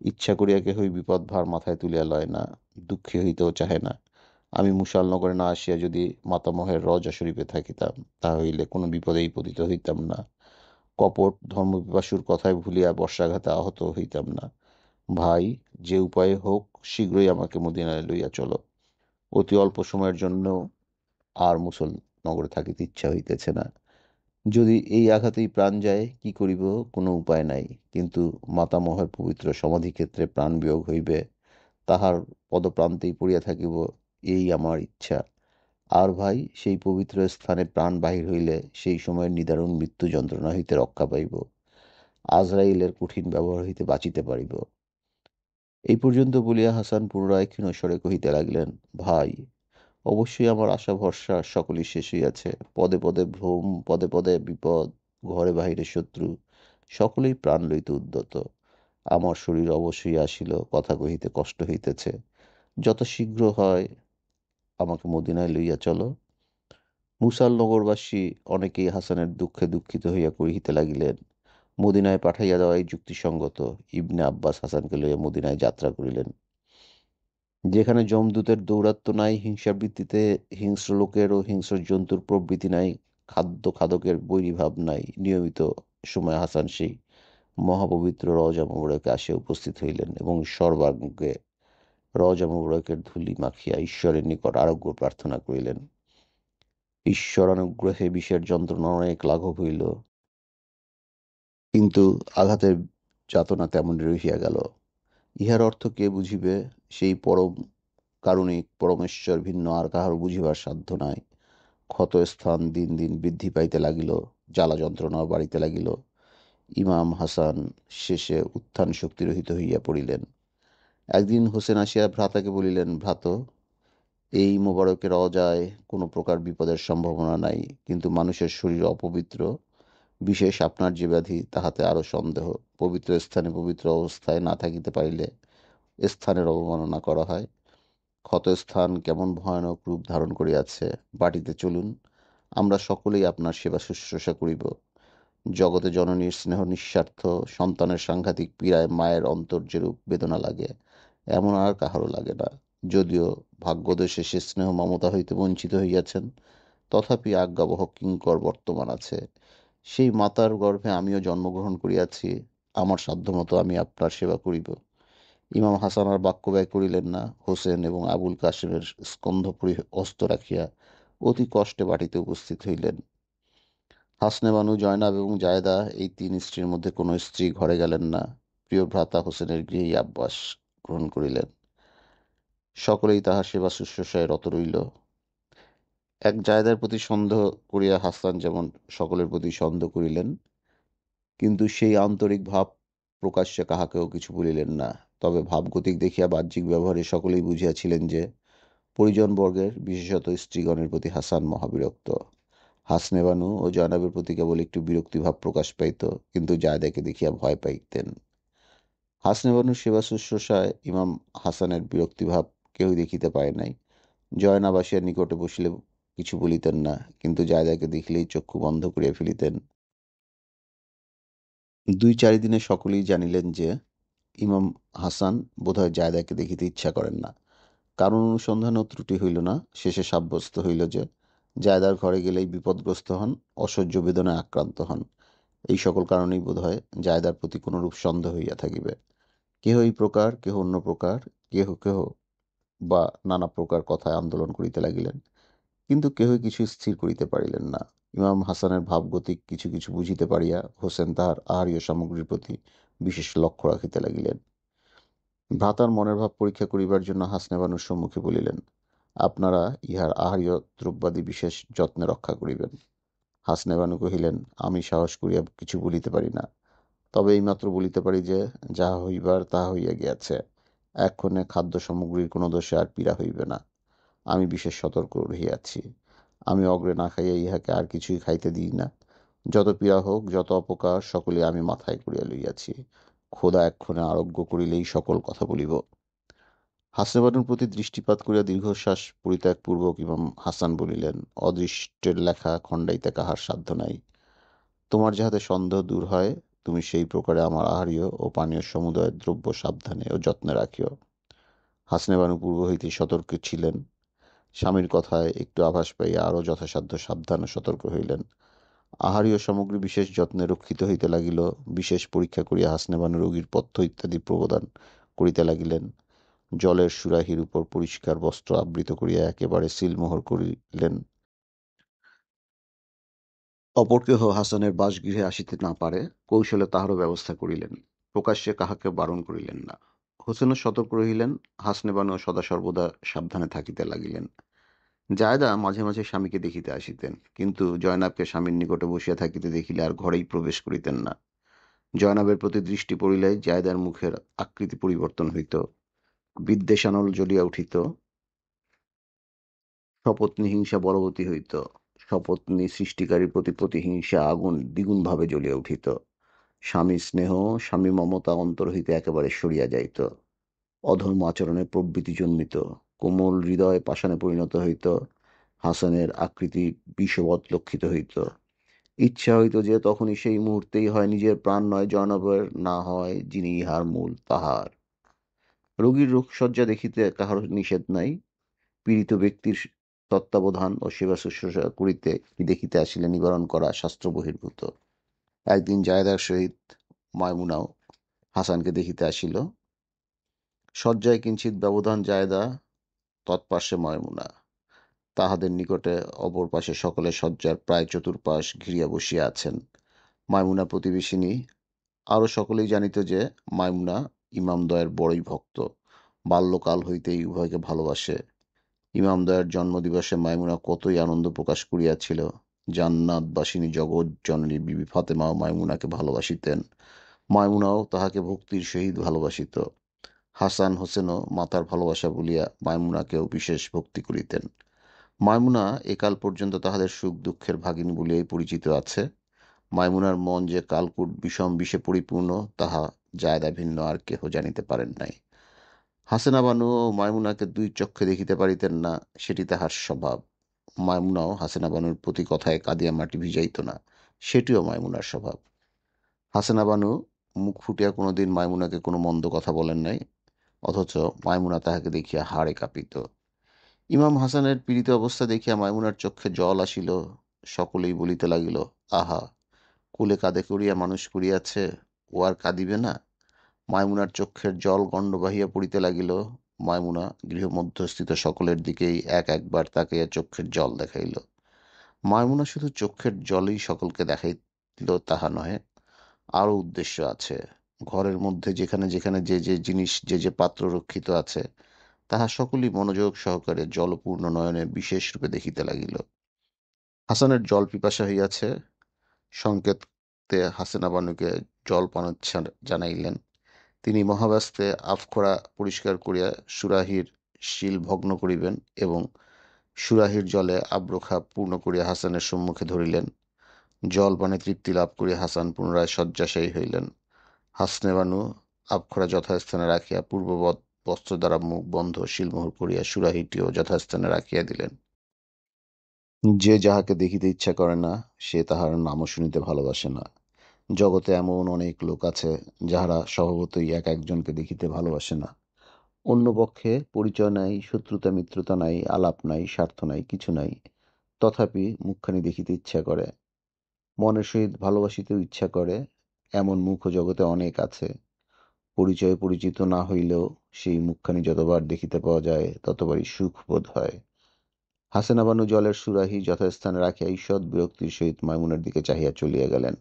ইচ্ছা করিয়া কেহই বিপদ ভার মাথায় তুলিয়া লয় না, দুঃখী হইতেও চাহে না। আমি মুসালনগরে না আসিয়া যদি মাতামহের রওজা শরীফে থাকিতাম, তাহা হইলে কোনো বিপদেই পতিত হইতাম না। কপট ধর্মপিপাসুর কথায় ভুলিয়া বর্ষাঘাতে আহত হইতাম না। ভাই, যে উপায়ে হোক শীঘ্রই আমাকে মদীনায় লইয়া চলো। অতি অল্প সময়ের জন্য আর মুসলনগরে থাকিতে ইচ্ছা হইতেছে না। যদি এই আঘাতেই প্রাণ যায়, কি করিব কোনো উপায় নাই। কিন্তু মাতামহের পবিত্র সমাধিক্ষেত্রে প্রাণ বিয়োগ হইবে, তাহার পদপ্রান্তেই পড়িয়া থাকিব, এই আমার ইচ্ছা। আর ভাই, সেই পবিত্র স্থানে প্রাণ বাহির হইলে সেই সময়ের নিদারুণ মৃত্যু যন্ত্রণা হইতে রক্ষা পাইব, আজরাইলের কঠিন ব্যবহার হইতে বাঁচিতে পারিব। এই পর্যন্ত বলিয়া হাসান পুনরায় ক্ষীণস্বরে কহিতে লাগিলেন, ভাই, অবশ্যই আমার আশা ভরসা সকলই শেষ হইয়াছে। পদে পদে ভ্রম, পদে পদে বিপদ, ঘরে বাহিরে শত্রু, সকলেই প্রাণ লইতে উদ্যত। আমার শরীর অবশ্যই আসিল, কথা কহিতে কষ্ট হইতেছে। যত শীঘ্র হয় আমাকে মদিনায় লইয়া চলো। মুসাল নগরবাসী অনেকেই হাসানের দুঃখে দুঃখিত হইয়া কহিতে লাগিলেন, মদিনায় পাঠাইয়া দেওয়াই যুক্তিসঙ্গত। ইবনে আব্বাস হাসানকে লইয়া মদিনায় যাত্রা করিলেন। যেখানে যমদূতের দৌরাত্ম্য নাই, হিংসাবৃত্তিতে হিংস্র লোকের ও হিংস্র জন্তুর প্রবৃত্তি নাই, খাদ্য খাদকের বৈরীভাব নাই, নিয়মিত সময় হাসান সেই মহাপবিত্র রওজা মুবারকে আসিয়া উপস্থিত হইলেন এবং সর্বাঙ্গে রওজা মুবারকের ধূলি মাখিয়া ঈশ্বরের নিকট আরোগ্য প্রার্থনা করিলেন। ঈশ্বরানুগ্রহে বিষের যন্ত্রণা অনেক লাঘব হইল, কিন্তু আঘাতের যাতনা তেমনই রহিয়া গেল। ইহার অর্থ কে বুঝিবে? সেই পরম কারুণিক পরমেশ্বর ভিন্ন আর কাহারও বুঝিবার সাধ্য নাই। ক্ষত স্থান দিন দিন বৃদ্ধি পাইতে লাগিল, জ্বালা যন্ত্রণাও বাড়িতে লাগিল। ইমাম হাসান শেষে উত্থান শক্তিরহিত হইয়া পড়িলেন। একদিন হোসেন আসিয়া ভ্রাতাকে বলিলেন, ভ্রাত, এই মোবারকের রওজায় কোনো প্রকার বিপদের সম্ভাবনা নাই, কিন্তু মানুষের শরীর অপবিত্র, বিশেষ আপনার যে ব্যাধি তাহাতে আরো সন্দেহ। পবিত্র স্থানে পবিত্র অবস্থায় না থাকিতে পারিলে স্থানের অবমাননা করা হয়। ক্ষতস্থান কেমন ভয়ানক রূপ ধারণ করিয়াছে, বাটিতে চলুন, আমরা সকলেই আপনার সেবা শুশ্রূষা করিব। জগতে জননীর স্নেহ নিঃস্বার্থ, সন্তানের সাংঘাতিক পীড়ায় মায়ের অন্তর যেরূপ বেদনা লাগে, এমন আর কাহারও লাগে না। যদিও ভাগ্যদোষে সে স্নেহ মমতা হইতে বঞ্চিত হইয়াছেন, তথাপি আজ্ঞাবহ কিঙ্কর বর্তমান আছে। সেই মাতার গর্ভে আমিও জন্মগ্রহণ করিয়াছি, আমার সাধ্যমতো আমি আপনার সেবা করিব। ইমাম হাসান আর বাক্য ব্যয় করিলেন না। হোসেন এবং আবুল কাসেমের স্কন্ধপুরী অস্ত্র রাখিয়া অতি কষ্টে বাটিতে উপস্থিত হইলেন। হাসনে বানু, জয়নাব এবং জায়দা, এই তিন স্ত্রীর মধ্যে কোনো স্ত্রী ঘরে গেলেন না। প্রিয় ভ্রাতা হোসেনের গৃহেই আব্বাস গ্রহণ করিলেন। সকলেই তাহার সেবা শুশ্রূষায় রত রইল। এক জায়দার প্রতি সন্দেহ করিয়া হাসান যেমন সকলের প্রতি সন্দেহ করিলেন, কিন্তু সেই আন্তরিক ভাব প্রকাশ্যে কাহাকেও কিছু বলিলেন না। তবে ভাবগতিক দেখিয়া বাহ্যিক ব্যবহারে সকলেই বুঝিয়াছিলেন যে পরিজনবর্গের, বিশেষত স্ত্রীগণের প্রতি হাসান মহাবিরক্ত। হাসনে বানু ও জয়নাবের প্রতি কেবল একটু বিরক্তিভাব প্রকাশ পাইত, কিন্তু জায়দাকে দেখিয়া ভয় পাইতেন। হাসনে বানুর সেবা শুশ্রূষায় ইমাম হাসানের বিরক্তিভাব কেউই দেখিতে পায় নাই। জয়নাব আসিয়া নিকটে বসিলে কিছু বলিতেন না, কিন্তু জায়দাকে দেখিলেই চক্ষু বন্ধ করিয়া ফেলিতেন। দুই চারিদিনে সকলেই জানিলেন যে ইমাম হাসান বোধহয় জায়দাকে দেখিতে ইচ্ছা করেন না। কারণ অনুসন্ধানেও ত্রুটি হইল না। শেষে সাব্যস্ত হইল যে জায়দার ঘরে গেলেই বিপদগ্রস্ত হন, অসহ্য বেদনায় আক্রান্ত হন। এই সকল কারণেই বোধহয় জায়দার প্রতি কোনরূপ সন্দেহ হইয়া থাকিবে। কেহ এই প্রকার, কেহ অন্য প্রকার, কেহ কেহ বা নানা প্রকার কথায় আন্দোলন করিতে লাগিলেন, কিন্তু কেহই কিছু স্থির করিতে পারিলেন না। ইমাম হাসানের ভাবগতিক কিছু কিছু বুঝিতে পারিয়া হোসেন তাহার আহারীয় সামগ্রীর প্রতি বিশেষ লক্ষ্য রাখিতে লাগিলেন। ভ্রাতার মনের ভাব পরীক্ষা করিবার জন্য হাসনেবানুর সম্মুখে বলিলেন, আপনারা ইহার আহারীয় দ্রব্যাদি বিশেষ যত্নে রক্ষা করিবেন। হাসনেবানু কহিলেন, আমি সাহস করিয়া কিছু বলিতে পারি না, তবে এইমাত্র বলিতে পারি যে যাহা হইবার তাহা হইয়া গিয়াছে। এক্ষণে খাদ্য সামগ্রীর কোনো দোষে আর পীড়া হইবে না। আমি বিশেষ সতর্ক রহিয়াছি। আমি অগ্রে না খাইয়া ইহাকে আর কিছুই খাইতে দিই না। যত পীড়া হোক, যত অপকার, সকলে আমি মাথায় করিয়া লইয়াছি। খোদা এক্ষণে আরোগ্য করিলেই সকল কথা বলিব। হাসনেবানুর প্রতি দৃষ্টিপাত করিয়া দীর্ঘশ্বাস পরিত্যাগপূর্বক ইমাম হাসান বলিলেন, অদৃষ্টের লেখা খণ্ডাইতে কাহার সাধ্য নাই। তোমার যাহাতে সন্দেহ দূর হয়, তুমি সেই প্রকারে আমার আহারীয় ও পানীয় সমুদয় দ্রব্য সাবধানে ও যত্নে রাখিও। হাসনেবানু পূর্ব হইতেই সতর্ক ছিলেন। স্বামীর কথায় একটু আভাস পাইয়া আরও যথাসাধ্য সাবধান ও সতর্ক হইলেন। আহারীয় সামগ্রী বিশেষ যত্নে রক্ষিত হইতে লাগিল। বিশেষ পরীক্ষা করিয়া হাসনেবানু রোগীর পথ্য ইত্যাদি প্রদান করিতে লাগিলেন। জলের সুরাহির উপর পরিষ্কার বস্ত্র আবৃত করিয়া একেবারে সিলমোহর করিলেন। অপর কেহ হাসানের বাসগৃহে আসিতে না পারে, কৌশলে তাহারও ব্যবস্থা করিলেন। প্রকাশ্যে কাহাকে বারণ করিলেন না। হোসেনও সতর্ক রহিলেন। হাসনেবানুও সদা সর্বদা সাবধানে থাকিতে লাগিলেন। জায়দা মাঝে মাঝে স্বামীকে দেখিতে আসিতেন, কিন্তু জয়নাবকে স্বামীর নিকটে বসিয়া থাকিতে দেখিলে আর ঘরেই প্রবেশ করিতেন না। জয়নাবের প্রতি দৃষ্টি পড়িলেই জায়দার মুখের আকৃতি পরিবর্তন হইত, বিদ্বেষানল জ্বলিয়া উঠিত, সপত্নী হিংসা বলবতী হইত, সপত্নী সৃষ্টিকারীর প্রতি প্রতিহিংসা আগুন দ্বিগুণভাবে জ্বলিয়া উঠিত। স্বামী স্নেহ, স্বামী মমতা অন্তর হইতে একেবারে সরিয়া যাইত। অধর্ম আচরণে প্রবৃত্তি জন্মিত, কোমল হৃদয় পাষাণে পরিণত হইত। হাসানের আকৃতি বিষবৎ লক্ষিত হইত। ইচ্ছা হইত যে তখনই সেই মুহূর্তেই হয় নিজের প্রাণ নয় জয়নবের, না হয় যিনি ইহার মূল তাহার। রোগীর রোগশয্যা দেখিতে কাহার নিষেধ নাই। পীড়িত ব্যক্তির তত্ত্বাবধান ও সেবা শুশ্রূষা করিতে কি দেখিতে আসিলে নিবারণ করা শাস্ত্র বহির্ভূত। একদিন জায়দার সহিত মায়মুনাও হাসানকে দেখিতে আসিল। শয্যায় কিঞ্চিৎ ব্যবধান জায়দা, তৎপার্শ্বে মায়মুনা। তাহাদের নিকটে অপর পাশে সকলে শয্যার প্রায় চতুর্পাশ ঘিরিয়া বসিয়া আছেন। মায়মুনা প্রতিবেশিনী। আরও সকলেই জানিত যে মায়মুনা ইমামদয়ের বড়ই ভক্ত। বাল্যকাল হইতেই উভয়কে ভালোবাসে। ইমামদয়ের জন্মদিবসে মায়মুনা কতই আনন্দ প্রকাশ করিয়াছিল। জান্নাতবাসিনী জগৎ জননী বিবি ফাতেমাও মায়মুনাকে ভালোবাসিতেন। মায়মুনাও তাহাকে ভক্তির সহিত ভালোবাসিত। হাসান হোসেনও মাতার ভালোবাসা বলিয়া মায়মুনাকেও বিশেষ ভক্তি করিতেন। মায়মুনা একাল পর্যন্ত তাহাদের সুখ দুঃখের ভাগিনী বলিয়াই পরিচিত আছে। মায়মুনার মন যে কালকূট বিষম বিষে পরিপূর্ণ, তাহা জায়দা ভিন্ন আর কেহ জানিতে পারেন নাই। হাসেনা বানু ও মায়মুনাকে দুই চক্ষে দেখিতে পারিতেন না, সেটি তাহার স্বভাব। মায়মুনাও হাসেনা বানুর প্রতি কথায় কাঁদিয়া মাটি ভিজাইত না, সেটিও মায়মুনার স্বভাব। হাসেনা বানু মুখ ফুটিয়া কোনোদিন মায়মুনাকে কোনো মন্দ কথা বলেন নাই, অথচ মায়মুনা তাহাকে দেখিয়া হাড়ে কাঁপিত। ইমাম হাসানের পীড়িত অবস্থা দেখিয়া মায়মুনার চক্ষে জল আসিল। সকলেই বলিতে লাগিল, আহা, কুলে কাঁধে করিয়া মানুষ করিয়াছে, ও আর কাঁদিবে না। মায়মুনার চক্ষের জল গণ্ড বাহিয়া পড়িতে লাগিল। মায়মুনা গৃহমধ্যস্থিত সকলের দিকেই এক একবার তাকাইয়া চক্ষের জল দেখাইল। মায়মুনা শুধু চক্ষের জলই সকলকে দেখাইল তাহা নহে, আরও উদ্দেশ্য আছে। ঘরের মধ্যে যেখানে যেখানে যে যে জিনিস, যে যে পাত্র রক্ষিত আছে, তাহা সকলই মনোযোগ সহকারে জলপূর্ণ নয়নে বিশেষ রূপে দেখিতে লাগিল। হাসানের জল পিপাসা হইয়াছে, সংকেতে হাসেনা বানুকে জল পানোচ্ছা জানাইলেন। তিনি মহাব্যস্তে আফখোড়া পরিষ্কার করিয়া সুরাহির শিল ভগ্ন করিবেন এবং সুরাহির জলে আব্রখা পূর্ণ করিয়া হাসানের সম্মুখে ধরিলেন। জল পানে তৃপ্তি লাভ করিয়া হাসান পুনরায় শয্যাশায়ী হইলেন। হাসনেবানু আবখরা যথাস্থানে রাখিয়া পূর্ববৎ বস্ত্র দ্বারা মুখ বন্ধ শিলমোহর করিয়া সুরাহিটিও যথাস্থানে রাখিয়া দিলেন। যে যাহাকে দেখিতে ইচ্ছা করে না, সে তাহার নামও শুনিতে ভালোবাসে না। জগতে এমন অনেক লোক আছে যাহারা স্বভাবতই এক একজনকে দেখিতে ভালোবাসে না। অন্য পক্ষে পরিচয় নাই, শত্রুতা মিত্রতা নাই, আলাপ নাই, স্বার্থ নাই, কিছু নাই, তথাপি মুখখানি দেখিতে ইচ্ছা করে, মনের সহিত ভালোবাসিতেও ইচ্ছা করে। এমন মুখও জগতে অনেক আছে। পরিচয়ে পরিচিত না হইলেও সেই মুখখানি যতবার দেখিতে পাওয়া যায় ততবারই সুখ বোধ হয়। হাসিনা বানু জলের সুরাহি যথাস্থানে রাখিয়া ঈষৎ বিরক্তির সহিত মাইমুনের দিকে চাহিয়া চলিয়া গেলেন।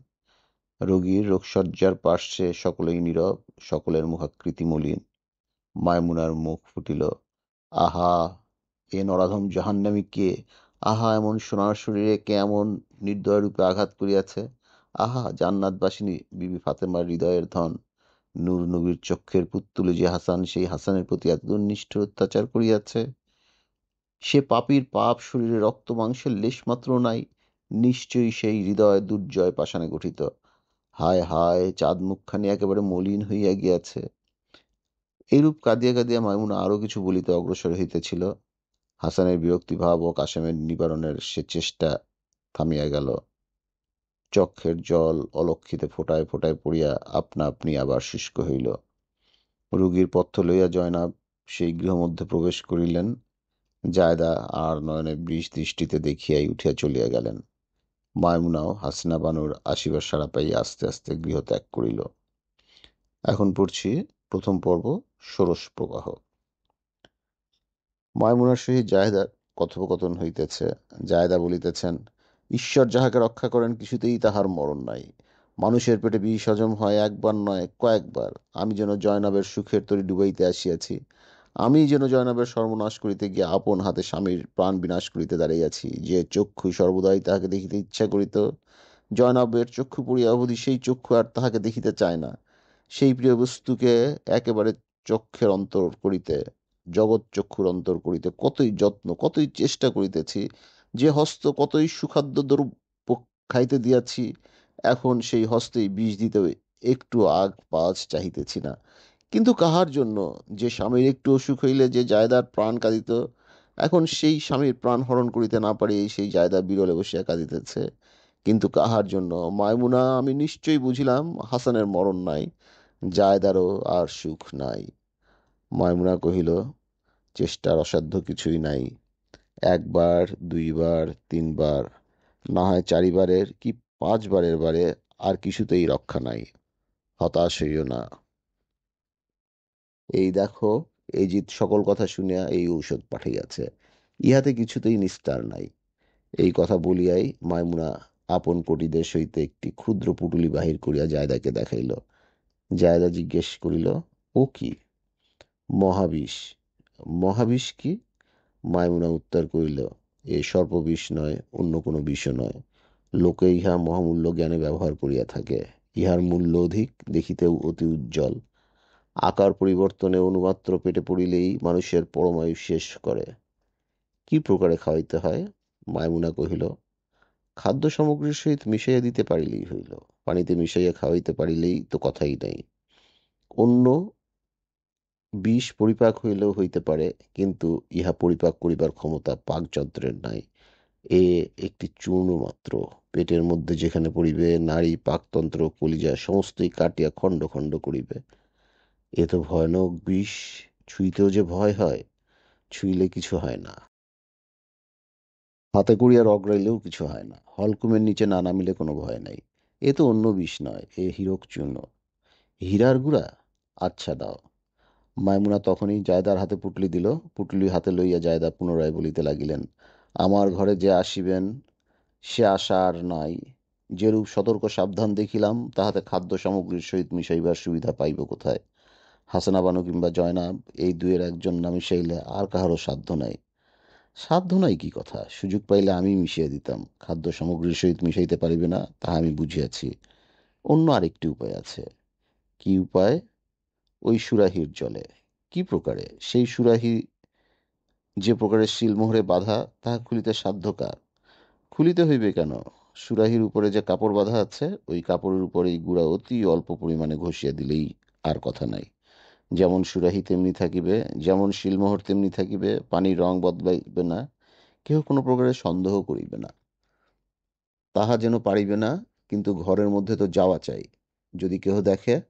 রোগীর রোগশয্যার পার্শ্বে সকলেই নীরব, সকলের মুখাকৃতি মলিন। মাইমুনার মুখ ফুটিল, আহা, এ নরাধম জাহান্নামী কে? আহা, এমন সোনার শরীরে কে এমন নির্দয় রূপে আঘাত করিয়াছে? আহা, জান্নাতবাসিনী বিবি ফাতেমার হৃদয়ের ধন নূর নবীর চক্ষের পুত্তুলি যে হাসান, সেই হাসানের প্রতি এত নিষ্ঠুর অত্যাচার করিয়াছে। সে পাপীর পাপ শরীরে রক্ত মাংসের লেশমাত্র নাই। নিশ্চয়ই সেই হৃদয় দুর্জয় পাষাণে গঠিত। হায় হায়, চাঁদ মুখখানি একেবারে মলিন হইয়া গিয়াছে। এইরূপ কাঁদিয়া কাঁদিয়া মাইমুনা আরো কিছু বলিতে অগ্রসর হইতেছিল। হাসানের বিরক্তিভাব ও কাশেমের নিবারণের সে চেষ্টা থামিয়া গেল। চক্ষের জল অলক্ষিতে ফোঁটায় ফোঁটায় পড়িয়া আপনা আপনি আবার শুষ্ক হইল। রোগীর পথ্য লইয়া জয়নাব সেই গৃহমধ্যে প্রবেশ করিলেন। জায়দা আর নয়নে বিষ দৃষ্টিতে দেখিয়াই উঠিয়া চলিয়া গেলেন। মাইমুনাও হাসিনা বানুর আসিবার সাড়া পাইয়া আস্তে আস্তে গৃহত্যাগ করিল। এখন পড়ছি প্রথম পর্ব, ষোড়শ প্রবাহ। মাইমুনার সহিত জাহেদার কথোপকথন হইতেছে। জাহেদা বলিতেছেন, ঈশ্বর যাহাকে রক্ষা করেন কিছুতেই তাহার মরণ নাই। মানুষের পেটে বিষ হজম হয় একবার নয় কয়েকবার। আমি যেন জয়নাবের সুখের তরী ডুবাইতে আসিয়াছি। আমি যেন জয়নাবের সর্বনাশ করিতে গিয়ে আপন হাতে স্বামীর প্রাণ বিনাশ করিতে দাঁড়াইয়াছি। যে চক্ষু সর্বদাই তাহাকে দেখিতে ইচ্ছা করিত, জয়নাবের চক্ষু পড়িয়া অবধি সেই চক্ষু আর তাহাকে দেখিতে চায় না। সেই প্রিয় বস্তুকে একেবারে চক্ষের অন্তর করিতে, জগৎ চক্ষুর অন্তর করিতে কতই যত্ন, কতই চেষ্টা করিতেছি। যে হস্ত কতই সুখাদ্য দ্রব্য খাইতে দিয়াছি, এখন সেই হস্তেই বিষ দিতে একটু আগ পাঁচ চাহিতেছি না। কিন্তু কাহার জন্য? যে স্বামীর একটু অসুখ হইলে যে জায়দার প্রাণ কাঁদিত, এখন সেই স্বামীর প্রাণ হরণ করিতে না পারিয়া সেই জায়দা বিরলে বসিয়া কাঁদিতেছে। কিন্তু কাহার জন্য? মাইমুনা, আমি নিশ্চয়ই বুঝিলাম হাসানের মরণ নাই, জায়দারও আর সুখ নাই। মাইমুনা কহিল, চেষ্টার অসাধ্য কিছুই নাই। একবার, দুইবার, তিনবার, না হয় চারিবারের কি পাঁচবারের বারে আর কিছুতেই রক্ষা নাই। হতাশ হইও না। এই দেখো, এই জিত সকল কথা শুনিয়া এই ঔষধ পাঠাইয়াছে। ইহাতে কিছুতেই নিস্তার নাই। এই কথা বলিয়াই মাইমুনা আপন কটিদের সহিত একটি ক্ষুদ্র পুটুলি বাহির করিয়া জায়দাকে দেখাইল। জায়দা জিজ্ঞেস করিল, ও কি? মহাবিষ। মহাবিষ কি? মাইমুনা উত্তর করিল, এ সর্পবিষ নয়, অন্য কোনো বিষও নয়। লোকে ইহা মহামূল্য জ্ঞানে ব্যবহার করিয়া থাকে। ইহার মূল্য অধিক, দেখিতেও অতি উজ্জ্বল। আকার পরিবর্তনে অনুমাত্র পেটে পড়িলেই মানুষের পরমায়ু শেষ করে। কি প্রকারে খাওয়াইতে হয়? মাইমুনা কহিল, খাদ্য সামগ্রীর সহিত মিশাইয়া দিতে পারিলেই হইল। পানিতে মিশাইয়া খাওয়াইতে পারিলেই তো কথাই নাই। অন্য বিষ পরিপাক হইলেও হইতে পারে, কিন্তু ইহা পরিপাক করিবার ক্ষমতা পাকযন্ত্রের নাই। এ একটি চূর্ণ মাত্র। পেটের মধ্যে যেখানে পড়িবে, নাড়ী, পাকতন্ত্র, কলিজা সমস্তই কাটিয়া খণ্ড খণ্ড করিবে। এ তো ভয়ানক বিষ, ছুঁইতেও যে ভয় হয়। ছুঁইলে কিছু হয় না, হাতে কড়িয়া রগড়াইলেও কিছু হয় না, হলকুমের নিচে না নামিলে কোনো ভয় নাই। এ তো অন্য বিষ নয়, এ হীরক চূর্ণ। হীরার গুড়া? আচ্ছা দাও। মাইমুনা তখনই জায়দার হাতে পুটলি দিল। পুটলি হাতে লইয়া জায়দা পুনরায় বলিতে লাগিলেন, আমার ঘরে যে আসিবেন সে আশা আর নাই। যেরূপ সতর্ক সাবধান দেখিলাম, তাহাতে খাদ্য সামগ্রীর সহিত মিশাইবার সুবিধা পাইব কোথায়? হাসানা বানু কিংবা জয়নাব, এই দুয়ের একজন না মিশাইলে আর কাহারও সাধ্য নাই। সাধ্য নাই কি কথা? সুযোগ পাইলে আমি মিশিয়ে দিতাম। খাদ্য সামগ্রীর সহিত মিশাইতে পারিবে না, তাহা আমি বুঝিয়াছি। অন্য আরেকটি উপায় আছে। কি উপায়? ওই সুরাহির জলে। কি প্রকারে? সেই সুরাহি যে প্রকারে শিলমোহরে বাঁধা, তাহা খুলিতে সাধ্য কার? খুলিতে হইবে কেন? সুরাহির উপরে যে কাপড় বাঁধা আছে, ওই কাপড়ের উপরে এই গুঁড়া অতি অল্প পরিমাণে ঘষিয়া দিলেই আর কথা নাই। যেমন সুরাহি তেমনি থাকিবে, যেমন শিলমোহর তেমনি থাকিবে, পানির রং বদলাইবে না, কেহ কোনো প্রকারে সন্দেহ করিবে না। তাহা যেন পারিবে না, কিন্তু ঘরের মধ্যে তো যাওয়া চাই। যদি কেহ দেখে,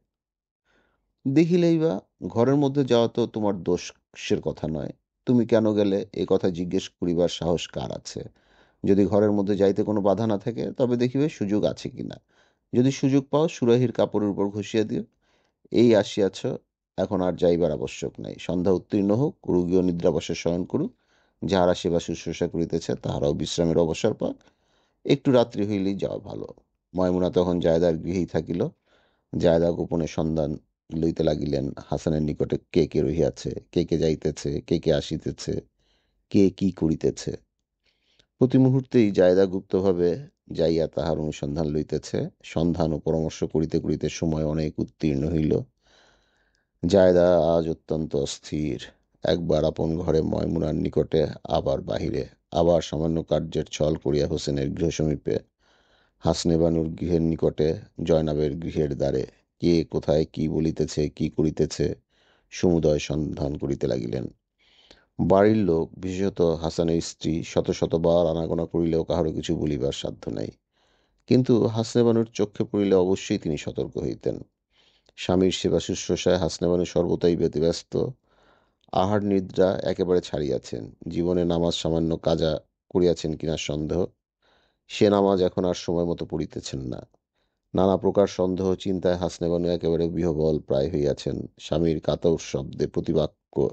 দেখিলেই বা, ঘরের মধ্যে যাওয়া তো তোমার দোষের কথা নয়। তুমি কেন গেলে এ কথা জিজ্ঞেস করিবার সাহস কার আছে? যদি ঘরের মধ্যে যাইতে কোনো বাধা না থাকে, তবে দেখিবে সুযোগ আছে কিনা। যদি সুযোগ পাও, সুরাহির কাপড়ের উপর ঘষিয়া দিও, এই আসিয়াছ, এখন আর যাইবার আবশ্যক নাই। সন্ধ্যা উত্তীর্ণ হোক, রোগীও নিদ্রাবসে শয়ন করুক, যাহারা সেবা শুশ্রূষা করিতেছে তাহারাও বিশ্রামের অবসর পাক। একটু রাত্রি হইলেই যাওয়া ভালো। ময়মুনা তখন জায়দার গৃহেই থাকিল। জায়দা গোপনে সন্ধান লইতে লাগিলেন হাসানের নিকটে, কে কে রহিয়াছে, কে কে যাইতেছে, কে কে আসিতেছে, কে কি করিতেছে। প্রতি মুহূর্তেই জায়দা গুপ্তভাবে যাইয়া তাহার অনুসন্ধান লইতেছে। সন্ধান ও পরামর্শ করিতে করিতে সময় অনেক উত্তীর্ণ হইল। জায়দা আজ অত্যন্ত অস্থির। একবার আপন ঘরে ময়মুনার নিকটে, আবার বাহিরে, আবার সামান্য কার্যের ছল করিয়া হোসেনের গৃহ সমীপে, হাসনে বানুর গৃহের নিকটে, জয়নাবের গৃহের দ্বারে, কে কোথায় কি বলিতেছে, কি করিতেছে, সমুদয় সন্ধান করিতে লাগিলেন। বাড়ির লোক, বিশেষত হাসানের স্ত্রী, শত শতবার আনাগোনা করিলেও কাহারও কিছু বলিবার সাধ্য নাই। কিন্তু হাসনে বানুর চোখে পড়িলে অবশ্যই তিনি সতর্ক হইতেন। স্বামীর সেবা শুশ্রূষায় হাসনে বানু সর্বদাই ব্যতিব্যস্ত। আহার নিদ্রা একেবারে ছাড়িয়াছেন। জীবনে নামাজ সামান্য কাজা করিয়াছেন কিনা সন্দেহ। সে নামাজ এখন আর সময় মতো পড়িতেছেন না। নানা প্রকার সন্দেহ চিন্তায় হাসনে বানু একেবারে বিহ্বল প্রায় হইয়াছেন। স্বামীর কাতর শব্দে প্রতিবাক্য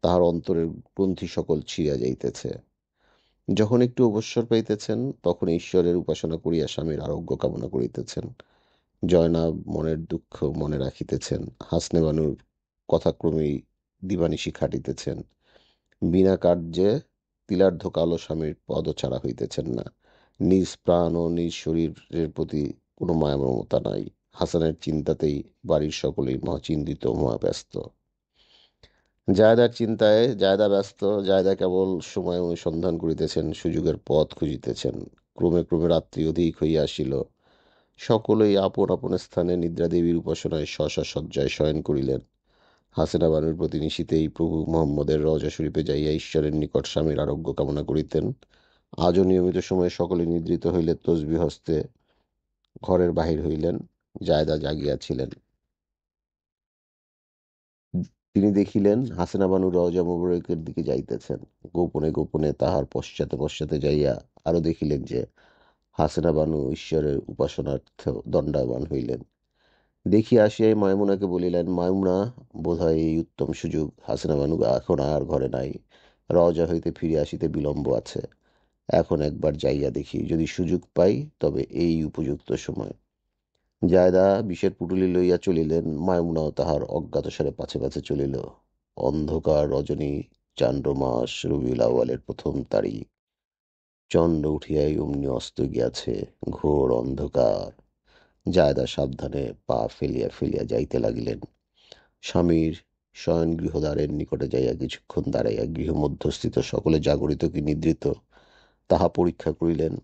তাহার অন্তরের গ্রন্থি সকল ছিঁড়িয়া যাইতেছে। যখন একটু অবসর পাইতেছেন, তখন ঈশ্বরের উপাসনা করিয়া স্বামীর আরোগ্য কামনা করিতেছেন। জয়নাব মনের দুঃখ মনে রাখিতেছেন। হাসনে বানুর কথাক্রমেই দিবানিশি খাটিতেছেন। বিনা কার্যে তিলার্ধ কালো স্বামীর পদচারা হইতেছেন না। নিজ প্রাণ ও নিজ শরীরের প্রতি কোনো মায়া মমতা নাই। হাসানের চিন্তাতেই বাড়ির সকলেই মহাচিন্তিত, মহাব্যস্ত। জায়দার চিন্তায় জায়দা ব্যস্ত। জায়দা কেবল সময় অনুসন্ধান করিতেছেন, সুযোগের পথ খুঁজিতেছেন। ক্রমে ক্রমে রাত্রি অধিক হইয়া আসিল। সকলেই আপন আপন স্থানে নিদ্রাদেবীর উপাসনায় স্ব শয্যায় শয়ন করিলেন। হাসেনা বানুর প্রতি নিশীথেই প্রভু মোহাম্মদের রওজা শরীফে যাইয়া ঈশ্বরের নিকট স্বামীর আরোগ্য কামনা করিতেন। আজও নিয়মিত সময়ে সকলে নিদ্রিত হইলে তসবিহ হস্তে ঘরের বাহির হইলেন। জায়দা জাগিয়াছিলেন। তিনি দেখিলেন হাসেনা বানু রওজা মোবারকের দিকে যাইতেছেন। গোপনে গোপনে তাহার পশ্চাতে পশ্চাতে যাইয়া আরো দেখিলেন যে হাসেনা বানু ঈশ্বরের উপাসনার্থ দণ্ডায়মান হইলেন। দেখিয়া আসিয়াই মায়মুনাকে বলিলেন, মায়মুনা, বোধ হয় এই উত্তম সুযোগ। হাসিনা বানু এখন আর ঘরে নাই। রওজা হইতে ফিরে আসিতে বিলম্ব আছে। এখন একবার যাইয়া দেখি, যদি সুযোগ পাই তবে এই উপযুক্ত সময়। জায়দা বিষের পুটুলি লইয়া চলিলেন। মায়মুনাও তাহার অজ্ঞাতসারে পাছে পাছে চলিল। অন্ধকার রজনী, চান্দ্র মাস, রবিউল আউয়ালের প্রথম তারিখ। চন্দ্র উঠিয়াই অমনি অস্ত গিয়াছে। ঘোর অন্ধকার। জায়দা সাবধানে পা ফেলিয়া ফেলিয়া যাইতে লাগিলেন। স্বামীর শয়নগৃহদ্বারের নিকটে যাইয়া কিছুক্ষণ দাঁড়াইয়া গৃহমধ্যস্থিত সকলে জাগরিত কি নিদ্রিত তাহা পরীক্ষা করিলেন।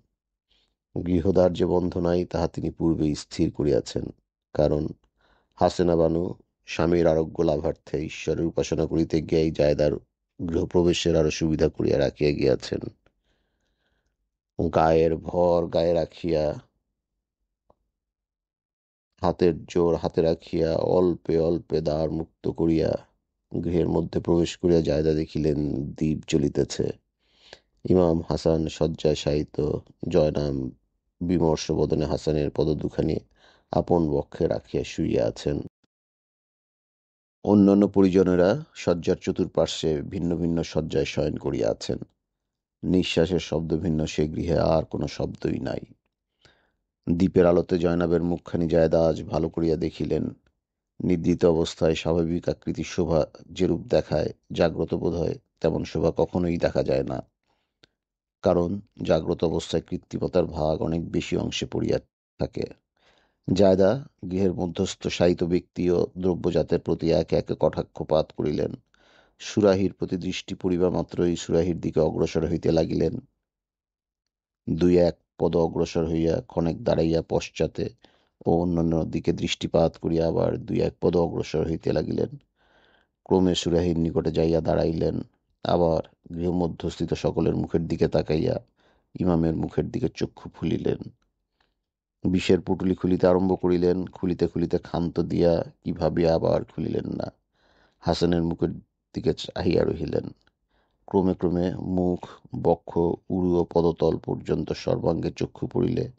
গৃহদ্বার যে বন্ধ নাই তাহা তিনি পূর্বেই স্থির করিয়াছেন। কারণ হাসেনা বানু স্বামীর আরোগ্য লাভার্থে ঈশ্বরের উপাসনা করিতে গিয়াই জায়দার গৃহপ্রবেশের আরো সুবিধা করিয়া রাখিয়া গিয়াছেন। গায়ের ভর গায়ে রাখিয়া, হাতের জোর হাতে রাখিয়া, অল্পে অল্পে দ্বার মুক্ত করিয়া গৃহের মধ্যে প্রবেশ করিয়া জায়দা দেখিলেন দীপ জ্বলিতেছে। ইমাম হাসান শয্যায় শায়িত। জয়নাব বিমর্ষ বদনে হাসানের পদদুখানি আপন বক্ষে রাখিয়া শুইয়া আছেন। অন্যান্য পরিজনেরা শয্যার চতুর্পার্শ্বে ভিন্ন ভিন্ন শয্যায় শয়ন করিয়া আছেন। নিঃশ্বাসের শব্দ ভিন্ন সে গৃহে আর কোনো শব্দই নাই। দীপের আলোতে জয়নাবের মুখখানি জায়দা আজ ভালো করিয়া দেখিলেন। নিদ্রিত অবস্থায় স্বাভাবিক আকৃতির শোভা যেরূপ দেখায়, জাগ্রত বোধ হয় তেমন শোভা কখনোই দেখা যায় না। কারণ জাগ্রত অবস্থায় কৃত্রিমতার ভাগ অনেক বেশি অংশে পড়িয়া থাকে। জায়দা গৃহের মধ্যস্থ শায়িত ব্যক্তি ও দ্রব্যজাতের প্রতি একে একে কটাক্ষপাত করিলেন। সুরাহির প্রতি দৃষ্টি পড়িবা মাত্রই সুরাহির দিকে অগ্রসর হইতে লাগিলেন। দুই এক পদ অগ্রসর হইয়া ক্ষণেক দাঁড়াইয়া পশ্চাতে ও অন্যান্য দিকে দৃষ্টিপাত করিয়া আবার দুই এক পদ অগ্রসর হইতে লাগিলেন। ক্রমে সুরাহির নিকটে যাইয়া দাঁড়াইলেন। আবার গৃহমধ্যস্থিত সকলের মুখের দিকে তাকাইয়া ইমামের মুখের দিকে চক্ষু ফুলিলেন। বিষের পুঁটুলি খুলিতে আরম্ভ করিলেন, খুলিতে খুলিতে ক্ষান্ত দিয়া কি ভাবিয়া আবার খুলিলেন না। হাসানের মুখের দিকে চাহিয়া রহিলেন। ক্রমে ক্রমে মুখ, বক্ষ, উরু ও পদতল পর্যন্ত সর্বাঙ্গে চক্ষু পড়িলে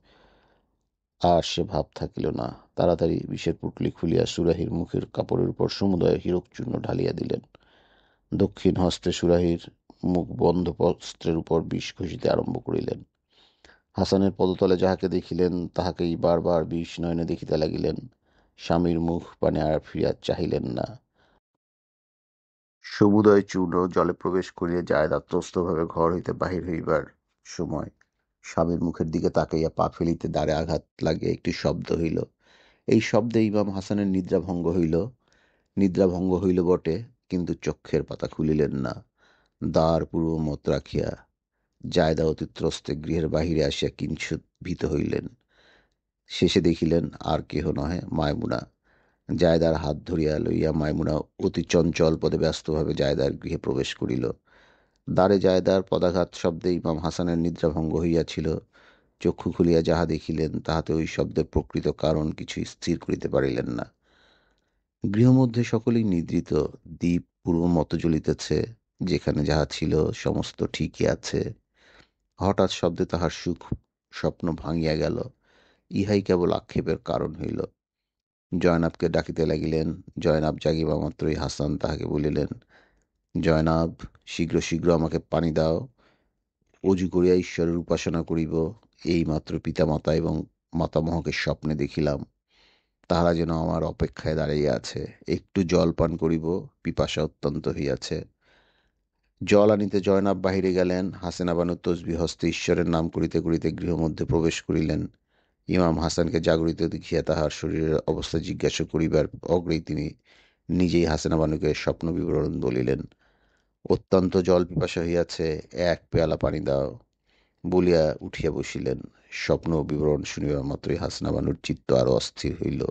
আর সে ভাব থাকিল না। তাড়াতাড়ি বিষের পুঁটুলি খুলিয়া সুরাহির মুখের কাপড়ের উপর সমুদয় হীরকচূর্ণ ঢালিয়া দিলেন। দক্ষিণ হস্তে সুরাহির মুখ বন্ধ বস্ত্রের উপর বিষ ঘষিতে আরম্ভ করিলেন। হাসানের পদতলে যাহাকে দেখিলেন তাহাকেই বারবার বিষ নয়নে দেখিতে লাগিলেন। স্বামীর মুখ পানে আর ফিরিয়া চাহিলেন না। সমুদয় চূর্ণ জলে প্রবেশ করিয়া জায়দা ত্রস্তভাবে ঘর হইতে বাহির হইবার সময় স্বামীর মুখের দিকে তাকাইয়া পা ফেলিতে দ্বারে আঘাত লাগিয়া একটি শব্দ হইল। এই শব্দে ইমাম হাসানের নিদ্রাভঙ্গ হইল বটে, কিন্তু চক্ষের পাতা খুলিলেন না। দ্বার পূর্বমত রাখিয়া জায়দা অতি ত্রস্তে গৃহের বাহিরে আসিয়া কিঞ্চিৎ ভীত হইলেন। শেষে দেখিলেন আর কেহ নহে, মায়মুনা। জায়দার হাত ধরিয়া লইয়া মায়মুনা অতি চঞ্চল পদে ব্যস্তভাবে জায়দার গৃহে প্রবেশ করিল। দ্বারে জায়দার পদাঘাত শব্দে ইমাম হাসানের নিদ্রাভঙ্গ হইয়াছিল। চক্ষু খুলিয়া যাহা দেখিলেন তাহাতে ওই শব্দের প্রকৃত কারণ কিছু স্থির করিতে পারিলেন না। গৃহমধ্যে সকলেই নিদ্রিত। দ্বীপ পূর্বমত জ্বলিতেছে। যেখানে যাহা ছিল সমস্ত ঠিকই আছে। হঠাৎ শব্দে তাহার সুখ স্বপ্ন ভাঙিয়া গেল। ইহাই কেবল আক্ষেপের কারণ হইল। জয়নাবকে ডাকিতে লাগিলেন। জয়নাব জাগিবা মাত্রই হাসান তাহাকে বলিলেন, জয়নাব, শীঘ্র শীঘ্র আমাকে পানি দাও। অজু করিয়া ঈশ্বরের উপাসনা করিব। এই মাত্র পিতামাতা এবং মাতামহকে স্বপ্নে দেখিলাম। তাহারা যেন আমার অপেক্ষায় দাঁড়াইয়া আছে। একটু জল পান করিব, পিপাসা অত্যন্ত হইয়াছে। জল আনিতে জয়নাব বাহিরে গেলেন। হাসেনা বানু তসবিহ হস্তে ঈশ্বরের নাম করিতে করিতে গৃহমধ্যে প্রবেশ করিলেন। ইমাম হাসানকে জাগরিত দেখিয়া তাহার শরীরের অবস্থা জিজ্ঞাসা করিবার অগ্রেই তিনি নিজেই হাসেনা বানুকে স্বপ্ন বিবরণ বলিলেন। অত্যন্ত জল পিপাসা হইয়াছে, এক পেয়ালা পানি দাও বলিয়া উঠিয়া বসিলেন। স্বপ্ন বিবরণ শুনিবা মাত্রই হাসেনা বানুর চিত্ত আরো অস্থির হইল।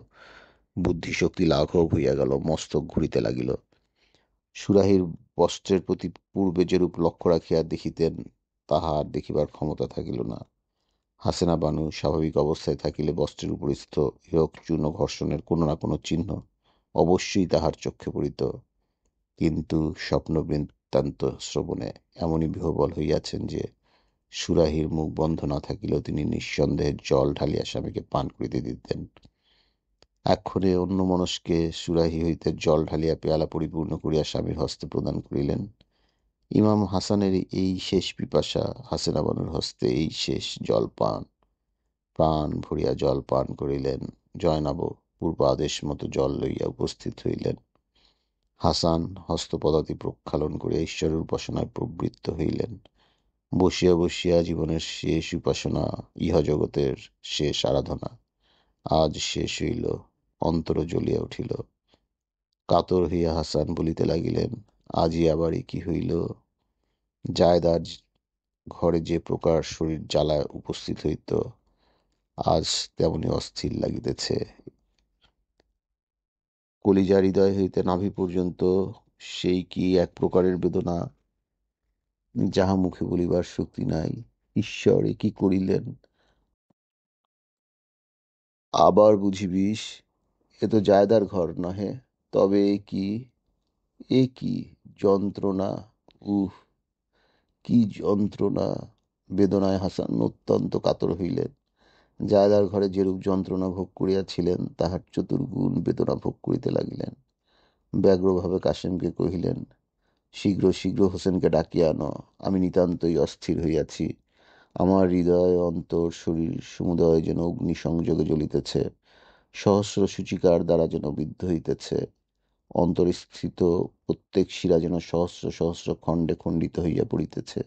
বুদ্ধিশক্তি লাঘব হইয়া গেল, মস্তক ঘুরিতে লাগিল। সুরাহির বস্ত্রের প্রতি পূর্বে যেরূপ লক্ষ্য রাখিয়া দেখিতেন তাহা আর দেখিবার ক্ষমতা থাকিল না। হাসেনা বানু স্বাভাবিক অবস্থায় থাকিলে বস্ত্রের উপরিস্থ হীরকচূর্ণ ঘর্ষণের কোনো না কোনো চিহ্ন অবশ্যই তাহার চক্ষে পড়িত। কিন্তু স্বপ্ন বৃত্তান্ত শ্রবণে এমনই বিহ্বল হইয়াছেন যে সুরাহির মুখ বন্ধ না থাকিলেও তিনি নিঃসন্দেহে জল ঢালিয়া স্বামীকে পান করিতে দিতেন। এক্ষণে অন্যমনস্কে সুরাহি হইতে জল ঢালিয়া পেয়ালা পরিপূর্ণ করিয়া স্বামীর হস্তে প্রদান করিলেন। ইমাম হাসানের এই শেষ পিপাসা, হাসেনা বানুর হস্তে এই শেষ জলপান। প্রাণ ভরিয়া জল পান করিলেন। জয়নাবও পূর্বাদেশ মতো জল লইয়া উপস্থিত হইলেন। হাসান হস্তপদাতি প্রক্ষালন করিয়া ঈশ্বরের উপাসনায় প্রবৃত্ত হইলেন। বসিয়া বসিয়া জীবনের শেষ উপাসনা, ইহজগতের শেষ আরাধনা আজ শেষ হইল। অন্তর জ্বলিয়া উঠিল। কাতর হইয়া হাসান বলিতে লাগিলেন, আজি আবার এ কি হইল। জায়দার ঘরে যে প্রকার শরীর জ্বালায় উপস্থিত হইত, আজ তেমনি অস্থির লাগিতেছে। কলিজা হৃদয় হইতে নাভি পর্যন্ত সেই কি এক প্রকারের বেদনা, যাহা মুখে বলিবার শক্তি নাই। ঈশ্বর, এ কি করিলেন। আবার বুঝিবিস, এ তো জায়দার ঘর নহে। তবে এ কি যন্ত্রণা। উহ, কি যন্ত্রণা। বেদনায় হাসান অত্যন্ত কাতর হইলেন। জায়দার ঘরে যেরূপ যন্ত্রণা ভোগ করিয়াছিলেন তাহার চতুর্গুণ বেদনা ভোগ করিতে লাগিলেন। ব্যগ্রভাবে কাসেমকে কহিলেন, শীঘ্র শীঘ্র হোসেনকে ডাকিয়া আনো। আমি নিতান্তই অস্থির হইয়াছি। আমার হৃদয়, অন্তর, শরীর সমুদয় যেন অগ্নি সংযোগে জ্বলিতেছে। সহস্র সূচিকার দ্বারা যেন বিদ্ধ হইতেছে। অন্তরস্থিত প্রত্যেক শিরা যেন সহস্র সহস্র খণ্ডে খণ্ডিত হইয়া পড়িতেছে।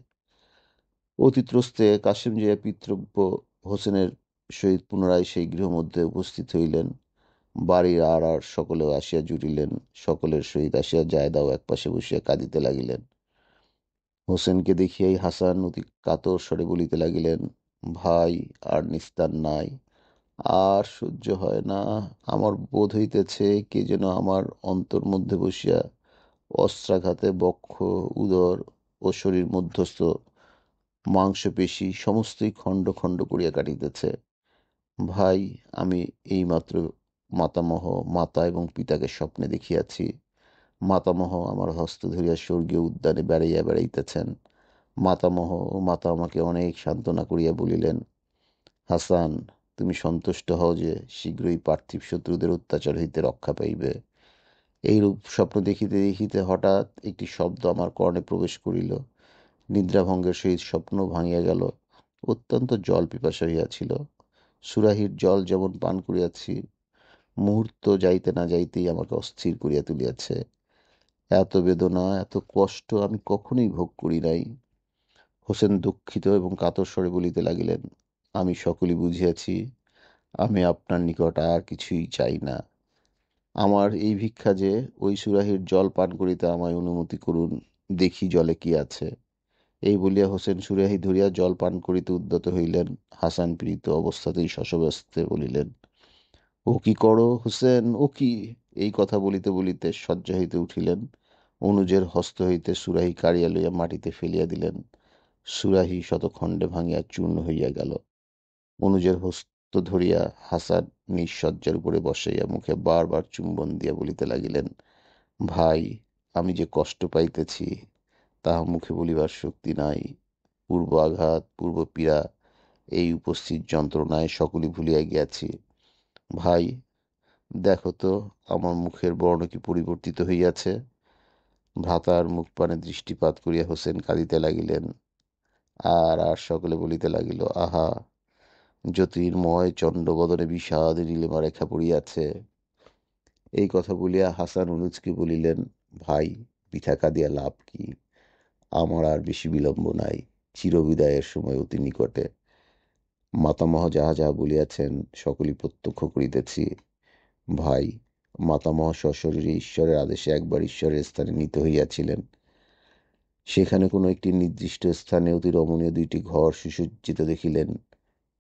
অতিত্রস্তে কাসেম যাইয়া পিতৃব্য হোসেনের সহিত পুনরায় সেই গৃহমধ্যে উপস্থিত হইলেন। বাড়ির আর আর সকলেও আসিয়া জুটিলেন। সকলের সহিত আসিয়া জায়দাও একপাশে বসিয়া কাঁদিতে লাগিলেন। হোসেনকে দেখিয়াই হাসান অতি কাতর স্বরে বলিতে লাগিলেন, ভাই, আর নিস্তার নাই। আর সহ্য হয় না। আমার বোধ হইতেছে কে যেন আমার অন্তর মধ্যে বসিয়া অস্ত্রাঘাতে বক্ষ, উদর ও শরীর মধ্যস্থ মাংসপেশী সমস্তই খণ্ড খণ্ড করিয়া কাটিতেছে। ভাই, আমি এইমাত্র মাতামহ, মাতা এবং পিতাকে স্বপ্নে দেখিয়াছি। মাতামহ আমার হস্ত ধরিয়া স্বর্গীয় উদ্যানে বেড়াইয়া বেড়াইতেছেন। মাতামহ ও মাতা আমাকে অনেক সান্ত্বনা করিয়া বলিলেন, হাসান, তুমি সন্তুষ্ট হও যে শীঘ্রই পার্থিব শত্রুদের অত্যাচার হইতে রক্ষা পাইবে। এইরূপ স্বপ্ন দেখিতে দেখিতে হঠাৎ একটি শব্দ আমার কর্ণে প্রবেশ করিল। নিদ্রাভঙ্গের সহিত স্বপ্ন ভাঙিয়া গেল। অত্যন্ত জল পিপাসা হইয়াছিল। সুরাহির জল যেমন পান করিয়াছি, মুহূর্ত যাইতে না যাইতেই আমাকে অস্থির করিয়া তুলিয়াছে। এত বেদনা, এত কষ্ট আমি কখনোই ভোগ করি নাই। হোসেন দুঃখিত এবং কাতর স্বরে বলিতে লাগিলেন, আমি সকলই বুঝিয়াছি। আমি আপনার নিকট আর কিছুই চাই না। আমার এই ভিক্ষা যে ওই সুরাহির জল পান করিতে আমায় অনুমতি করুন, দেখি জলে কি আছে। এই বলিয়া হোসেন সুরাহি ধরিয়া জল পান করিতে উদ্যত হইলেন। হাসান পীড়িত অবস্থাতেই শশব্যস্তে বলিলেন, ও কি করো হোসেন, ও কি? এই কথা বলিতে বলিতে শয্যা হইতে উঠিলেন। অনুজের হস্ত হইতে সুরাহি কাড়িয়া লইয়া মাটিতে ফেলিয়া দিলেন। সুরাহি শতখণ্ডে ভাঙিয়া চূর্ণ হইয়া গেল। অনুজের হস্ত ধরিয়া হাসান নিজ শয্যার উপরে বসাইয়া মুখে বারবার চুম্বন দিয়া বলিতে লাগিলেন, ভাই, আমি যে কষ্ট পাইতেছি তাহা মুখে বলিবার শক্তি নাই। পূর্ব আঘাত, পূর্ব পীড়া, এই উপস্থিত যন্ত্রণায় সকলই ভুলিয়া গিয়াছি। ভাই, দেখো তো আমার মুখের বর্ণ কি পরিবর্তিত হইয়াছে। ভ্রাতার মুখপানে দৃষ্টিপাত করিয়া হোসেন কাঁদিতে লাগিলেন। আর আর সকলে বলিতে লাগিল, আহা, জ্যোতির্ময় চণ্ডবদনে বিষাদ নীলিমা রেখা পড়িয়াছে। এই কথা বলিয়া হাসান অনুজকে বলিলেন, ভাই, বৃথা কাঁদিয়া লাভ কি? আমার আর বেশি বিলম্ব নাই। চিরবিদায়ের সময় অতি নিকটে। মাতামহ যাহা যাহা বলিয়াছেন সকলই প্রত্যক্ষ করিতেছি। ভাই, মাতামহ সশরীরে ঈশ্বরের আদেশে একবার ঈশ্বরের স্থানে নীত হইয়াছিলেন। সেখানে কোনো একটি নির্দিষ্ট স্থানে অতি রমণীয় দুইটি ঘর সুসজ্জিত দেখিলেন।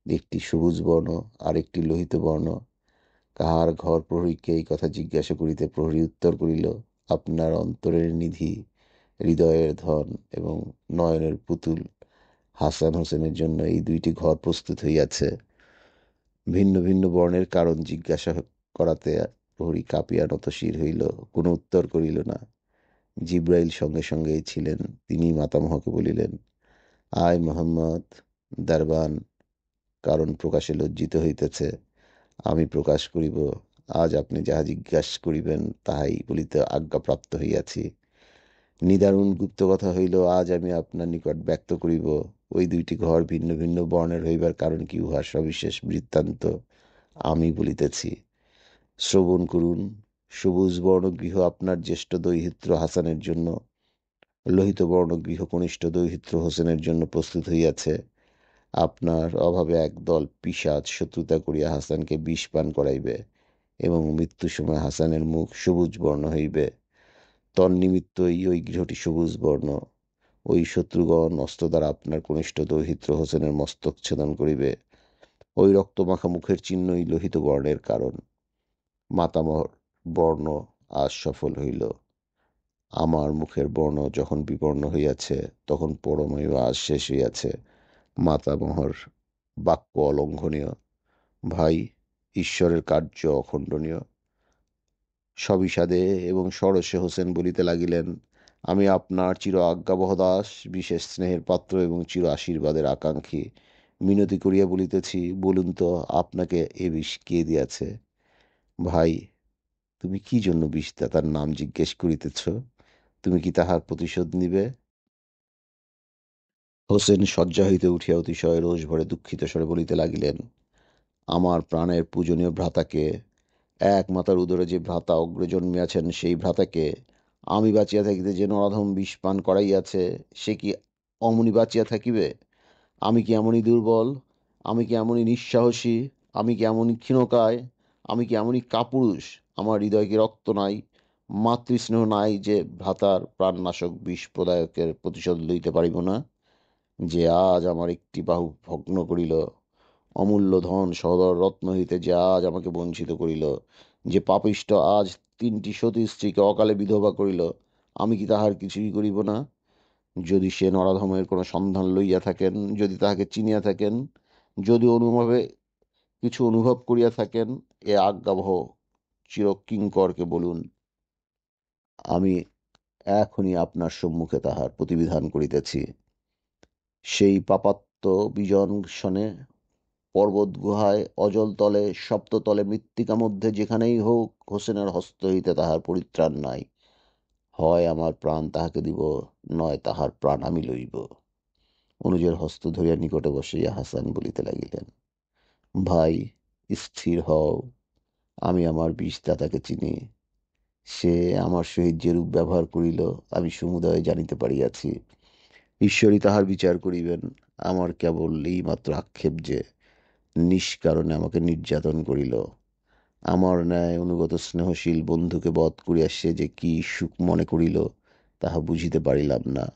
একটি সবুজ বর্ণ, আর একটি লোহিত বর্ণ। কাহার ঘর প্রহরীকে এই কথা জিজ্ঞাসা করিতে প্রহরী উত্তর করিল, আপনার অন্তরের নিধি, হৃদয়ের ধন এবং নয়নের পুতুল হাসান হোসেনের জন্য এই দুইটি ঘর প্রস্তুত হইয়াছে। ভিন্ন ভিন্ন বর্ণের কারণ জিজ্ঞাসা করাতে প্রহরী কাঁপিয়া নতশির হইল, কোনো উত্তর করিল না। জিব্রাইল সঙ্গে সঙ্গেই ছিলেন। তিনি মাতামহকে বলিলেন, আয় মোহাম্মদ দারবান, কারণ প্রকাশে লজ্জিত হইতেছে। আমি প্রকাশ করিব। আজ আপনি যাহা জিজ্ঞাসা করিবেন তাহাই বলিতে আজ্ঞাপ্রাপ্ত হইয়াছি। নিদারুণ গুপ্ত কথা হইল আজ আমি আপনার নিকট ব্যক্ত করিব। ওই দুইটি ঘর ভিন্ন ভিন্ন বর্ণের হইবার কারণ কি, উহা সবিশেষ বৃত্তান্ত আমি বলিতেছি, শ্রবণ করুন। সবুজ বর্ণ গৃহ আপনার জ্যেষ্ঠ দৌহিত্র হাসানের জন্য, লোহিত বর্ণ গৃহ কনিষ্ঠ দৌহিত্র হোসেনের জন্য প্রস্তুত হইয়াছে। আপনার অভাবে একদল পিশাচ শত্রুতা করিয়া হাসানকে বিষ পান করাইবে এবং মৃত্যুর সময় হাসানের মুখ সবুজ বর্ণ হইবে। তন্নিমিত্তই ওই গৃহটি সবুজ বর্ণ। ওই শত্রুগণ অস্ত্র দ্বারা আপনার কনিষ্ঠ দৌহিত্র হোসেনের মস্তক ছেদন করিবে। ওই রক্তমাখা মুখের চিহ্নই লোহিত বর্ণের কারণ। মাতামহর বর্ণ আজ সফল হইল। আমার মুখের বর্ণ যখন বিবর্ণ হইয়াছে, তখন পরময় আজ শেষ হইয়াছে। মাতামহর বাক্য অলঙ্ঘনীয়। ভাই, ঈশ্বরের কার্য অখণ্ডনীয়। সবিষাদে এবং সরসে হোসেন বলিতে লাগিলেন, আমি আপনার চির আজ্ঞাবহ দাস, বিশেষ স্নেহের পাত্র এবং চির আশীর্বাদের আকাঙ্ক্ষী। মিনতি করিয়া বলিতেছি, বলুন তো আপনাকে এ বিষ কে দিয়াছে? ভাই, তুমি কি জন্য বিষদাতার নাম জিজ্ঞেস করিতেছ? তুমি কি তাহার প্রতিশোধ নিবে? হোসেন শয্যা হইতে উঠিয়া অতিশয় রোষ ভরে দুঃখিত স্বরে বলিতে লাগিলেন, আমার প্রাণের পূজনীয় ভ্রাতাকে, এক মাতার উদরে যে ভ্রাতা অগ্রে জন্মিয়াছেন, সেই ভ্রাতাকে আমি বাঁচিয়া থাকিতে যে নরাধম বিষ পান করাইয়াছে, সে কি অমনি বাঁচিয়া থাকিবে? আমি কি এমনই দুর্বল? আমি কি এমনই নিঃসাহসী? আমি কি এমনই ক্ষীণকায়? আমি কি এমনই কাপুরুষ? আমার হৃদয়ে কি রক্ত নাই, মাতৃস্নেহ নাই, যে ভ্রাতার প্রাণনাশক বিষ প্রদায়কের প্রতিশোধ লইতে পারিব না? যে আজ আমার একটি বাহু ভগ্ন করিল, অমূল্য ধন সহোদর রত্ন হইতে যে আজ আমাকে বঞ্চিত করিল, যে পাপিষ্ঠ আজ তিনটি সতী স্ত্রীকে অকালে বিধবা করিল, আমি কি তাহার কিছুই করিব না? যদি সে নরাধমের কোনো সন্ধান লইয়া থাকেন, যদি তাহাকে চিনিয়া থাকেন, যদি অনুভবে কিছু অনুভব করিয়া থাকেন, এ আজ্ঞাবহ চিরকিঙ্করকে বলুন, আমি এখনই আপনার সম্মুখে তাহার প্রতিবিধান করিতেছি। সেই পাপাত্ম বিজনক্ষণে পর্বত গুহায়, অজল তলে, সপ্ততলে, মৃত্তিকা মধ্যে যেখানেই হোক, হোসেনের হস্ত হইতে তাহার পরিত্রাণ নাই। হয় আমার প্রাণ তাহাকে দিব, নয় তাহার প্রাণ আমি লইব। অনুজের হস্ত ধরিয়া নিকটে বসিয়া হাসান বলিতে লাগিলেন, ভাই, স্থির হও। আমি আমার বিষদাতাকে চিনি। সে আমার সহিত যেরূপ ব্যবহার করিল, আমি সমুদয় জানিতে পারিয়াছি। ঈশ্বরই তাহার বিচার করিবেন। আমার কেবল এই মাত্র আক্ষেপ যে নিষ্কারণে আমাকে নির্যাতন করিল। আমার ন্যায় অনুগত স্নেহশীল বন্ধুকে বধ করিয়া সে যে কি সুখ মনে করিল, তাহা বুঝিতে পারিলাম না।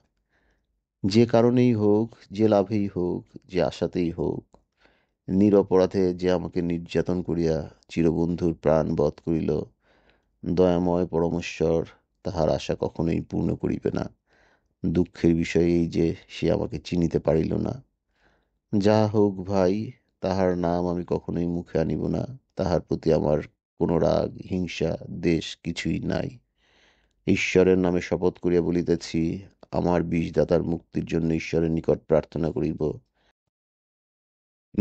যে কারণেই হোক, যে লাভেই হোক, যে আশাতেই হোক, নিরপরাধে যে আমাকে নির্যাতন করিয়া চিরবন্ধুর প্রাণ বধ করিল, দয়াময় পরমেশ্বর তাহার আশা কখনোই পূর্ণ করিবে না। দুঃখের বিষয় এই যে সে আমাকে চিনিতে পারিল না। যাহা হোক ভাই, তাহার নাম আমি কখনোই মুখে আনিব না। তাহার প্রতি আমার কোনো রাগ, হিংসা, দ্বেষ কিছুই নাই। ঈশ্বরের নামে শপথ করিয়া বলিতেছি, আমার বিষদাতার মুক্তির জন্য ঈশ্বরের নিকট প্রার্থনা করিব।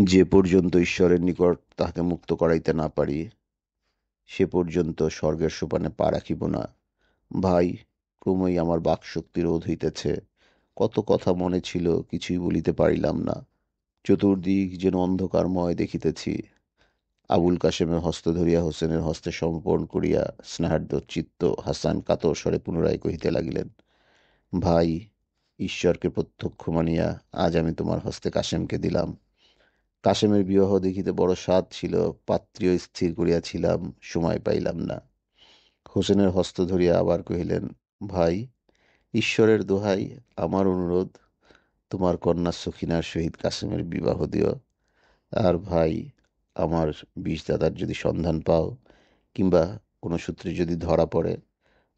যে পর্যন্ত ঈশ্বরের নিকট তাহাকে মুক্ত করাইতে না পারি, সে পর্যন্ত স্বর্গের সোপানে পা রাখিব না। ভাই, ক্রমই আমার বাকশক্তি রোধ হইতেছে। কত কথা মনে ছিল, কিছুই বলিতে পারিলাম না। চতুর্দিক যেন অন্ধকারময় দেখিতেছি। আবুল কাশেমের হস্ত ধরিয়া হোসেনের হস্তে সমর্পণ করিয়া স্নেহার্দ্র চিত্ত হাসান কাতর স্বরে পুনরায় কহিতে লাগিলেন, ভাই, ঈশ্বরকে প্রত্যক্ষ মানিয়া আজ আমি তোমার হস্তে কাশেমকে দিলাম। কাশেমের বিবাহ দেখিতে বড় সাধ ছিল, পাত্রীও স্থির করিয়াছিলাম, সময় পাইলাম না। হোসেনের হস্ত ধরিয়া আবার কহিলেন, ভাই, ঈশ্বরের দোহাই, আমার অনুরোধ, তোমার কন্যা সখিনার সহিত কাশেমের বিবাহ দিও। আর ভাই, আমার বিষদাতার যদি সন্ধান পাও, কিংবা কোনো সূত্রে যদি ধরা পড়ে,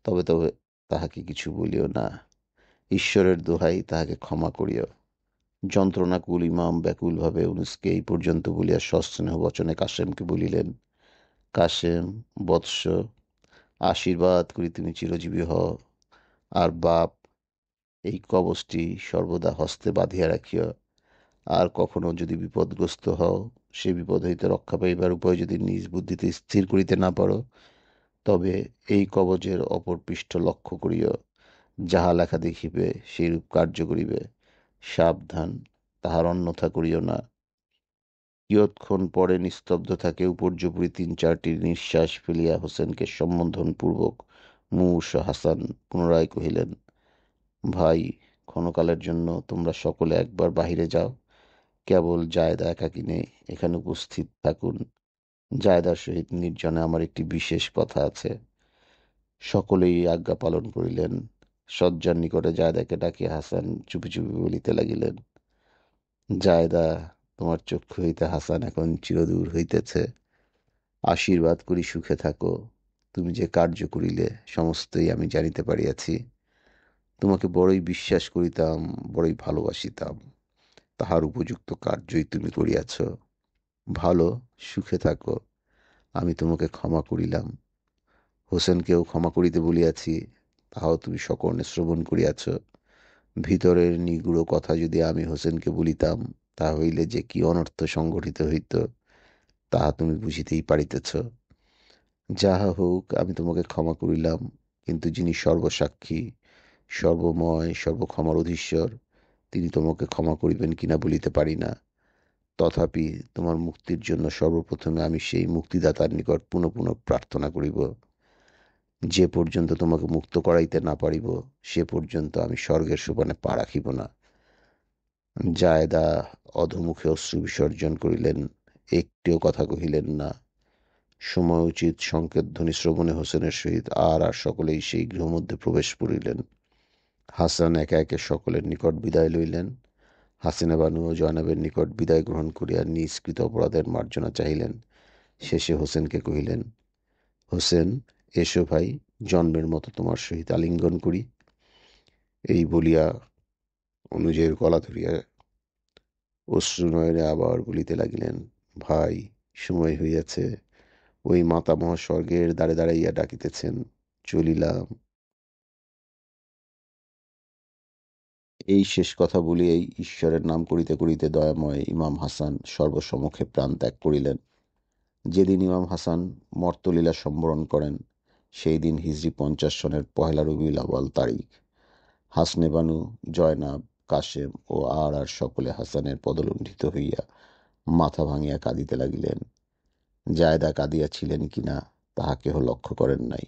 তবে তবে তাহাকে কিছু বলিও না। ঈশ্বরের দোহাই, তাহাকে ক্ষমা করিও। যন্ত্রণাকুল ইমাম ব্যাকুলভাবে ইউনুসকে এই পর্যন্ত বলিয়া সস্নেহ বচনে কাশেমকে বলিলেন, কাশেম বৎস, আশীর্বাদ করি তুমি চিরজীবী হও। আর বাপ, এই কবচটি সর্বদা হস্তে বাঁধিয়া রাখিও। আর কখনো যদি বিপদগ্রস্ত হও, সে বিপদ হইতে রক্ষা পাইবার উপায় যদি নিজ বুদ্ধিতে স্থির করিতে না পারো, তবে এই কবচের অপর পৃষ্ঠ লক্ষ্য করিও। যাহা লেখা দেখিবে সেইরূপ কার্য করিবে। সাবধান, তাহার অন্যথা করিও না। কিয়ৎক্ষণ পরে নিস্তব্ধ থাকে উপর্যুপরি ৩-৪টি নিঃশ্বাস ফেলিয়া হোসেনকে সম্বোধনপূর্বক মুমূর্ষ হাসান পুনরায় কহিলেন, ভাই, ক্ষণকালের জন্য তোমরা সকলে একবার বাহিরে যাও। কেবল জায়দা একাকিনী এখানে উপস্থিত থাকুন। জায়দার সহিত নির্জনে আমার একটি বিশেষ কথা আছে। সকলেই আজ্ঞা পালন করিলেন। শয্যার নিকটে জায়দাকে ডাকিয়া হাসান চুপি চুপি বলিতে লাগিলেন, জায়দা, তোমার চক্ষু হইতে হাসান এখন চিরদূর হইতেছে। আশীর্বাদ করি সুখে থাকো। তুমি যে কার্য করিলে সমস্তই আমি জানিতে পারিয়াছি। তোমাকে বড়ই বিশ্বাস করিতাম, বড়ই ভালোবাসিতাম। তাহার উপযুক্ত কার্যই তুমি করিয়াছ। ভালো, সুখে থাকো। আমি তোমাকে ক্ষমা করিলাম। হোসেনকেও ক্ষমা করিতে বলিয়াছি, তাহাও তুমি সকর্ণে শ্রবণ করিয়াছ। ভিতরের নিগূঢ় কথা যদি আমি হোসেনকে বলিতাম, তা হইলে যে কি অনর্থ সংঘটিত হইত, তাহা তুমি বুঝিতেই পারিতেছ। যাহা হোক, আমি তোমাকে ক্ষমা করিলাম, কিন্তু যিনি সর্বসাক্ষী, সর্বময়, সর্বক্ষমার অধীশ্বর, তিনি তোমাকে ক্ষমা করিবেন কিনা বলিতে পারি না। তথাপি তোমার মুক্তির জন্য সর্বপ্রথমে আমি সেই মুক্তিদাতার নিকট পুনঃ পুনঃ প্রার্থনা করিব। যে পর্যন্ত তোমাকে মুক্ত করাইতে না পারিব, সে পর্যন্ত আমি স্বর্গের সোপানে পা রাখিব না। জায়দা অধোমুখে অশ্রু বিসর্জন করিলেন, একটিও কথা কহিলেন না। সময়োচিত সংকেতধ্বনি শ্রবণে হোসেনের সহিত আর আর সকলেই সেই গৃহমধ্যে প্রবেশ করিলেন। হাসান একে একে সকলের নিকট বিদায় লইলেন। হাসিনা বানু ও জয়নাবের নিকট বিদায় গ্রহণ করিয়া নিজ কৃত অপরাধের মার্জনা চাহিলেন। শেষে হোসেনকে কহিলেন, হোসেন, এসো ভাই, জন্মের মতো তোমার সহিত আলিঙ্গন করি। এই বলিয়া অনুজের গলা ধরিয়া অশ্রুনয়নে আবার বলিতে লাগিলেন, ভাই, সময় হইয়াছে, ওই মাতামহ স্বর্গের দ্বারে দাঁড়াইয়া ডাকিতেছেন, চলিলাম। এই শেষ কথা বলিয়াই ঈশ্বরের নাম করিতে করিতে দয়াময় ইমাম হাসান সর্বসমক্ষে প্রাণ ত্যাগ করিলেন। যেদিন ইমাম হাসান মর্তলীলা সম্বরণ করেন, সেই দিন হিজরি 50 সনের 1 রবিউল আউয়াল তারিখ। হাসনে বানু, জয়নাব, কাশেম ও আর সকলে হাসানের পদলণ্ডিত হইয়া মাথা ভাঙিয়া কাঁদিতে লাগিলেন। জায়দা কাঁদিয়াছিলেন কিনা তাহা কেহ লক্ষ্য করেন নাই।